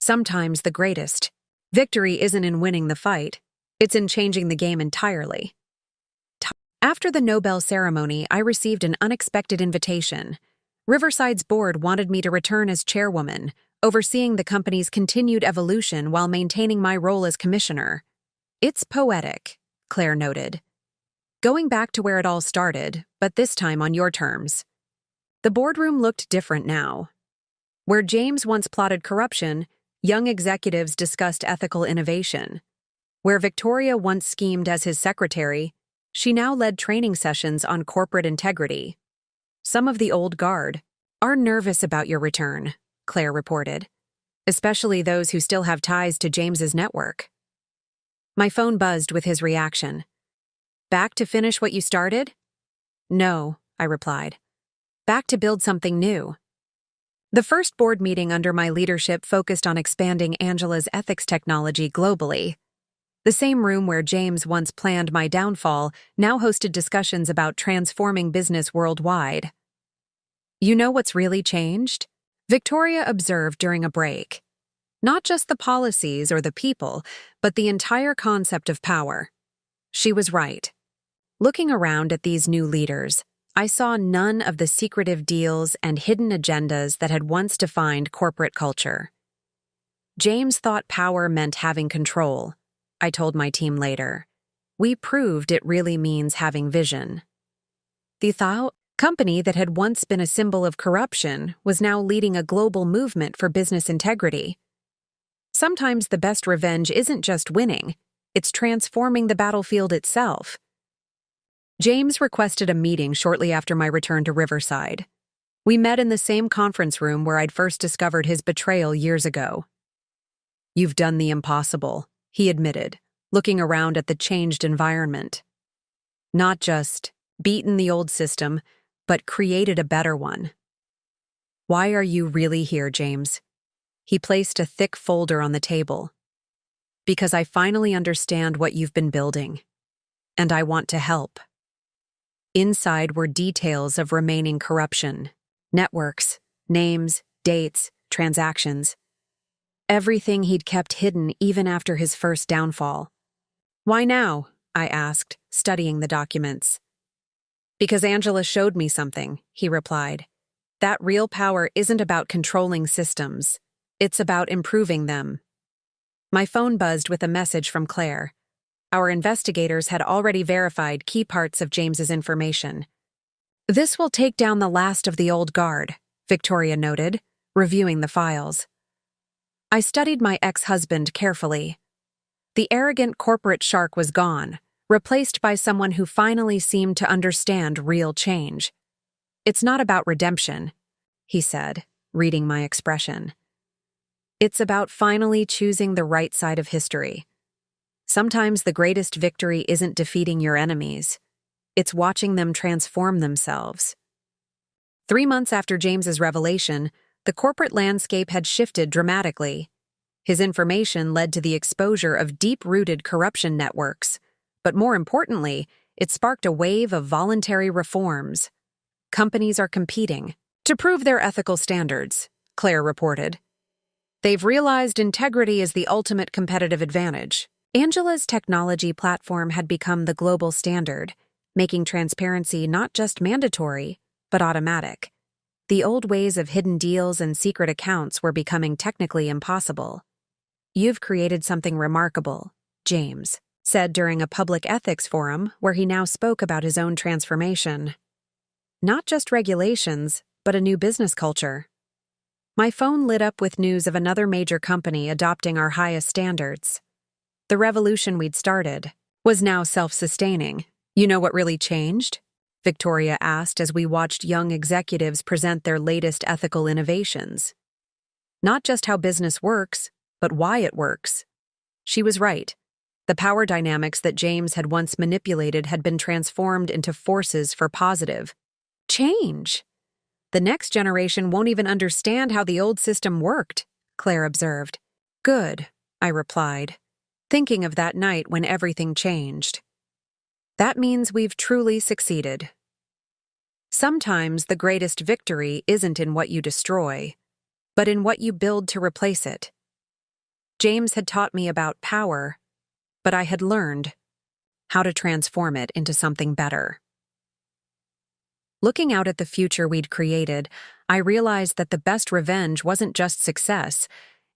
Sometimes the greatest victory isn't in winning the fight, it's in changing the game entirely. After the Nobel ceremony, I received an unexpected invitation. Riverside's board wanted me to return as chairwoman, overseeing the company's continued evolution while maintaining my role as commissioner. It's poetic, Claire noted. Going back to where it all started, but this time on your terms. The boardroom looked different now. Where James once plotted corruption, young executives discussed ethical innovation. Where Victoria once schemed as his secretary, she now led training sessions on corporate integrity. Some of the old guard are nervous about your return, Claire reported, especially those who still have ties to James's network. My phone buzzed with his reaction. Back to finish what you started? No, I replied. Back to build something new. The first board meeting under my leadership focused on expanding Angela's ethics technology globally. The same room where James once planned my downfall now hosted discussions about transforming business worldwide. You know what's really changed? Victoria observed during a break. Not just the policies or the people, but the entire concept of power. She was right. Looking around at these new leaders, I saw none of the secretive deals and hidden agendas that had once defined corporate culture. James thought power meant having control, I told my team later. We proved it really means having vision. The Thao company that had once been a symbol of corruption was now leading a global movement for business integrity. Sometimes the best revenge isn't just winning, it's transforming the battlefield itself. James requested a meeting shortly after my return to Riverside. We met in the same conference room where I'd first discovered his betrayal years ago. You've done the impossible, he admitted, looking around at the changed environment. Not just beaten the old system, but created a better one. Why are you really here, James? He placed a thick folder on the table. Because I finally understand what you've been building, and I want to help. Inside were details of remaining corruption, networks, names, dates, transactions. Everything he'd kept hidden even after his first downfall. Why now? I asked, studying the documents. Because Angela showed me something, he replied. That real power isn't about controlling systems. It's about improving them. My phone buzzed with a message from Claire. Our investigators had already verified key parts of James's information. This will take down the last of the old guard, Victoria noted, reviewing the files. I studied my ex-husband carefully. The arrogant corporate shark was gone, replaced by someone who finally seemed to understand real change. It's not about redemption, he said, reading my expression. It's about finally choosing the right side of history. Sometimes the greatest victory isn't defeating your enemies. It's watching them transform themselves. 3 months after James's revelation, the corporate landscape had shifted dramatically. His information led to the exposure of deep-rooted corruption networks, but more importantly, it sparked a wave of voluntary reforms. Companies are competing to prove their ethical standards, Claire reported. They've realized integrity is the ultimate competitive advantage. Angela's technology platform had become the global standard, making transparency not just mandatory, but automatic. The old ways of hidden deals and secret accounts were becoming technically impossible. You've created something remarkable, James said during a public ethics forum where he now spoke about his own transformation. Not just regulations, but a new business culture. My phone lit up with news of another major company adopting our highest standards. The revolution we'd started was now self-sustaining. You know what really changed? Victoria asked as we watched young executives present their latest ethical innovations. Not just how business works, but why it works. She was right. The power dynamics that James had once manipulated had been transformed into forces for positive change. The next generation won't even understand how the old system worked, Claire observed. Good, I replied, thinking of that night when everything changed. That means we've truly succeeded. Sometimes the greatest victory isn't in what you destroy, but in what you build to replace it. James had taught me about power, but I had learned how to transform it into something better. Looking out at the future we'd created, I realized that the best revenge wasn't just success,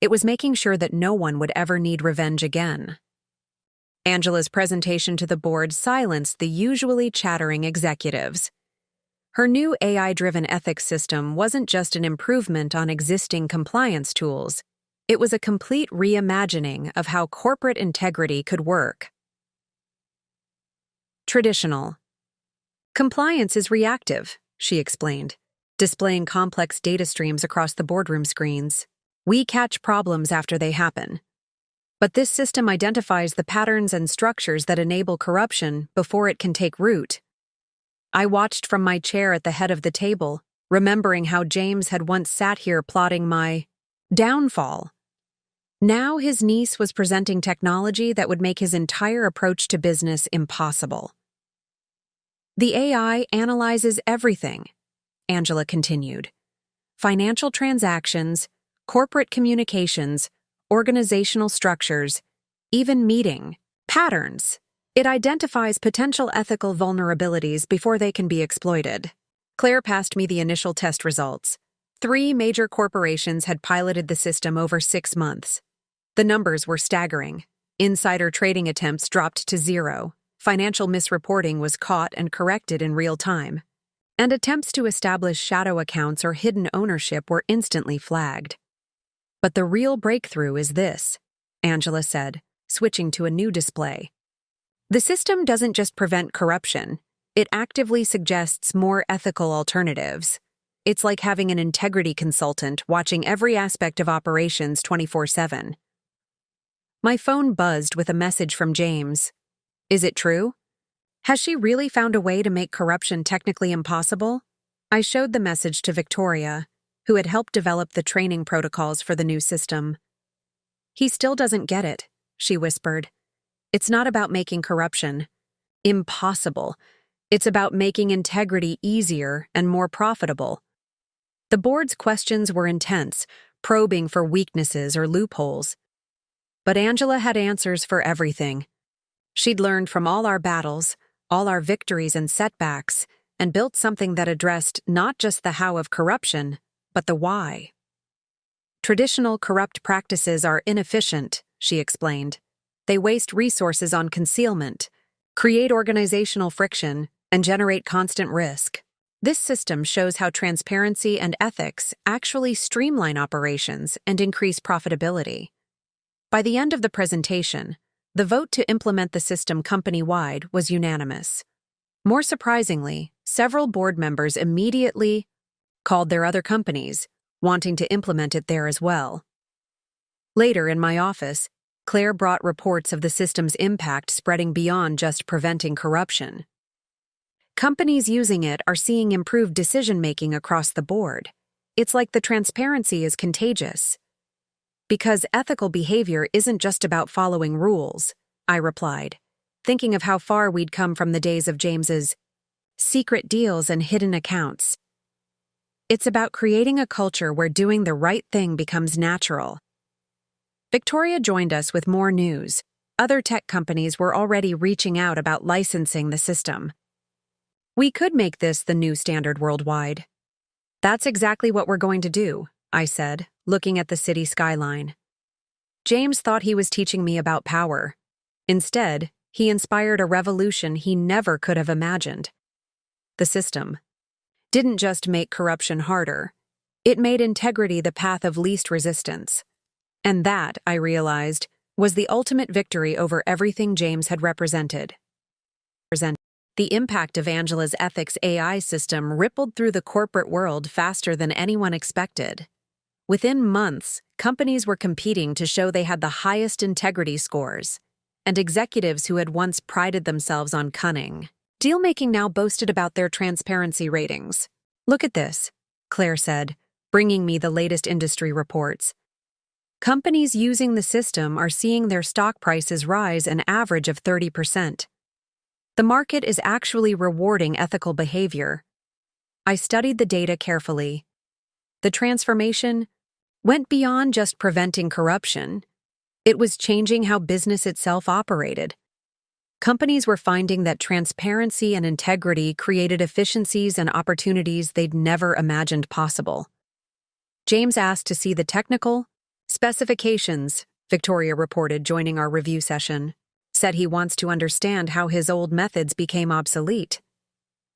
it was making sure that no one would ever need revenge again. Angela's presentation to the board silenced the usually chattering executives. Her new AI-driven ethics system wasn't just an improvement on existing compliance tools, it was a complete reimagining of how corporate integrity could work. Traditional. Compliance is reactive, she explained, displaying complex data streams across the boardroom screens. We catch problems after they happen. But this system identifies the patterns and structures that enable corruption before it can take root. I watched from my chair at the head of the table, remembering how James had once sat here plotting my downfall. Now his niece was presenting technology that would make his entire approach to business impossible. The AI analyzes everything, Angela continued. Financial transactions, corporate communications, organizational structures, even meeting patterns. It identifies potential ethical vulnerabilities before they can be exploited. Claire passed me the initial test results. 3 major corporations had piloted the system over 6 months. The numbers were staggering. Insider trading attempts dropped to 0. Financial misreporting was caught and corrected in real time. And attempts to establish shadow accounts or hidden ownership were instantly flagged. But the real breakthrough is this, Angela said, switching to a new display. The system doesn't just prevent corruption, it actively suggests more ethical alternatives. It's like having an integrity consultant watching every aspect of operations 24/7. My phone buzzed with a message from James. Is it true? Has she really found a way to make corruption technically impossible? I showed the message to Victoria, who had helped develop the training protocols for the new system. He still doesn't get it, she whispered. It's not about making corruption impossible. It's about making integrity easier and more profitable. The board's questions were intense, probing for weaknesses or loopholes. But Angela had answers for everything. She'd learned from all our battles, all our victories and setbacks, and built something that addressed not just the how of corruption, but the why. Traditional corrupt practices are inefficient, she explained. They waste resources on concealment, create organizational friction, and generate constant risk. This system shows how transparency and ethics actually streamline operations and increase profitability. By the end of the presentation, the vote to implement the system company-wide was unanimous. More surprisingly, several board members immediately called their other companies, wanting to implement it there as well. Later, in my office, Claire brought reports of the system's impact spreading beyond just preventing corruption. Companies using it are seeing improved decision-making across the board. It's like the transparency is contagious. Because ethical behavior isn't just about following rules, I replied, thinking of how far we'd come from the days of James's secret deals and hidden accounts. It's about creating a culture where doing the right thing becomes natural. Victoria joined us with more news. Other tech companies were already reaching out about licensing the system. We could make this the new standard worldwide. That's exactly what we're going to do, I said, looking at the city skyline. James thought he was teaching me about power. Instead, he inspired a revolution he never could have imagined. The system didn't just make corruption harder, it made integrity the path of least resistance. And that, I realized, was the ultimate victory over everything James had represented. The impact of Angela's ethics AI system rippled through the corporate world faster than anyone expected. Within months, companies were competing to show they had the highest integrity scores, and executives who had once prided themselves on cunning. Deal-making now boasted about their transparency ratings. Look at this, Claire said, bringing me the latest industry reports. Companies using the system are seeing their stock prices rise an average of 30%. The market is actually rewarding ethical behavior. I studied the data carefully. The transformation went beyond just preventing corruption. It was changing how business itself operated. Companies were finding that transparency and integrity created efficiencies and opportunities they'd never imagined possible. James asked to see the technical specifications, Victoria reported, joining our review session. Said he wants to understand how his old methods became obsolete.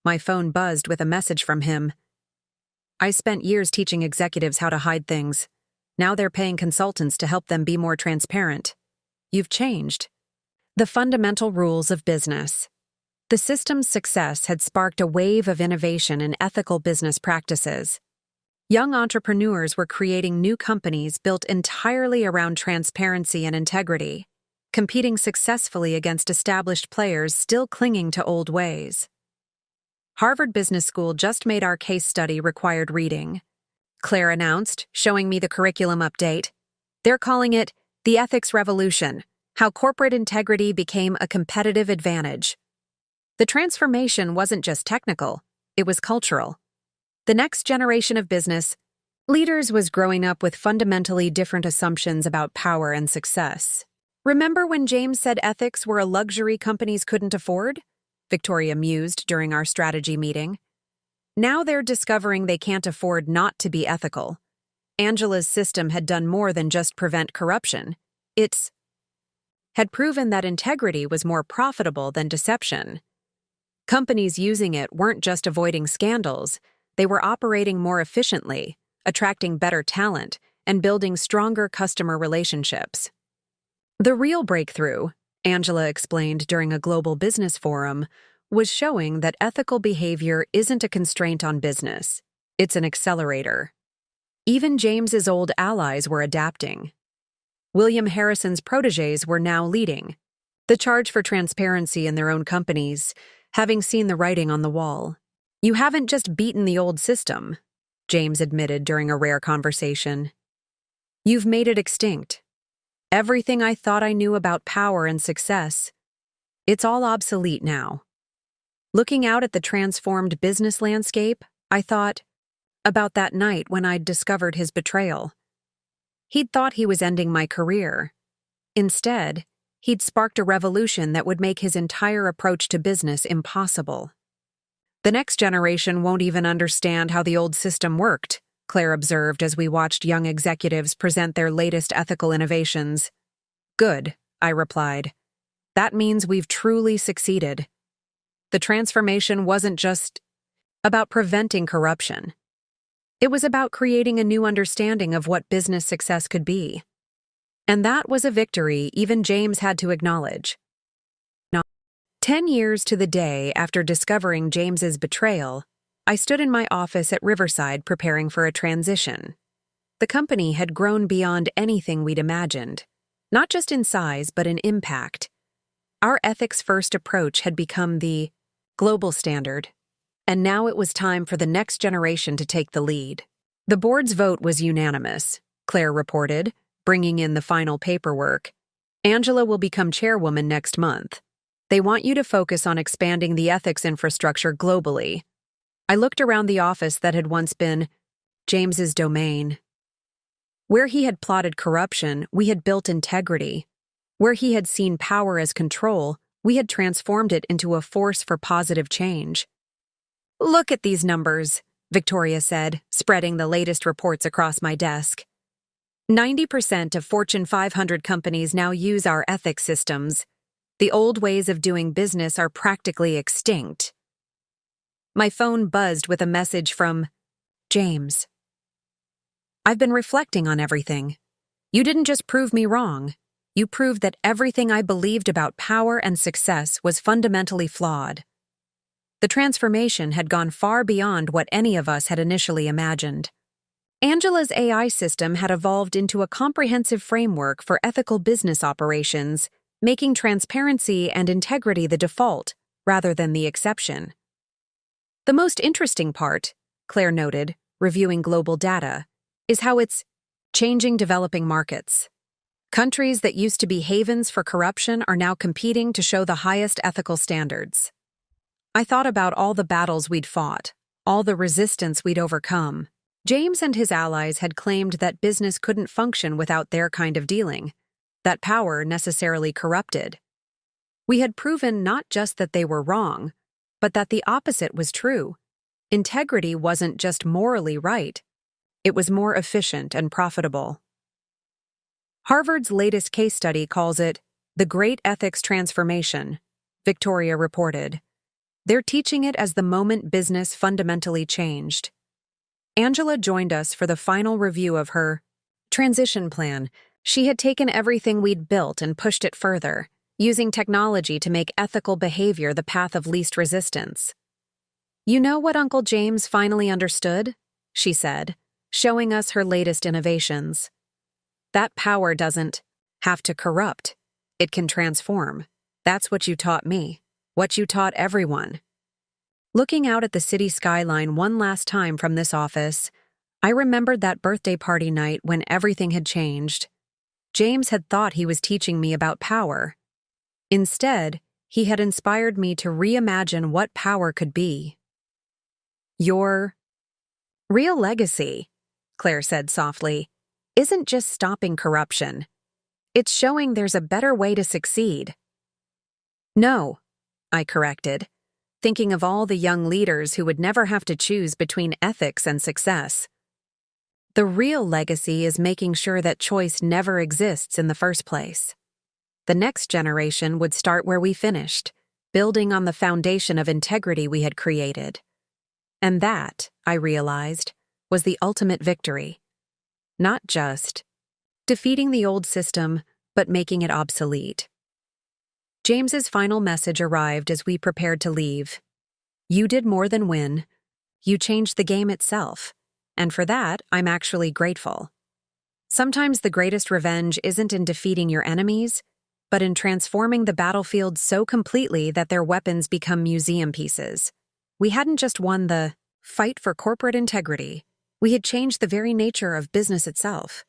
My phone buzzed with a message from him. I spent years teaching executives how to hide things. Now they're paying consultants to help them be more transparent. You've changed. The fundamental rules of business. The system's success had sparked a wave of innovation in ethical business practices. Young entrepreneurs were creating new companies built entirely around transparency and integrity, competing successfully against established players still clinging to old ways. Harvard Business School just made our case study required reading, Claire announced, showing me the curriculum update. They're calling it The Ethics Revolution: How Corporate Integrity Became a Competitive Advantage. The transformation wasn't just technical, it was cultural. The next generation of business leaders was growing up with fundamentally different assumptions about power and success. Remember when James said ethics were a luxury companies couldn't afford? Victoria mused during our strategy meeting. Now they're discovering they can't afford not to be ethical. Angela's system had done more than just prevent corruption. It had proven that integrity was more profitable than deception. Companies using it weren't just avoiding scandals, they were operating more efficiently, attracting better talent, and building stronger customer relationships. The real breakthrough, Angela explained during a global business forum, was showing that ethical behavior isn't a constraint on business, it's an accelerator. Even James's old allies were adapting. William Harrison's protégés were now leading the charge for transparency in their own companies, having seen the writing on the wall. You haven't just beaten the old system, James admitted during a rare conversation. You've made it extinct. Everything I thought I knew about power and success, it's all obsolete now. Looking out at the transformed business landscape, I thought about that night when I'd discovered his betrayal. He'd thought he was ending my career. Instead, he'd sparked a revolution that would make his entire approach to business impossible. The next generation won't even understand how the old system worked, Claire observed as we watched young executives present their latest ethical innovations. Good, I replied. That means we've truly succeeded. The transformation wasn't just about preventing corruption. It was about creating a new understanding of what business success could be. And that was a victory even James had to acknowledge. 10 years to the day after discovering James's betrayal, I stood in my office at Riverside preparing for a transition. The company had grown beyond anything we'd imagined, not just in size but in impact. Our ethics-first approach had become the global standard, and now it was time for the next generation to take the lead. The board's vote was unanimous, Claire reported, bringing in the final paperwork. Angela will become chairwoman next month. They want you to focus on expanding the ethics infrastructure globally. I looked around the office that had once been James's domain. Where he had plotted corruption, we had built integrity. Where he had seen power as control, we had transformed it into a force for positive change. Look at these numbers, Victoria said, spreading the latest reports across my desk. 90% of Fortune 500 companies now use our ethics systems. The old ways of doing business are practically extinct. My phone buzzed with a message from James. I've been reflecting on everything. You didn't just prove me wrong. You proved that everything I believed about power and success was fundamentally flawed. The transformation had gone far beyond what any of us had initially imagined. Angela's AI system had evolved into a comprehensive framework for ethical business operations, making transparency and integrity the default rather than the exception. The most interesting part, Claire noted, reviewing global data, is how it's changing developing markets. Countries that used to be havens for corruption are now competing to show the highest ethical standards. I thought about all the battles we'd fought, all the resistance we'd overcome. James and his allies had claimed that business couldn't function without their kind of dealing, that power necessarily corrupted. We had proven not just that they were wrong, but that the opposite was true. Integrity wasn't just morally right, it was more efficient and profitable. Harvard's latest case study calls it the Great Ethics Transformation, Victoria reported. They're teaching it as the moment business fundamentally changed. Angela joined us for the final review of her transition plan. She had taken everything we'd built and pushed it further, using technology to make ethical behavior the path of least resistance. You know what Uncle James finally understood? She said, showing us her latest innovations. That power doesn't have to corrupt. It can transform. That's what you taught me. What you taught everyone. Looking out at the city skyline one last time from this office, I remembered that birthday party night when everything had changed. James had thought he was teaching me about power. Instead, he had inspired me to reimagine what power could be. Your real legacy, Claire said softly, isn't just stopping corruption. It's showing there's a better way to succeed. No, I corrected, thinking of all the young leaders who would never have to choose between ethics and success. The real legacy is making sure that choice never exists in the first place. The next generation would start where we finished, building on the foundation of integrity we had created. And that, I realized, was the ultimate victory. Not just defeating the old system, but making it obsolete. James's final message arrived as we prepared to leave. You did more than win. You changed the game itself, and for that, I'm actually grateful. Sometimes the greatest revenge isn't in defeating your enemies, but in transforming the battlefield so completely that their weapons become museum pieces. We hadn't just won the fight for corporate integrity, we had changed the very nature of business itself.